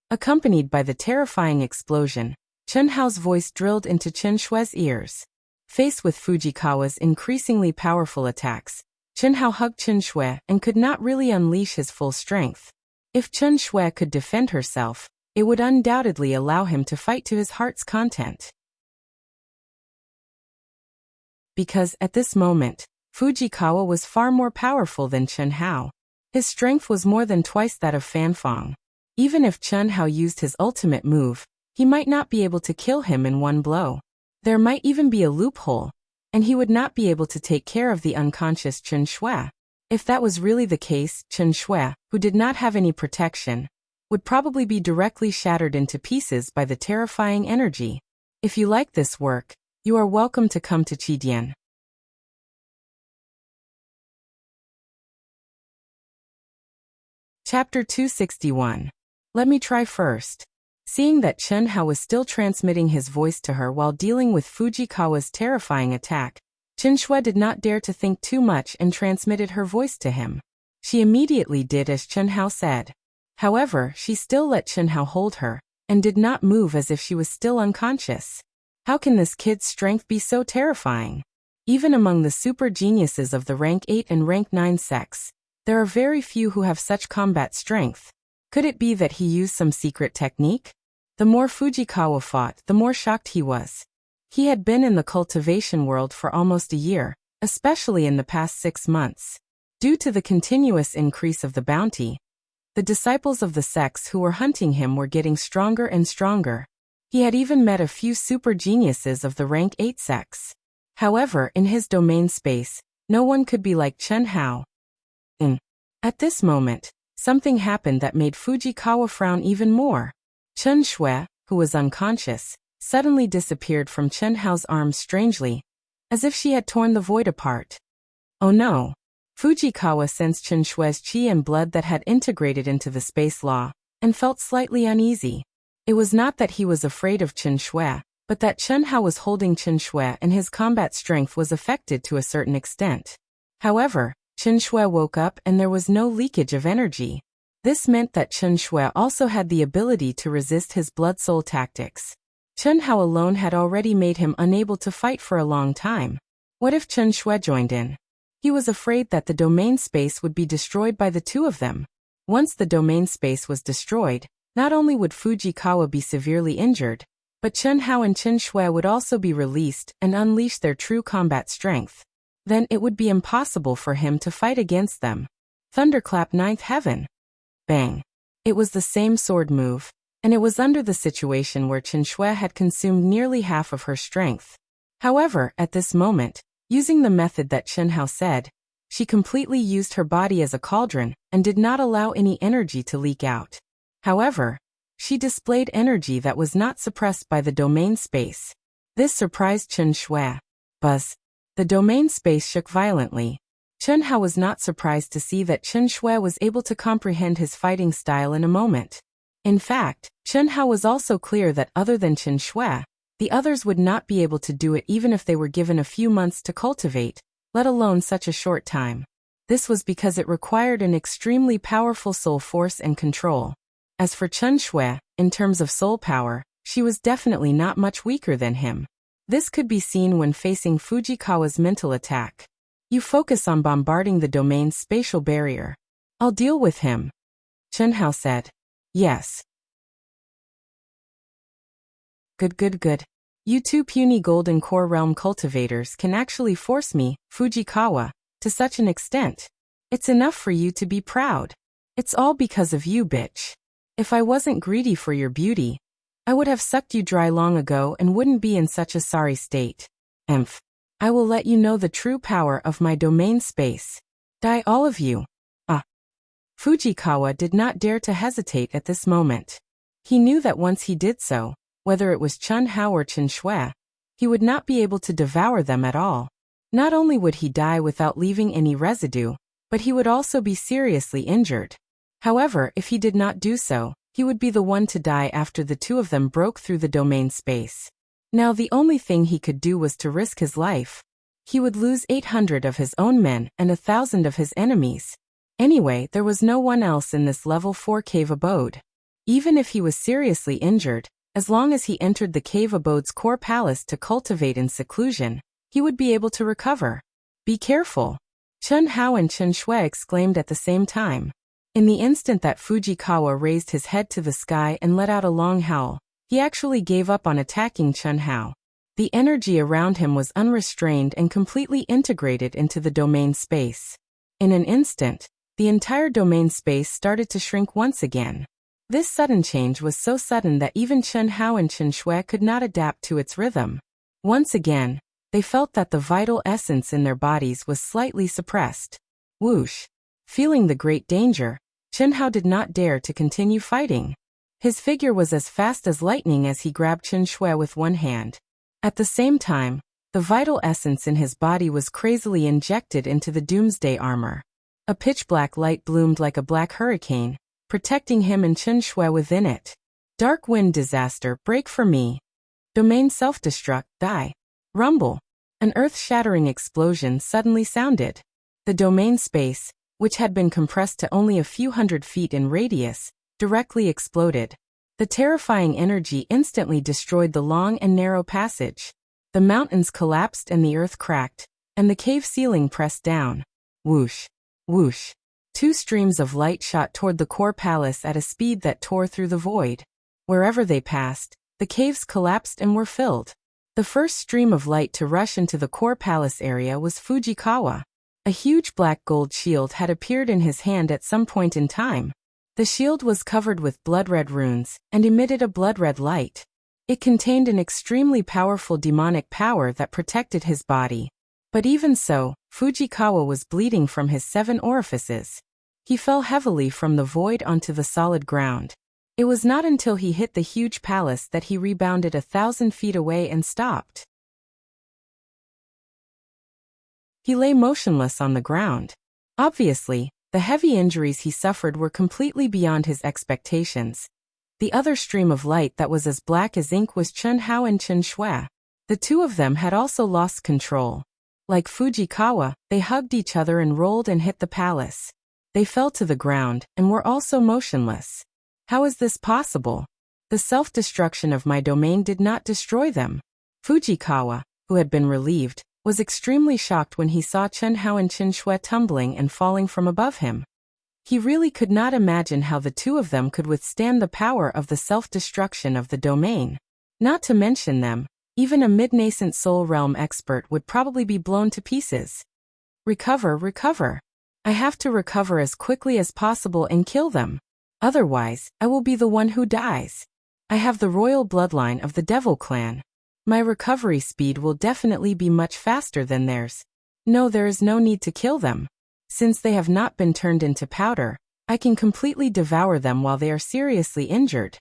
Accompanied by the terrifying explosion, Chunhao's voice drilled into Chen Shui's ears. Faced with Fujikawa's increasingly powerful attacks, Chunhao hugged Chen Shui and could not really unleash his full strength. If Chen Shui could defend herself, it would undoubtedly allow him to fight to his heart's content. Because at this moment, Fujikawa was far more powerful than Chunhao. His strength was more than twice that of Fanfang. Even if Chunhao used his ultimate move, he might not be able to kill him in one blow. There might even be a loophole, and he would not be able to take care of the unconscious Chen Shui. If that was really the case, Chen Shui, who did not have any protection, would probably be directly shattered into pieces by the terrifying energy. If you like this work, you are welcome to come to Qidian. Chapter 261. Let me try first. Seeing that Chunhao was still transmitting his voice to her while dealing with Fujikawa's terrifying attack, Chen Shui did not dare to think too much and transmitted her voice to him. She immediately did as Chunhao said. However, she still let Chunhao hold her, and did not move as if she was still unconscious. How can this kid's strength be so terrifying? Even among the super geniuses of the rank 8 and rank 9 sects, there are very few who have such combat strength. Could it be that he used some secret technique? The more Fujikawa fought, the more shocked he was. He had been in the cultivation world for almost a year, especially in the past 6 months. Due to the continuous increase of the bounty, the disciples of the sects who were hunting him were getting stronger and stronger. He had even met a few super geniuses of the rank 8 sects. However, in his domain space, no one could be like Chen Hao. At this moment, something happened that made Fujikawa frown even more. Chen Shui, who was unconscious, suddenly disappeared from Chen Hao's arms strangely, as if she had torn the void apart. Oh no! Fujikawa sensed Chen Shui's qi and blood that had integrated into the space law, and felt slightly uneasy. It was not that he was afraid of Chen Shui, but that Chen Hao was holding Chen Shui and his combat strength was affected to a certain extent. However, Chen Shui woke up and there was no leakage of energy. This meant that Chen Shui also had the ability to resist his blood-soul tactics. Chen Hao alone had already made him unable to fight for a long time. What if Chen Shui joined in? He was afraid that the domain space would be destroyed by the two of them. Once the domain space was destroyed, not only would Fujikawa be severely injured, but Chen Hao and Chen Shui would also be released and unleash their true combat strength. Then it would be impossible for him to fight against them. Thunderclap ninth heaven. Bang. It was the same sword move, and it was under the situation where Chen Shui had consumed nearly half of her strength. However, at this moment, using the method that Chen Hao said, she completely used her body as a cauldron and did not allow any energy to leak out. However, she displayed energy that was not suppressed by the domain space. This surprised Chen Shui. Buzz. The domain space shook violently. Chen Hao was not surprised to see that Chen Shui was able to comprehend his fighting style in a moment. In fact, Chen Hao was also clear that other than Chen Shui, the others would not be able to do it even if they were given a few months to cultivate, let alone such a short time. This was because it required an extremely powerful soul force and control. As for Chen Shui, in terms of soul power, she was definitely not much weaker than him. This could be seen when facing Fujikawa's mental attack. You focus on bombarding the domain's spatial barrier. I'll deal with him. Chen Hao said. Yes. Good. You two puny golden core realm cultivators can actually force me, Fujikawa, to such an extent. It's enough for you to be proud. It's all because of you, bitch. If I wasn't greedy for your beauty, I would have sucked you dry long ago and wouldn't be in such a sorry state. I will let you know the true power of my domain space. Die all of you. Fujikawa did not dare to hesitate at this moment. He knew that once he did so, whether it was Chen Hao or Chen Shui, he would not be able to devour them at all. Not only would he die without leaving any residue, but he would also be seriously injured. However, if he did not do so, he would be the one to die after the two of them broke through the domain space. Now the only thing he could do was to risk his life. He would lose 800 of his own men and 1,000 of his enemies. Anyway, there was no one else in this level 4 cave abode. Even if he was seriously injured, as long as he entered the cave abode's core palace to cultivate in seclusion, he would be able to recover. Be careful. Chen Hao and Chen Shui exclaimed at the same time. In the instant that Fujikawa raised his head to the sky and let out a long howl, he actually gave up on attacking Chen Hao. The energy around him was unrestrained and completely integrated into the domain space. In an instant, the entire domain space started to shrink once again. This sudden change was so sudden that even Chen Hao and Chen Shui could not adapt to its rhythm. Once again, they felt that the vital essence in their bodies was slightly suppressed. Whoosh! Feeling the great danger, Chen Hao did not dare to continue fighting. His figure was as fast as lightning as he grabbed Chen Shui with one hand. At the same time, the vital essence in his body was crazily injected into the doomsday armor. A pitch-black light bloomed like a black hurricane, protecting him and Chen Shui within it. Dark wind disaster, break for me. Domain self-destruct, die. Rumble. An earth-shattering explosion suddenly sounded. The domain space, which had been compressed to only a few hundred feet in radius, directly exploded. The terrifying energy instantly destroyed the long and narrow passage. The mountains collapsed and the earth cracked, and the cave ceiling pressed down. Whoosh. Whoosh. Two streams of light shot toward the core palace at a speed that tore through the void. Wherever they passed, the caves collapsed and were filled. The first stream of light to rush into the core palace area was Fujikawa. A huge black gold shield had appeared in his hand at some point in time. The shield was covered with blood-red runes and emitted a blood-red light. It contained an extremely powerful demonic power that protected his body. But even so, Fujikawa was bleeding from his 7 orifices. He fell heavily from the void onto the solid ground. It was not until he hit the huge palace that he rebounded 1,000 feet away and stopped. He lay motionless on the ground. Obviously, the heavy injuries he suffered were completely beyond his expectations. The other stream of light that was as black as ink was Chen Hao and Chen Shui. The two of them had also lost control. Like Fujikawa, they hugged each other and rolled and hit the palace. They fell to the ground and were also motionless. How is this possible? The self-destruction of my domain did not destroy them. Fujikawa, who had been relieved, was extremely shocked when he saw Chen Hao and Chen Shui tumbling and falling from above him. He really could not imagine how the two of them could withstand the power of the self-destruction of the domain. Not to mention them, even a mid-nascent soul realm expert would probably be blown to pieces. Recover, recover. I have to recover as quickly as possible and kill them. Otherwise, I will be the one who dies. I have the royal bloodline of the Devil clan. My recovery speed will definitely be much faster than theirs. No, there is no need to kill them. Since they have not been turned into powder, I can completely devour them while they are seriously injured.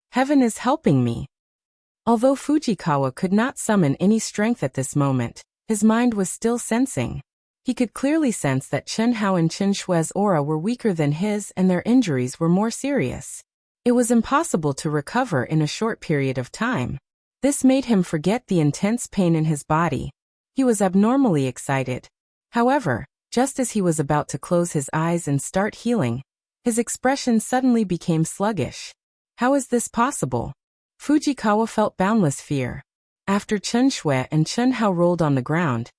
Heaven is helping me. Although Fujikawa could not summon any strength at this moment, his mind was still sensing. He could clearly sense that Chen Hao and Chen Shui's aura were weaker than his and their injuries were more serious. It was impossible to recover in a short period of time. This made him forget the intense pain in his body. He was abnormally excited. However, just as he was about to close his eyes and start healing, his expression suddenly became sluggish. How is this possible? Fujikawa felt boundless fear. After Chen Shui and Chen Hao rolled on the ground,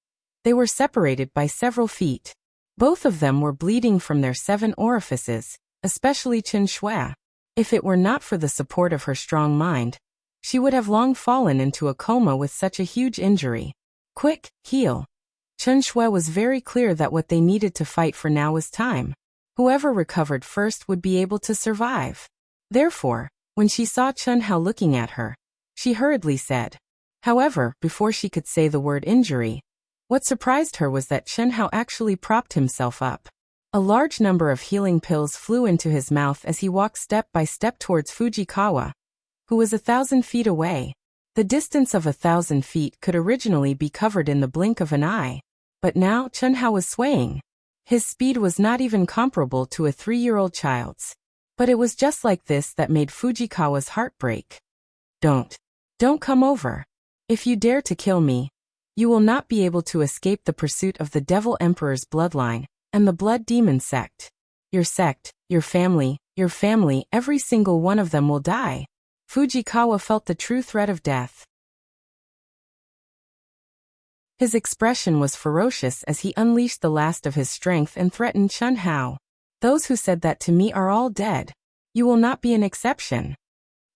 they were separated by several feet. Both of them were bleeding from their 7 orifices, especially Chen Shui. If it were not for the support of her strong mind, she would have long fallen into a coma with such a huge injury. Quick, heal. Chen Shui was very clear that what they needed to fight for now was time. Whoever recovered first would be able to survive. Therefore, when she saw Chen Hao looking at her, she hurriedly said. However, before she could say the word injury, what surprised her was that Chen Hao actually propped himself up. A large number of healing pills flew into his mouth as he walked step by step towards Fujikawa, who was 1,000 feet away. The distance of 1,000 feet could originally be covered in the blink of an eye. But now Chen Hao was swaying. His speed was not even comparable to a 3-year-old child's. But it was just like this that made Fujikawa's heart break. Don't come over. If you dare to kill me, you will not be able to escape the pursuit of the Devil Emperor's bloodline and the Blood Demon sect. Your sect, your family, every single one of them will die. Fujikawa felt the true threat of death. His expression was ferocious as he unleashed the last of his strength and threatened Chen Hao. Those who said that to me are all dead. You will not be an exception.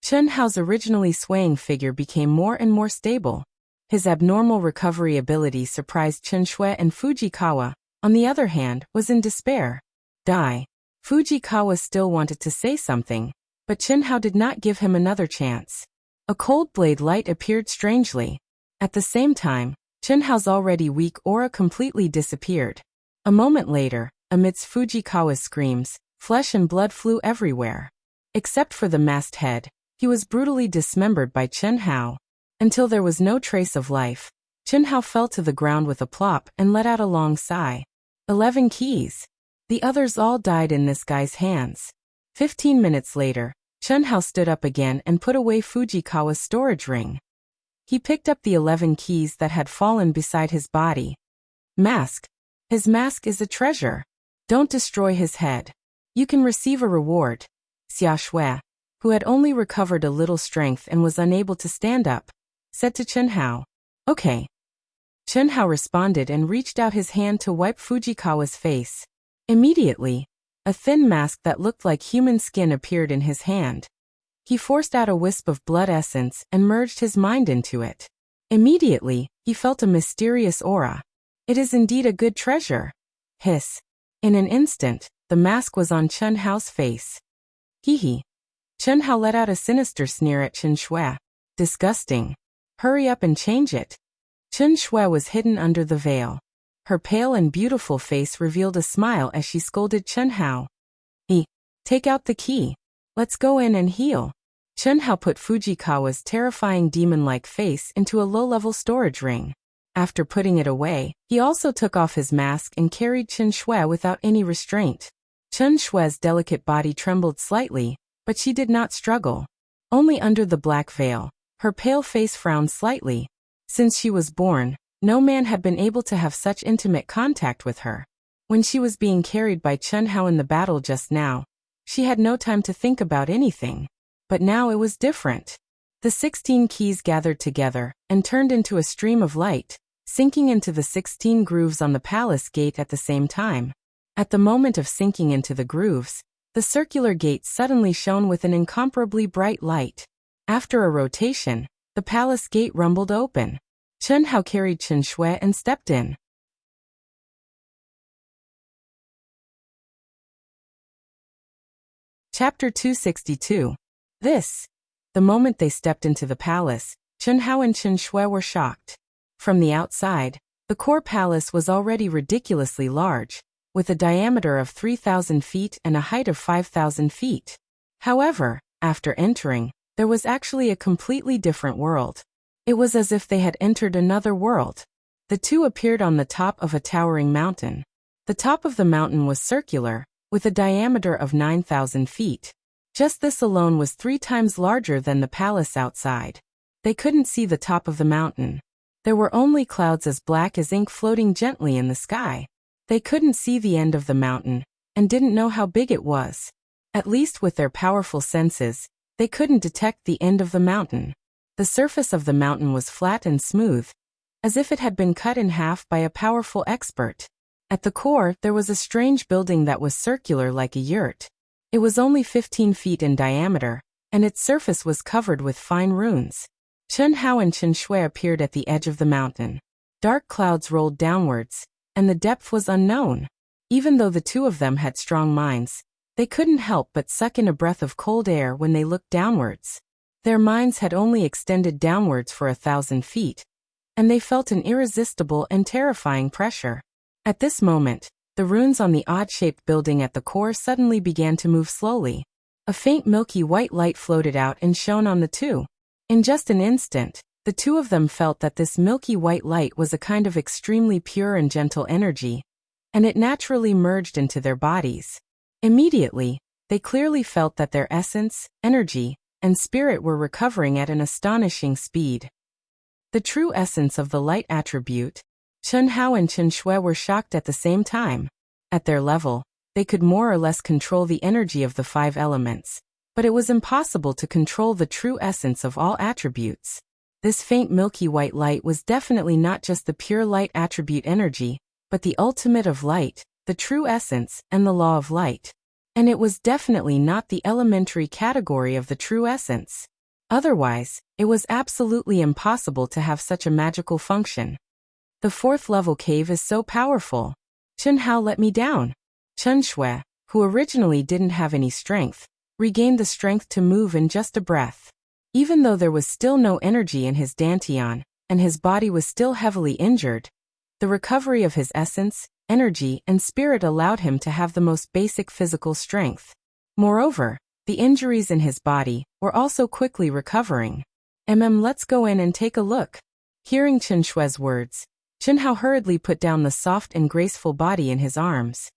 Chen Hao's originally swaying figure became more and more stable. His abnormal recovery ability surprised Chen Shui, and Fujikawa, on the other hand, was in despair. Die. Fujikawa still wanted to say something, but Chen Hao did not give him another chance. A cold blade light appeared strangely. At the same time, Chen Hao's already weak aura completely disappeared. A moment later, amidst Fujikawa's screams, flesh and blood flew everywhere. Except for the masked head, he was brutally dismembered by Chen Hao. Until there was no trace of life, Chen Hao fell to the ground with a plop and let out a long sigh. 11 keys. The others all died in this guy's hands. 15 minutes later, Chen Hao stood up again and put away Fujikawa's storage ring. He picked up the 11 keys that had fallen beside his body. Mask. His mask is a treasure. Don't destroy his head. You can receive a reward. Xia Shui, who had only recovered a little strength and was unable to stand up, said to Chen Hao. Okay. Chen Hao responded and reached out his hand to wipe Fujikawa's face. Immediately, a thin mask that looked like human skin appeared in his hand. He forced out a wisp of blood essence and merged his mind into it. Immediately, he felt a mysterious aura. It is indeed a good treasure. Hiss. In an instant, the mask was on Chen Hao's face. Hee. Chen Hao let out a sinister sneer at Chen Shui. Disgusting. Hurry up and change it. Chen Shui was hidden under the veil. Her pale and beautiful face revealed a smile as she scolded Chen Hao. Take out the key. Let's go in and heal. Chen Hao put Fujikawa's terrifying demon-like face into a low-level storage ring. After putting it away, he also took off his mask and carried Chen Shui without any restraint. Chen Shui's delicate body trembled slightly, but she did not struggle. Only under the black veil, her pale face frowned slightly. Since she was born, no man had been able to have such intimate contact with her. When she was being carried by Chen Hao in the battle just now, she had no time to think about anything. But now it was different. The 16 keys gathered together and turned into a stream of light, sinking into the 16 grooves on the palace gate at the same time. At the moment of sinking into the grooves, the circular gate suddenly shone with an incomparably bright light. After a rotation, the palace gate rumbled open. Chen Hao carried Chen Shui and stepped in. Chapter 262. The moment they stepped into the palace, Chen Hao and Chen Shui were shocked. From the outside, the core palace was already ridiculously large, with a diameter of 3,000 feet and a height of 5,000 feet. However, after entering, there was actually a completely different world. It was as if they had entered another world. The two appeared on the top of a towering mountain. The top of the mountain was circular, with a diameter of 9,000 feet. Just this alone was 3 times larger than the palace outside. They couldn't see the top of the mountain. There were only clouds as black as ink floating gently in the sky. They couldn't see the end of the mountain, and didn't know how big it was. At least with their powerful senses, they couldn't detect the end of the mountain. The surface of the mountain was flat and smooth, as if it had been cut in half by a powerful expert. At the core, there was a strange building that was circular like a yurt. It was only 15 feet in diameter, and its surface was covered with fine runes. Chen Hao and Chen Shui appeared at the edge of the mountain. Dark clouds rolled downwards, and the depth was unknown. Even though the two of them had strong minds, they couldn't help but suck in a breath of cold air when they looked downwards. Their minds had only extended downwards for 1,000 feet, and they felt an irresistible and terrifying pressure. At this moment, the runes on the odd-shaped building at the core suddenly began to move slowly. A faint milky white light floated out and shone on the two. In just an instant, the two of them felt that this milky white light was a kind of extremely pure and gentle energy, and it naturally merged into their bodies. Immediately, they clearly felt that their essence, energy, and spirit were recovering at an astonishing speed. The true essence of the light attribute. Chen Hao and Chen Shui were shocked at the same time. At their level, they could more or less control the energy of the 5 elements, but it was impossible to control the true essence of all attributes. This faint milky white light was definitely not just the pure light attribute energy, but the ultimate of light, the true essence, and the law of light. And it was definitely not the elementary category of the true essence. Otherwise, it was absolutely impossible to have such a magical function. The 4th level cave is so powerful. Chen Hao let me down. Chen Shui, who originally didn't have any strength, regained the strength to move in just a breath. Even though there was still no energy in his dantian, and his body was still heavily injured, the recovery of his essence, energy, and spirit allowed him to have the most basic physical strength. Moreover, the injuries in his body were also quickly recovering. Let's go in and take a look. Hearing Chen Shui's words, Chen Hao hurriedly put down the soft and graceful body in his arms.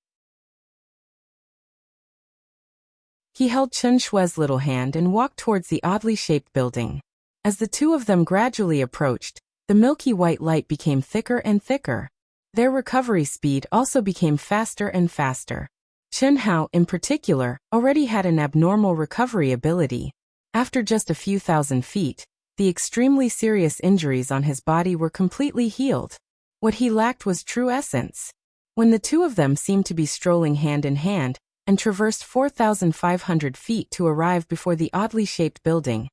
He held Chen Shui's little hand and walked towards the oddly shaped building. As the two of them gradually approached, the milky white light became thicker and thicker. Their recovery speed also became faster and faster. Chen Hao, in particular, already had an abnormal recovery ability. After just a few thousand feet, the extremely serious injuries on his body were completely healed. What he lacked was true essence. When the two of them seemed to be strolling hand in hand, and traversed 4,500 feet to arrive before the oddly shaped building.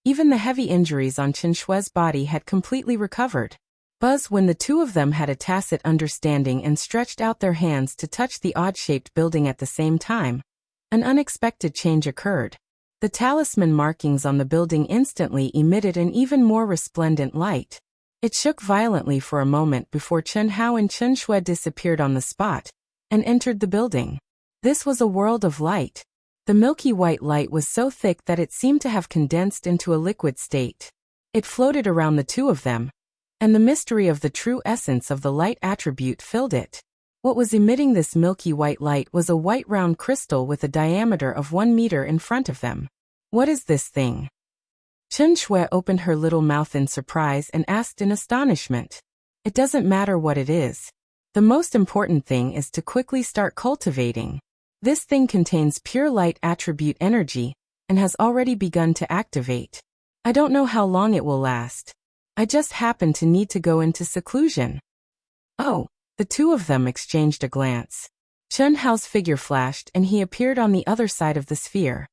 Even the heavy injuries on Chen Shui's body had completely recovered. Buzz when the two of them had a tacit understanding and stretched out their hands to touch the odd-shaped building at the same time. An unexpected change occurred. The talisman markings on the building instantly emitted an even more resplendent light. It shook violently for a moment before Chen Hao and Chen Shui disappeared on the spot and entered the building. This was a world of light. The milky white light was so thick that it seemed to have condensed into a liquid state. It floated around the two of them, and the mystery of the true essence of the light attribute filled it. What was emitting this milky white light was a white round crystal with a diameter of 1 meter in front of them. What is this thing? Chen Shui opened her little mouth in surprise and asked in astonishment. It doesn't matter what it is. The most important thing is to quickly start cultivating. This thing contains pure light attribute energy and has already begun to activate. I don't know how long it will last. I just happen to need to go into seclusion. Oh, the two of them exchanged a glance. Chen Hao's figure flashed and he appeared on the other side of the sphere.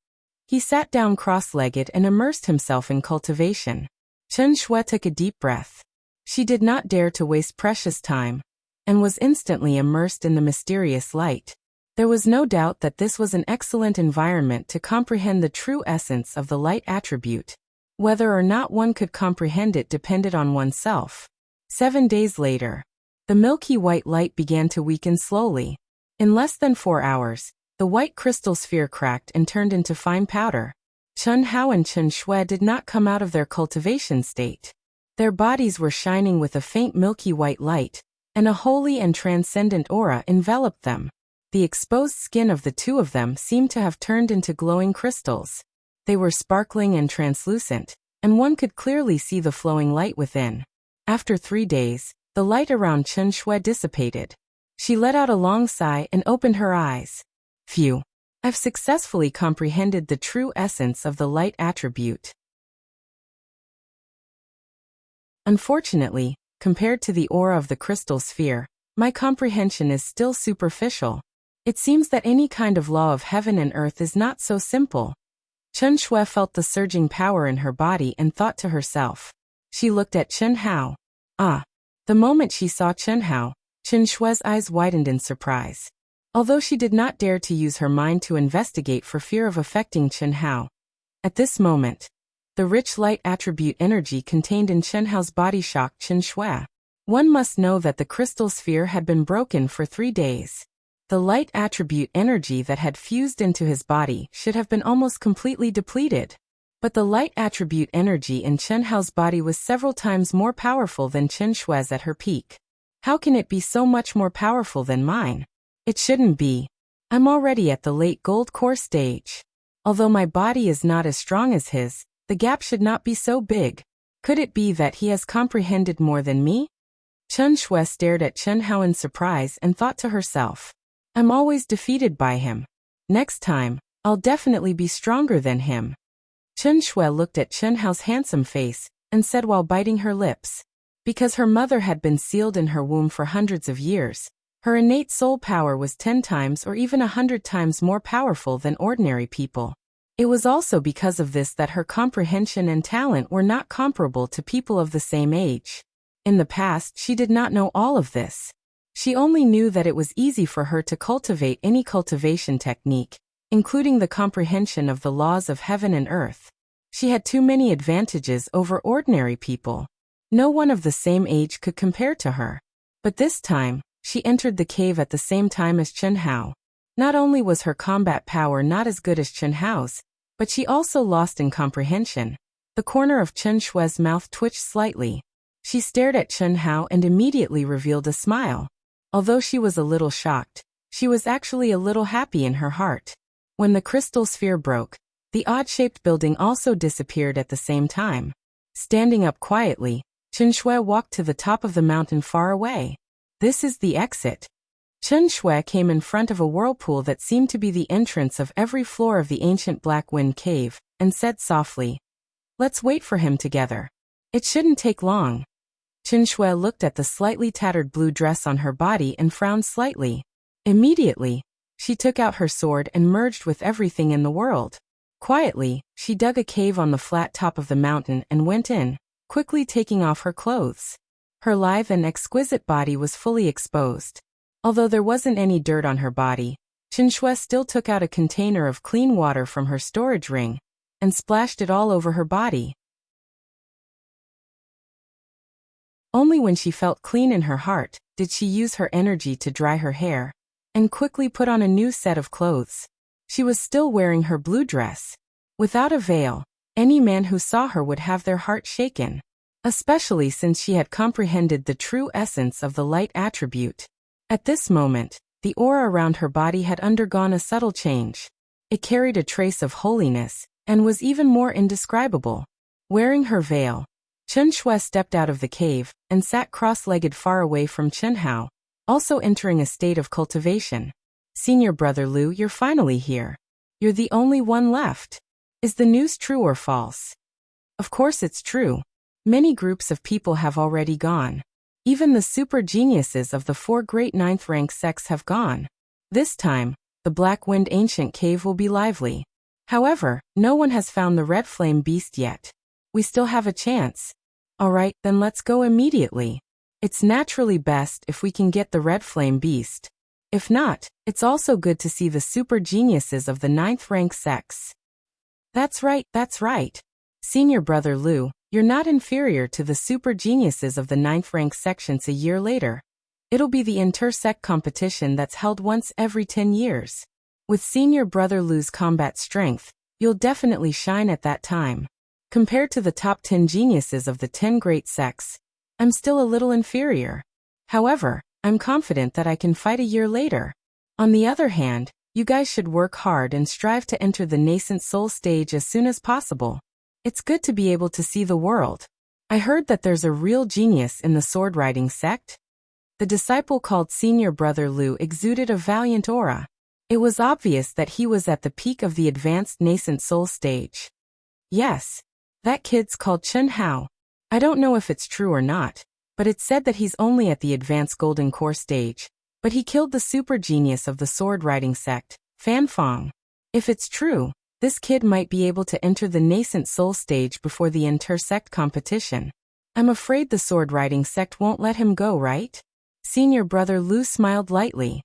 He sat down cross-legged and immersed himself in cultivation. Chen Shui took a deep breath. She did not dare to waste precious time, and was instantly immersed in the mysterious light. There was no doubt that this was an excellent environment to comprehend the true essence of the light attribute. Whether or not one could comprehend it depended on oneself. 7 days later, the milky white light began to weaken slowly. In less than 4 hours, the white crystal sphere cracked and turned into fine powder. Chen Hao and Chen Shui did not come out of their cultivation state. Their bodies were shining with a faint milky white light, and a holy and transcendent aura enveloped them. The exposed skin of the two of them seemed to have turned into glowing crystals. They were sparkling and translucent, and one could clearly see the flowing light within. After 3 days, the light around Chen Shui dissipated. She let out a long sigh and opened her eyes. Phew, I've successfully comprehended the true essence of the light attribute. Unfortunately, compared to the aura of the crystal sphere, my comprehension is still superficial. It seems that any kind of law of heaven and earth is not so simple. Chen Shui felt the surging power in her body and thought to herself. She looked at Chen Hao. The moment she saw Chen Hao, Chen Shui's eyes widened in surprise. Although she did not dare to use her mind to investigate for fear of affecting Chen Hao. At this moment, the rich light attribute energy contained in Chen Hao's body shocked Chen Shui. One must know that the crystal sphere had been broken for 3 days. The light attribute energy that had fused into his body should have been almost completely depleted. But the light attribute energy in Chen Hao's body was several times more powerful than Chen Shui's at her peak. How can it be so much more powerful than mine? It shouldn't be. I'm already at the late gold core stage. Although my body is not as strong as his, the gap should not be so big. Could it be that he has comprehended more than me? Chen Shui stared at Chen Hao in surprise and thought to herself. I'm always defeated by him. Next time, I'll definitely be stronger than him. Chen Shui looked at Chen Hao's handsome face and said while biting her lips. Because her mother had been sealed in her womb for hundreds of years, her innate soul power was 10 times or even 100 times more powerful than ordinary people. It was also because of this that her comprehension and talent were not comparable to people of the same age. In the past, she did not know all of this. She only knew that it was easy for her to cultivate any cultivation technique, including the comprehension of the laws of heaven and earth. She had too many advantages over ordinary people. No one of the same age could compare to her. But this time, she entered the cave at the same time as Chen Hao. Not only was her combat power not as good as Chen Hao's, but she also lost in comprehension. The corner of Chen Shui's mouth twitched slightly. She stared at Chen Hao and immediately revealed a smile. Although she was a little shocked, she was actually a little happy in her heart. When the crystal sphere broke, the odd-shaped building also disappeared at the same time. Standing up quietly, Chen Shui walked to the top of the mountain far away. This is the exit. Chen Shui came in front of a whirlpool that seemed to be the entrance of every floor of the ancient Black Wind Cave, and said softly, "Let's wait for him together. It shouldn't take long." Chen Shui looked at the slightly tattered blue dress on her body and frowned slightly. Immediately, She took out her sword and merged with everything in the world. Quietly, she dug a cave on the flat top of the mountain and went in, quickly taking off her clothes. Her lithe and exquisite body was fully exposed. Although there wasn't any dirt on her body, Qinshui still took out a container of clean water from her storage ring and splashed it all over her body. Only when she felt clean in her heart did she use her energy to dry her hair and quickly put on a new set of clothes. She was still wearing her blue dress. Without a veil, any man who saw her would have their heart shaken, especially since she had comprehended the true essence of the light attribute. At this moment, the aura around her body had undergone a subtle change. It carried a trace of holiness and was even more indescribable. Wearing her veil, Qinshui stepped out of the cave and sat cross-legged far away from Qianhao, also entering a state of cultivation. Senior brother Lu, you're finally here. You're the only one left. Is the news true or false? Of course it's true. Many groups of people have already gone. Even the super geniuses of the 4 great 9th rank sects have gone. This time, the Black Wind Ancient Cave will be lively. However, no one has found the Red Flame Beast yet. We still have a chance. Alright, then let's go immediately. It's naturally best if we can get the Red Flame Beast. If not, it's also good to see the super geniuses of the 9th rank sects. That's right. Senior brother Lu, you're not inferior to the super geniuses of the 9th rank sections a year later. It'll be the inter-sect competition that's held once every 10 years. With senior brother Lu's combat strength, you'll definitely shine at that time. Compared to the top 10 geniuses of the 10 great sects, I'm still a little inferior. However, I'm confident that I can fight a year later. On the other hand, you guys should work hard and strive to enter the nascent soul stage as soon as possible. It's good to be able to see the world. I heard that there's a real genius in the sword riding sect. The disciple called Senior Brother Lu exuded a valiant aura. It was obvious that he was at the peak of the advanced nascent soul stage. Yes. That kid's called Qianhao. I don't know if it's true or not, but it's said that he's only at the advanced golden core stage. But he killed the super genius of the sword riding sect, Fan Fong. If it's true, this kid might be able to enter the nascent soul stage before the inter-sect competition. I'm afraid the sword riding sect won't let him go, right? Senior brother Lu smiled lightly.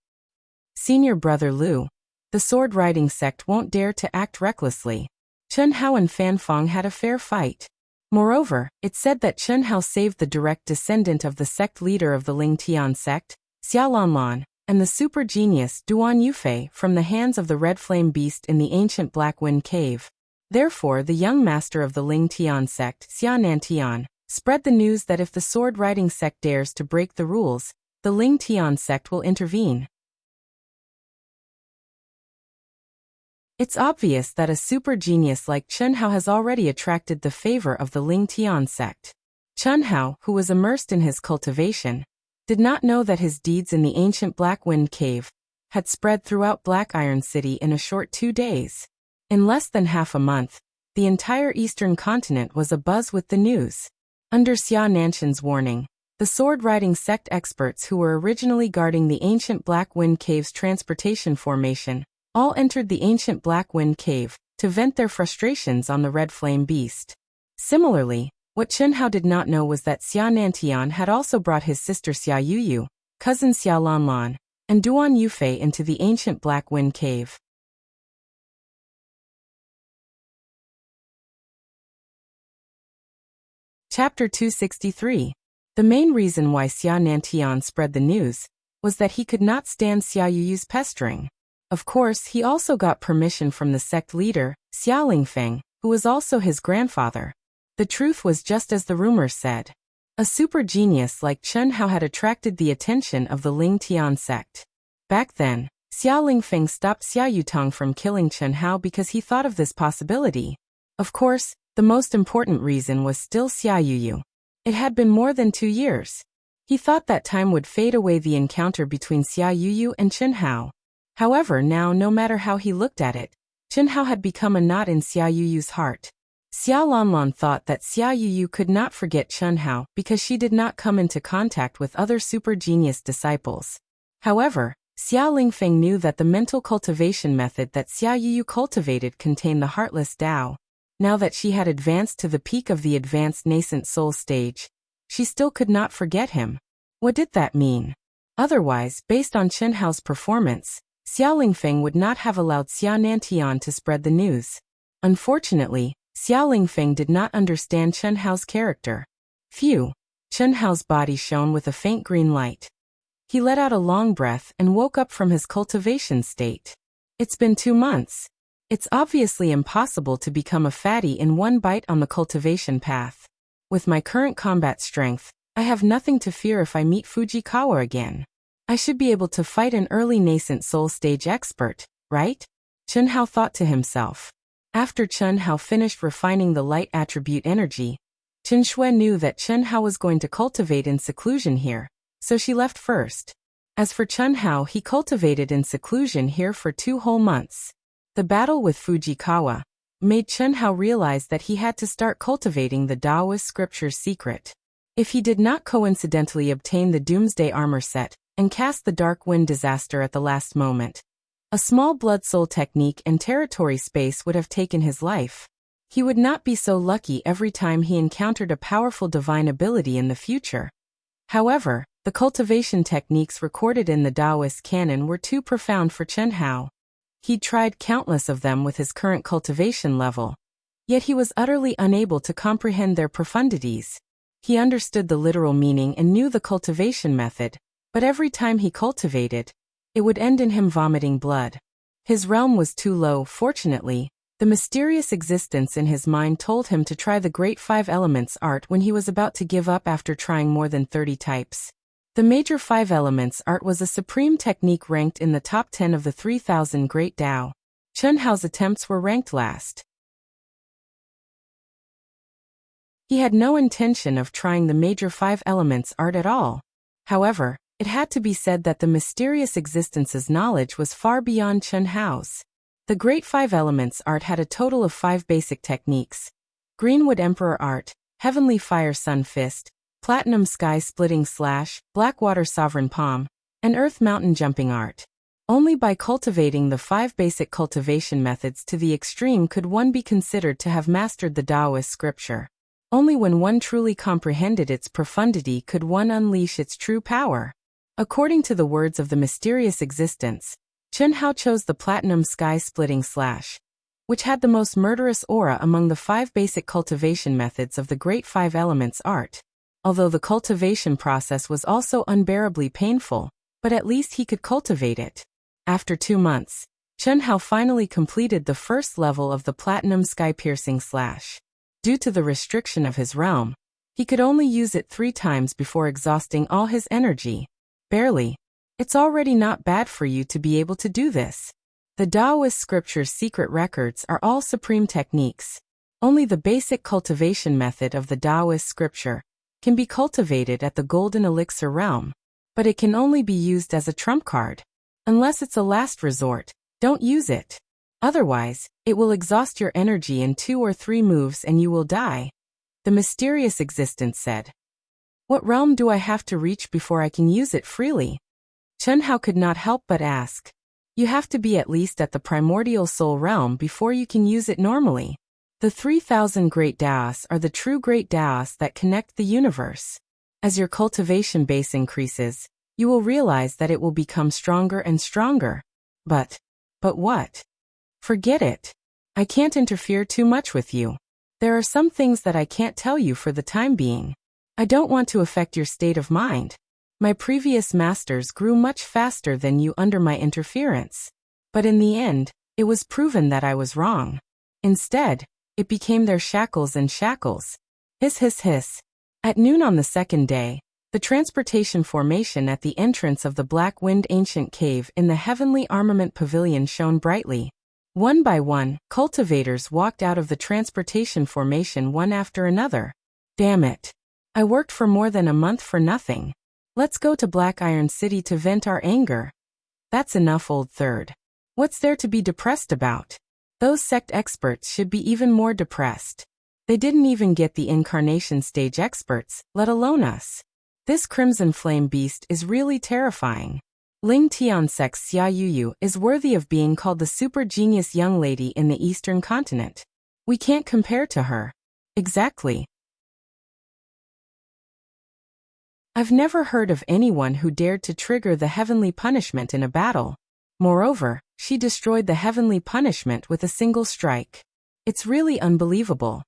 Senior brother Lu, the sword riding sect won't dare to act recklessly. Qianhao and Fan Fong had a fair fight. Moreover, it's said that Qianhao saved the direct descendant of the sect leader of the Lingtian sect, Xiaolanlan, and the super genius Duan Yufei from the hands of the Red Flame Beast in the ancient Black Wind Cave. Therefore, the young master of the Lingtian sect, Xianantian, spread the news that if the sword-riding sect dares to break the rules, the Lingtian sect will intervene. It's obvious that a super genius like Qianhao has already attracted the favor of the Lingtian sect. Qianhao, who was immersed in his cultivation, did not know that his deeds in the ancient Black Wind Cave had spread throughout Black Iron City in a short 2 days. In less than half a month, the entire eastern continent was abuzz with the news. Under Xia Nanshan's warning, the sword-riding sect experts who were originally guarding the ancient Black Wind Cave's transportation formation all entered the ancient Black Wind Cave to vent their frustrations on the Red Flame Beast. Similarly, what Qianhao did not know was that Xia Nantian had also brought his sister Xia Yuyu, cousin Xia Lanlan, and Duan Yufei into the ancient Black Wind Cave. Chapter 263. The main reason why Xia Nantian spread the news was that he could not stand Xia Yuyu's pestering. Of course, he also got permission from the sect leader, Xia Lingfeng, who was also his grandfather. The truth was just as the rumors said. A super genius like Qianhao had attracted the attention of the Lingtian sect. Back then, Xia Lingfeng stopped Xia Yutang from killing Qianhao because he thought of this possibility. Of course, the most important reason was still Xia Yuyu. It had been more than 2 years. He thought that time would fade away the encounter between Xia Yuyu and Qianhao. However, now no matter how he looked at it, Qianhao had become a knot in Xia Yuyu's heart. Xia Lanlan thought that Xia Yuyu could not forget Qianhao because she did not come into contact with other super genius disciples. However, Xia Lingfeng knew that the mental cultivation method that Xia Yu cultivated contained the heartless Tao. Now that she had advanced to the peak of the advanced nascent soul stage, she still could not forget him. What did that mean? Otherwise, based on Chen Hao's performance, Xia Lingfeng would not have allowed Xia Nantian to spread the news. Unfortunately, Xia Lingfeng did not understand Chen Hao's character. Phew! Chen Hao's body shone with a faint green light. He let out a long breath and woke up from his cultivation state. It's been 2 months. It's obviously impossible to become a fatty in one bite on the cultivation path. With my current combat strength, I have nothing to fear if I meet Fujikawa again. I should be able to fight an early nascent soul stage expert, right? Chen Hao thought to himself. After Chen Hao finished refining the light attribute energy, Chen Shui knew that Chen Hao was going to cultivate in seclusion here, so she left first. As for Chen Hao, he cultivated in seclusion here for 2 whole months. The battle with Fujikawa made Chen Hao realize that he had to start cultivating the Taoist scripture's secret. If he did not coincidentally obtain the Doomsday armor set and cast the Dark Wind disaster at the last moment, a small blood soul technique and territory space would have taken his life. He would not be so lucky every time he encountered a powerful divine ability in the future. However, the cultivation techniques recorded in the Taoist canon were too profound for Chen Hao. He'd tried countless of them with his current cultivation level, yet he was utterly unable to comprehend their profundities. He understood the literal meaning and knew the cultivation method, but every time he cultivated, it would end in him vomiting blood. His realm was too low. Fortunately, the mysterious existence in his mind told him to try the Great 5 Elements art when he was about to give up after trying more than 30 types. The Major 5 Elements art was a supreme technique ranked in the top 10 of the 3,000 Great Tao. Chen Hao's attempts were ranked last. He had no intention of trying the Major 5 Elements art at all. However, it had to be said that the mysterious existence's knowledge was far beyond Chen Hao's. The Great 5 Elements art had a total of 5 basic techniques: Greenwood Emperor art, Heavenly Fire Sun Fist, Platinum Sky Splitting Slash, Blackwater Sovereign Palm, and Earth Mountain Jumping art. Only by cultivating the 5 basic cultivation methods to the extreme could one be considered to have mastered the Taoist scripture. Only when one truly comprehended its profundity could one unleash its true power. According to the words of the mysterious existence, Chen Hao chose the Platinum Sky Splitting Slash, which had the most murderous aura among the 5 basic cultivation methods of the Great 5 Elements art. Although the cultivation process was also unbearably painful, but at least he could cultivate it. After 2 months, Chen Hao finally completed the first level of the Platinum Sky Piercing Slash. Due to the restriction of his realm, he could only use it 3 times before exhausting all his energy. Barely. It's already not bad for you to be able to do this. The Taoist scripture's secret records are all supreme techniques. Only the basic cultivation method of the Taoist scripture can be cultivated at the Golden Elixir realm, but it can only be used as a trump card. Unless it's a last resort, don't use it. Otherwise, it will exhaust your energy in 2 or 3 moves and you will die. The mysterious existence said. What realm do I have to reach before I can use it freely? Chen Hao could not help but ask. You have to be at least at the primordial soul realm before you can use it normally. The 3,000 Great Taos are the true Great Taos that connect the universe. As your cultivation base increases, you will realize that it will become stronger and stronger. But what? Forget it. I can't interfere too much with you. There are some things that I can't tell you for the time being. I don't want to affect your state of mind. My previous masters grew much faster than you under my interference. But in the end, it was proven that I was wrong. Instead, it became their shackles and shackles. Hiss hiss hiss. At noon on the 2nd day, the transportation formation at the entrance of the Black Wind Ancient Cave in the Heavenly Armament Pavilion shone brightly. One by one, cultivators walked out of the transportation formation one after another. Damn it. I worked for more than a month for nothing. Let's go to Black Iron City to vent our anger. That's enough, old third. What's there to be depressed about? Those sect experts should be even more depressed. They didn't even get the incarnation stage experts, let alone us. This Crimson Flame beast is really terrifying. Ling Tiansek's Xia Yuyu is worthy of being called the super genius young lady in the Eastern continent. We can't compare to her. Exactly. I've never heard of anyone who dared to trigger the heavenly punishment in a battle. Moreover, she destroyed the heavenly punishment with a single strike. It's really unbelievable.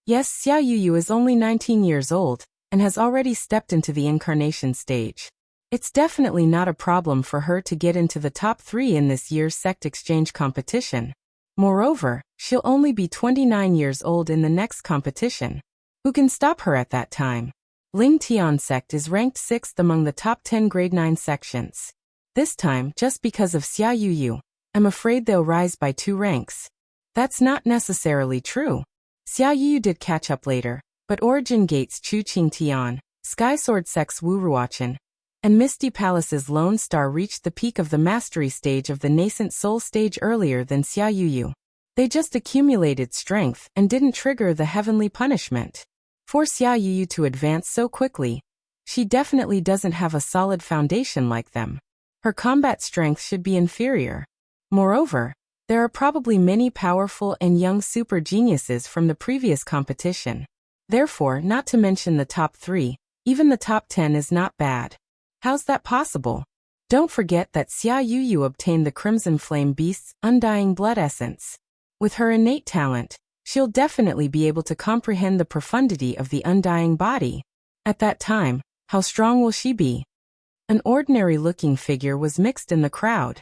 Yes, Xia Yuyu is only 19 years old, and has already stepped into the incarnation stage. It's definitely not a problem for her to get into the top 3 in this year's sect exchange competition. Moreover, she'll only be 29 years old in the next competition. Who can stop her at that time? Ling Tian sect is ranked 6th among the top 10 grade 9 sections. This time, just because of Xia Yuyu, I'm afraid they'll rise by 2 ranks. That's not necessarily true. Xia Yuyu did catch up later, but Origin Gate's Chu Qingtian, Sky Sword sect's Wu Ruochen, and Misty Palace's Lone Star reached the peak of the mastery stage of the nascent soul stage earlier than Xia Yuyu. They just accumulated strength and didn't trigger the heavenly punishment. For Xia Yuyu to advance so quickly, she definitely doesn't have a solid foundation like them. Her combat strength should be inferior. Moreover, there are probably many powerful and young super geniuses from the previous competition. Therefore, not to mention the top 3, even the top 10 is not bad. How's that possible? Don't forget that Xia Yuyu obtained the Crimson Flame Beast's Undying Blood Essence. With her innate talent, she'll definitely be able to comprehend the profundity of the undying body. At that time, how strong will she be? An ordinary-looking figure was mixed in the crowd.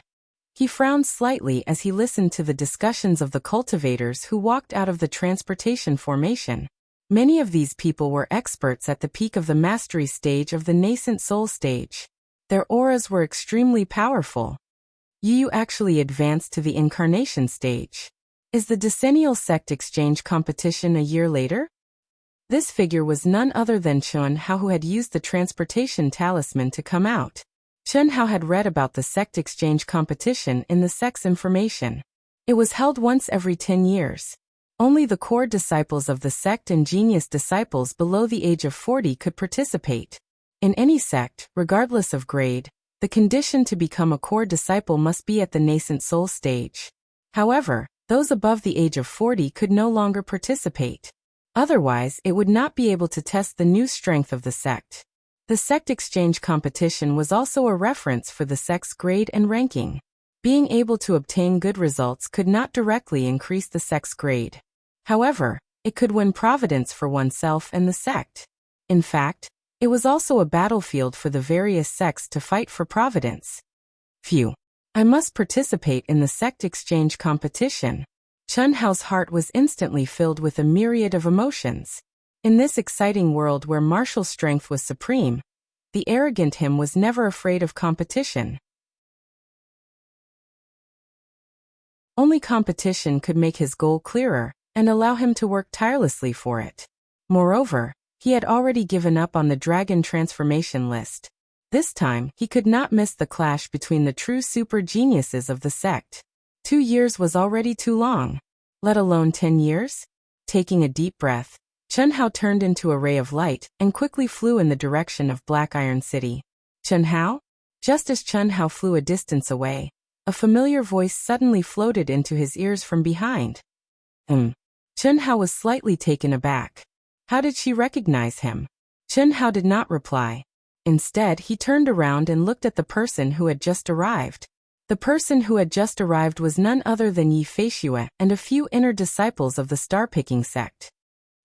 He frowned slightly as he listened to the discussions of the cultivators who walked out of the transportation formation. Many of these people were experts at the peak of the mastery stage of the nascent soul stage. Their auras were extremely powerful. Yuyu actually advanced to the incarnation stage. Is the decennial sect exchange competition a year later? This figure was none other than Chun Hao, who had used the transportation talisman to come out. Chun Hao had read about the sect exchange competition in the sect's information. It was held once every 10 years. Only the core disciples of the sect and genius disciples below the age of 40 could participate. In any sect, regardless of grade, the condition to become a core disciple must be at the nascent soul stage. However, those above the age of 40 could no longer participate. Otherwise, it would not be able to test the new strength of the sect. The sect exchange competition was also a reference for the sect's grade and ranking. Being able to obtain good results could not directly increase the sect's grade. However, it could win providence for oneself and the sect. In fact, it was also a battlefield for the various sects to fight for providence. Phew. I must participate in the sect exchange competition. Chun Hao's heart was instantly filled with a myriad of emotions. In this exciting world where martial strength was supreme, the arrogant him was never afraid of competition. Only competition could make his goal clearer and allow him to work tirelessly for it. Moreover, he had already given up on the dragon transformation list. This time, he could not miss the clash between the true super geniuses of the sect. 2 years was already too long, let alone 10 years? Taking a deep breath, Chun Hao turned into a ray of light and quickly flew in the direction of Black Iron City. Chun Hao? Just as Chun Hao flew a distance away, a familiar voice suddenly floated into his ears from behind. Chun Hao was slightly taken aback. How did she recognize him? Chun Hao did not reply. Instead, he turned around and looked at the person who had just arrived. The person who had just arrived was none other than Yi Feishue and a few inner disciples of the star-picking sect.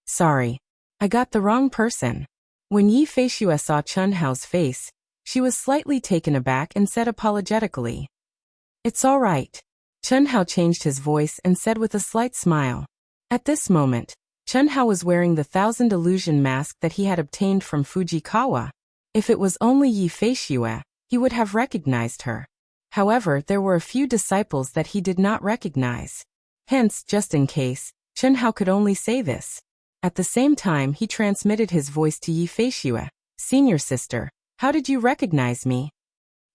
Sorry, I got the wrong person. When Yi Feishue saw Chun Hao's face, she was slightly taken aback and said apologetically, "It's all right." Chun Hao changed his voice and said with a slight smile. At this moment, Chun Hao was wearing the 1,000 illusion mask that he had obtained from Fujikawa. If it was only Yi Feishue, he would have recognized her. However, there were a few disciples that he did not recognize. Hence, just in case, Chun Hao could only say this. At the same time, he transmitted his voice to Yi Feishue. "Senior sister, how did you recognize me?"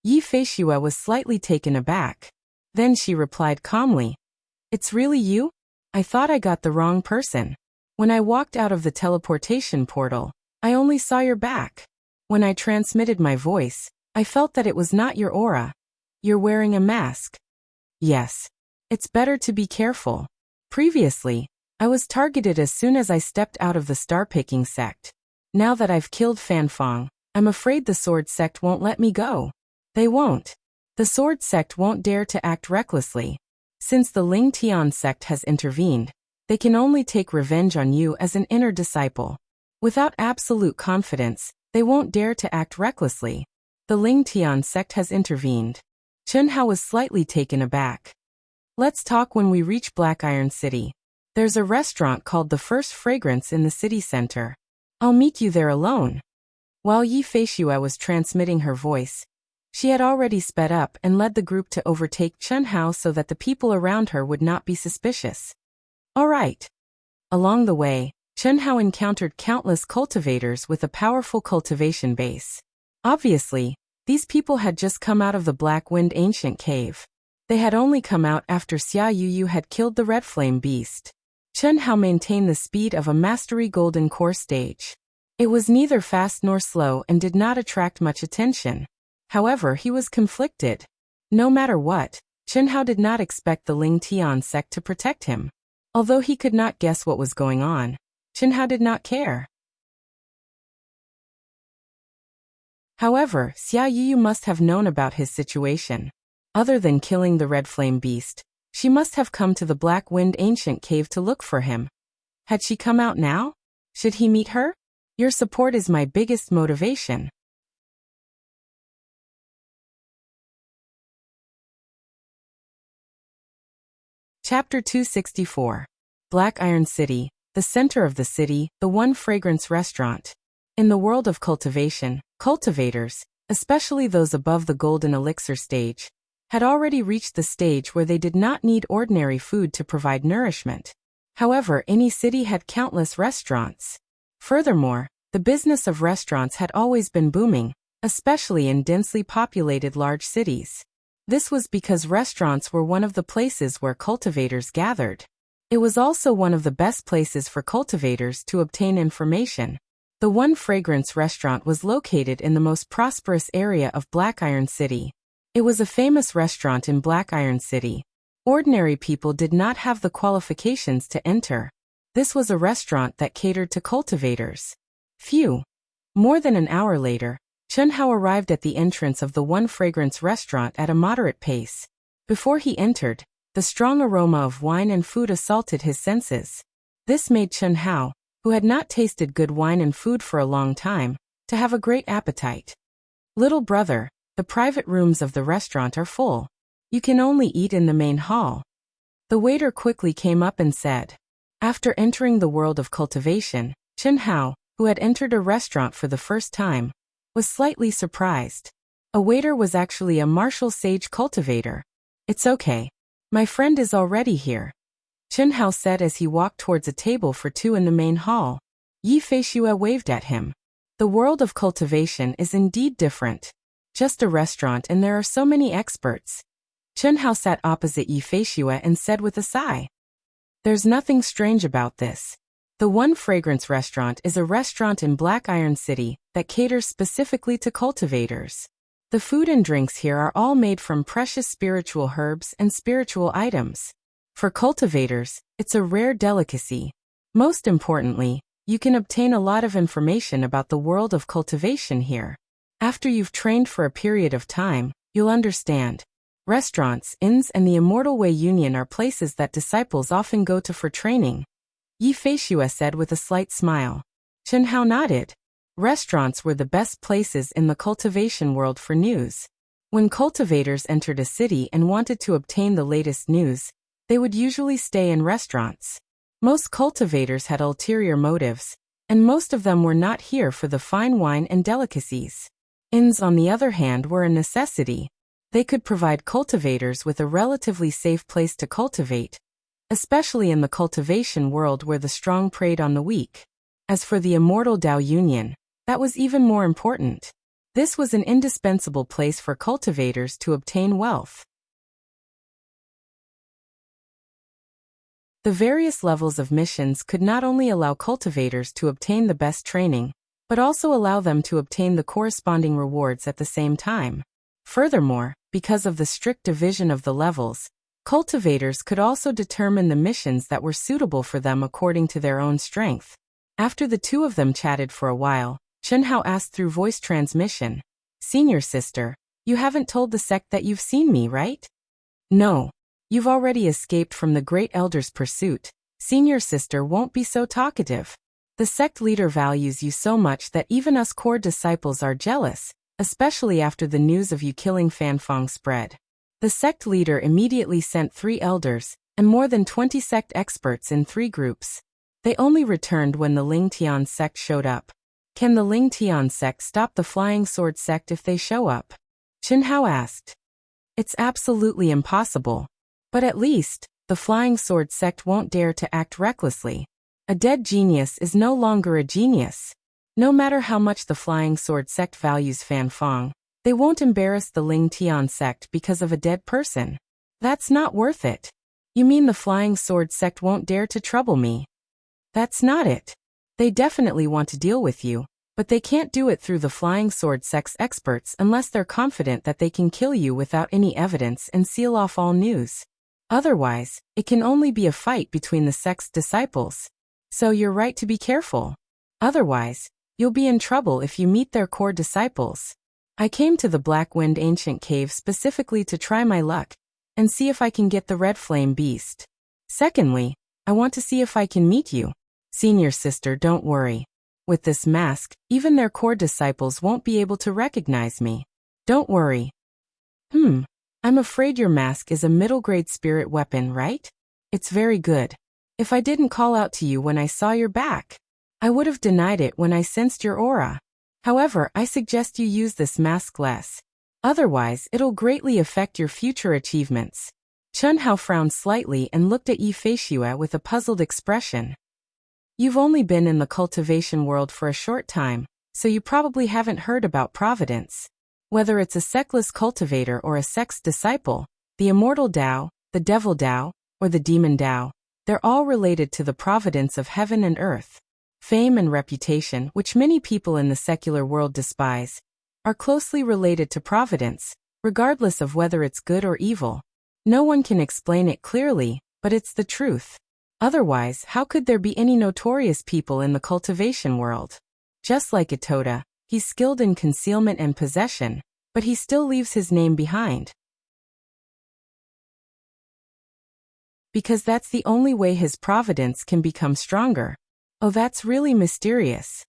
Yi Feishue was slightly taken aback. Then she replied calmly, "It's really you? I thought I got the wrong person. When I walked out of the teleportation portal, I only saw your back. When I transmitted my voice, I felt that it was not your aura. You're wearing a mask. Yes. It's better to be careful. Previously, I was targeted as soon as I stepped out of the star-picking sect. Now that I've killed Fanfong, I'm afraid the sword sect won't let me go. They won't. The sword sect won't dare to act recklessly. Since the Ling Tian sect has intervened, they can only take revenge on you as an inner disciple. Without absolute confidence, they won't dare to act recklessly. The Ling Tian sect has intervened. Chen Hao was slightly taken aback. Let's talk when we reach Black Iron City. There's a restaurant called the First Fragrance in the city center. I'll meet you there alone. While Yi Feishue was transmitting her voice, she had already sped up and led the group to overtake Chen Hao so that the people around her would not be suspicious. All right. Along the way, Chen Hao encountered countless cultivators with a powerful cultivation base. Obviously, these people had just come out of the Black Wind Ancient Cave. They had only come out after Xia Yuyu had killed the Red Flame Beast. Chen Hao maintained the speed of a Mastery Golden Core stage. It was neither fast nor slow and did not attract much attention. However, he was conflicted. No matter what, Chen Hao did not expect the Ling Tian sect to protect him. Although he could not guess what was going on, Chen Hao did not care. However, Xia Yuyu must have known about his situation. Other than killing the Red Flame Beast, she must have come to the Black Wind Ancient Cave to look for him. Had she come out now? Should he meet her? Your support is my biggest motivation. Chapter 264. Black Iron City, the center of the city, the One Fragrance restaurant. In the world of cultivation, cultivators, especially those above the golden elixir stage, had already reached the stage where they did not need ordinary food to provide nourishment. However, any city had countless restaurants. Furthermore, the business of restaurants had always been booming, especially in densely populated large cities. This was because restaurants were one of the places where cultivators gathered. It was also one of the best places for cultivators to obtain information. The One Fragrance restaurant was located in the most prosperous area of Black Iron City. It was a famous restaurant in Black Iron City. Ordinary people did not have the qualifications to enter. This was a restaurant that catered to cultivators. Phew. More than an hour later, Chen Hao arrived at the entrance of the One Fragrance restaurant at a moderate pace. Before he entered, the strong aroma of wine and food assaulted his senses. This made Chen Hao, who had not tasted good wine and food for a long time, to have a great appetite. Little brother, the private rooms of the restaurant are full. You can only eat in the main hall. The waiter quickly came up and said. After entering the world of cultivation, Chen Hao, who had entered a restaurant for the first time, was slightly surprised. A waiter was actually a martial sage cultivator. It's okay. My friend is already here. Chen Hao said as he walked towards a table for two in the main hall. Yi Feishue waved at him. The world of cultivation is indeed different. Just a restaurant and there are so many experts. Chen Hao sat opposite Yi Feishue and said with a sigh. There's nothing strange about this. The One Fragrance restaurant is a restaurant in Black Iron City that caters specifically to cultivators. The food and drinks here are all made from precious spiritual herbs and spiritual items. For cultivators, it's a rare delicacy. Most importantly, you can obtain a lot of information about the world of cultivation here. After you've trained for a period of time, you'll understand. Restaurants, inns, and the Immortal Way Union are places that disciples often go to for training. Yi Feishue said with a slight smile. Chen Hao nodded. Restaurants were the best places in the cultivation world for news. When cultivators entered a city and wanted to obtain the latest news, they would usually stay in restaurants. Most cultivators had ulterior motives, and most of them were not here for the fine wine and delicacies. Inns, on the other hand, were a necessity. They could provide cultivators with a relatively safe place to cultivate, especially in the cultivation world where the strong preyed on the weak. As for the Immortal Dao Union, that was even more important. This was an indispensable place for cultivators to obtain wealth. The various levels of missions could not only allow cultivators to obtain the best training, but also allow them to obtain the corresponding rewards at the same time. Furthermore, because of the strict division of the levels, cultivators could also determine the missions that were suitable for them according to their own strength. After the two of them chatted for a while, Chunhao asked through voice transmission, "Senior sister, you haven't told the sect that you've seen me, right?" "No. You've already escaped from the Great Elder's pursuit. Senior sister won't be so talkative. The sect leader values you so much that even us core disciples are jealous, especially after the news of you killing Fanfong spread." The sect leader immediately sent 3 elders, and more than 20 sect experts in 3 groups. They only returned when the Ling Tian sect showed up. Can the Ling Tian sect stop the Flying Sword sect if they show up? Chunhao asked. It's absolutely impossible. But at least, the Flying Sword sect won't dare to act recklessly. A dead genius is no longer a genius. No matter how much the Flying Sword sect values Fanfong, they won't embarrass the Ling Tian sect because of a dead person. That's not worth it. You mean the Flying Sword sect won't dare to trouble me? That's not it. They definitely want to deal with you, but they can't do it through the Flying Sword sect's experts unless they're confident that they can kill you without any evidence and seal off all news. Otherwise, it can only be a fight between the sect's disciples. So you're right to be careful. Otherwise, you'll be in trouble if you meet their core disciples. I came to the Black Wind Ancient Cave specifically to try my luck and see if I can get the Red Flame Beast. Secondly, I want to see if I can meet you. Senior sister, don't worry. With this mask, even their core disciples won't be able to recognize me. Don't worry. I'm afraid your mask is a middle-grade spirit weapon, right? It's very good. If I didn't call out to you when I saw your back, I would have denied it when I sensed your aura. However, I suggest you use this mask less. Otherwise, it'll greatly affect your future achievements. Chunhao frowned slightly and looked at Yi Feishue with a puzzled expression. You've only been in the cultivation world for a short time, so you probably haven't heard about Providence. Whether it's a sectless cultivator or a sect's disciple, the immortal Tao, the devil Tao, or the demon Tao, they're all related to the providence of heaven and earth. Fame and reputation, which many people in the secular world despise, are closely related to providence, regardless of whether it's good or evil. No one can explain it clearly, but it's the truth. Otherwise, how could there be any notorious people in the cultivation world? Just like Itoda, he's skilled in concealment and possession, but he still leaves his name behind. Because that's the only way his providence can become stronger. Oh, that's really mysterious.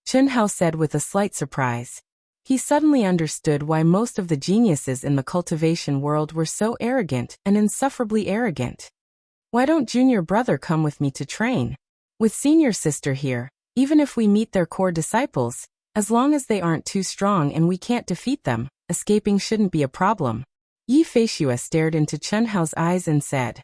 Chunhao said with a slight surprise. He suddenly understood why most of the geniuses in the cultivation world were so arrogant and insufferably arrogant. Why don't junior brother come with me to train? With senior sister here, even if we meet their core disciples, as long as they aren't too strong and we can't defeat them, escaping shouldn't be a problem. Yi Feishue stared into Chunhao's eyes and said,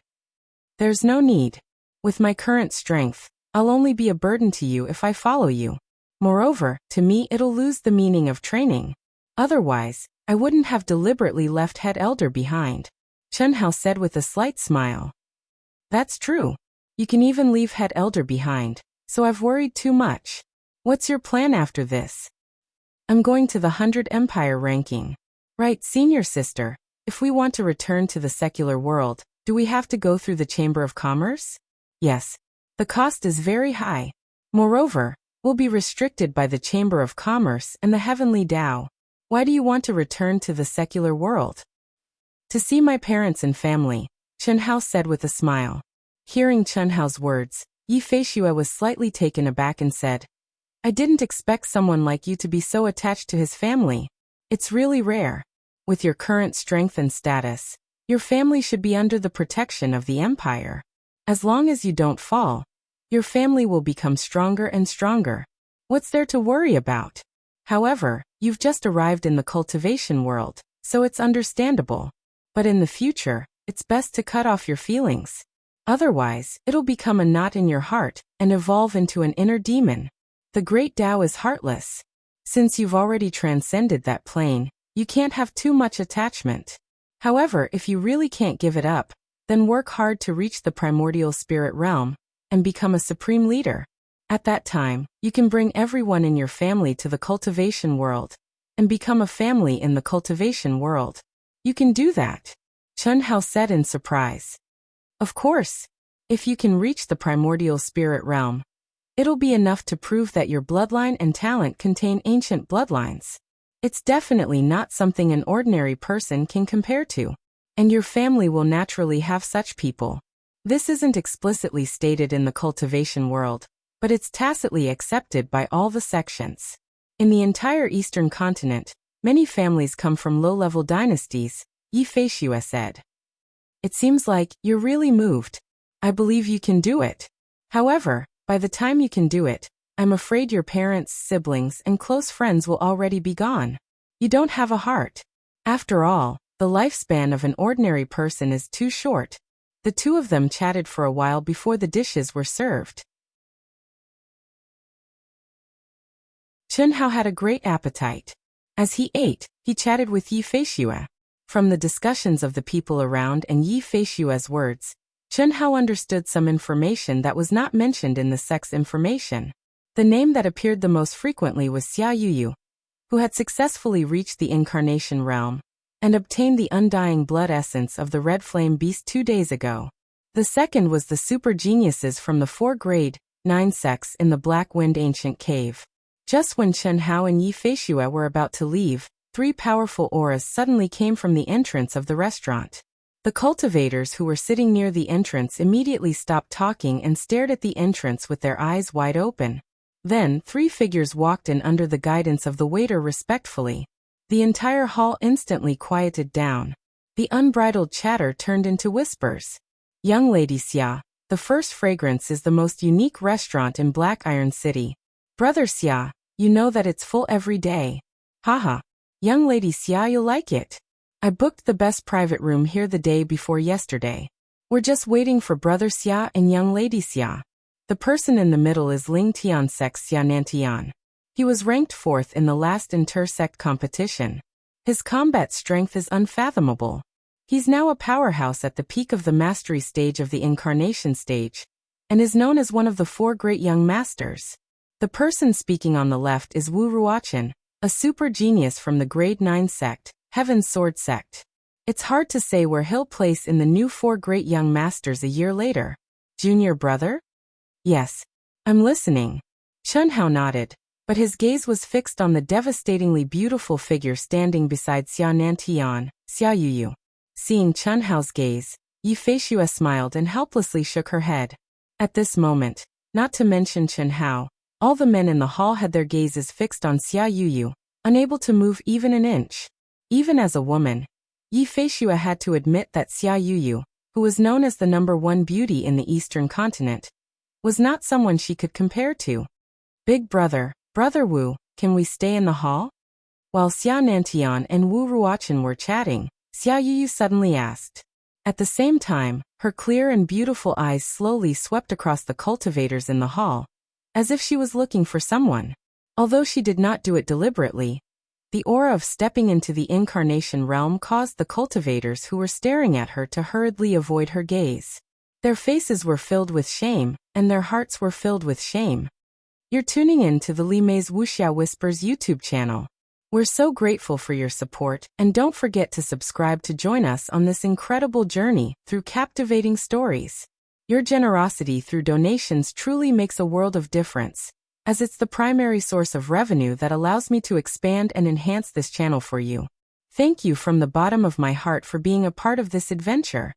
There's no need. With my current strength, I'll only be a burden to you if I follow you. Moreover, to me it'll lose the meaning of training. Otherwise, I wouldn't have deliberately left Head Elder behind. Chunhao said with a slight smile. That's true. You can even leave Head Elder behind, so I've worried too much. What's your plan after this? I'm going to the 100 Empire ranking. Right, senior sister, if we want to return to the secular world, do we have to go through the Chamber of Commerce? Yes. The cost is very high. Moreover, we'll be restricted by the Chamber of Commerce and the Heavenly Tao. Why do you want to return to the secular world? To see my parents and family, Chunhao said with a smile. Hearing Chunhao's words, Yi Feishue was slightly taken aback and said, I didn't expect someone like you to be so attached to his family. It's really rare. With your current strength and status, your family should be under the protection of the Empire. As long as you don't fall, your family will become stronger and stronger. What's there to worry about? However, you've just arrived in the cultivation world, so it's understandable. But in the future, it's best to cut off your feelings. Otherwise, it'll become a knot in your heart and evolve into an inner demon. The great Tao is heartless. Since you've already transcended that plane, you can't have too much attachment. However, if you really can't give it up, then work hard to reach the primordial spirit realm and become a supreme leader. At that time, you can bring everyone in your family to the cultivation world and become a family in the cultivation world. You can do that, Chun Hao said in surprise. Of course. If you can reach the primordial spirit realm, it'll be enough to prove that your bloodline and talent contain ancient bloodlines. It's definitely not something an ordinary person can compare to. And your family will naturally have such people. This isn't explicitly stated in the cultivation world, but it's tacitly accepted by all the sections. In the entire Eastern continent, many families come from low-level dynasties, Yi Feishue said. It seems like you're really moved. I believe you can do it. However, by the time you can do it, I'm afraid your parents, siblings, and close friends will already be gone. You don't have a heart. After all, the lifespan of an ordinary person is too short. The two of them chatted for a while before the dishes were served. Chun Hao had a great appetite. As he ate, he chatted with Yi Feishue. From the discussions of the people around and Yi Feishue's words, Chun Hao understood some information that was not mentioned in the sex information. The name that appeared the most frequently was Xia Yuyu, who had successfully reached the incarnation realm and obtained the undying blood essence of the red flame beast 2 days ago. The second was the super geniuses from the 4 grade, 9 sects in the Black Wind Ancient Cave. Just when Chun Hao and Yi Feishue were about to leave, 3 powerful auras suddenly came from the entrance of the restaurant. The cultivators who were sitting near the entrance immediately stopped talking and stared at the entrance with their eyes wide open. Then, 3 figures walked in under the guidance of the waiter respectfully. The entire hall instantly quieted down. The unbridled chatter turned into whispers. Young Lady Xia, the first fragrance is the most unique restaurant in Black Iron City. Brother Xia, you know that it's full every day. Haha. Young Lady Xia, you'll like it. I booked the best private room here the day before yesterday. We're just waiting for Brother Xia and Young Lady Xia. The person in the middle is Ling Tiansek's Xia Nantian. He was ranked 4th in the last inter-sect competition. His combat strength is unfathomable. He's now a powerhouse at the peak of the mastery stage of the incarnation stage, and is known as one of the 4 great young masters. The person speaking on the left is Wu Ruochen, a super genius from the grade 9 sect, Heaven's Sword sect. It's hard to say where he'll place in the new 4 great young masters a year later. Junior brother? Yes. I'm listening. Chun Hao nodded, but his gaze was fixed on the devastatingly beautiful figure standing beside Xia Nantian, Xia Yuyu. Seeing Chun Hao's gaze, Yi Feishue smiled and helplessly shook her head. At this moment, not to mention Chun Hao, all the men in the hall had their gazes fixed on Xia Yuyu, unable to move even an inch. Even as a woman, Yi Feishue had to admit that Xia Yuyu, who was known as the #1 beauty in the Eastern continent, was not someone she could compare to. Big brother, Brother Wu, can we stay in the hall? While Xia Nantian and Wu Ruochen were chatting, Xia Yuyu suddenly asked. At the same time, her clear and beautiful eyes slowly swept across the cultivators in the hall, as if she was looking for someone. Although she did not do it deliberately, the aura of stepping into the incarnation realm caused the cultivators who were staring at her to hurriedly avoid her gaze. Their faces were filled with shame, and their hearts were filled with shame. You're tuning in to the Li Mei's Wuxia Whispers YouTube channel. We're so grateful for your support, and don't forget to subscribe to join us on this incredible journey through captivating stories. Your generosity through donations truly makes a world of difference, as it's the primary source of revenue that allows me to expand and enhance this channel for you. Thank you from the bottom of my heart for being a part of this adventure.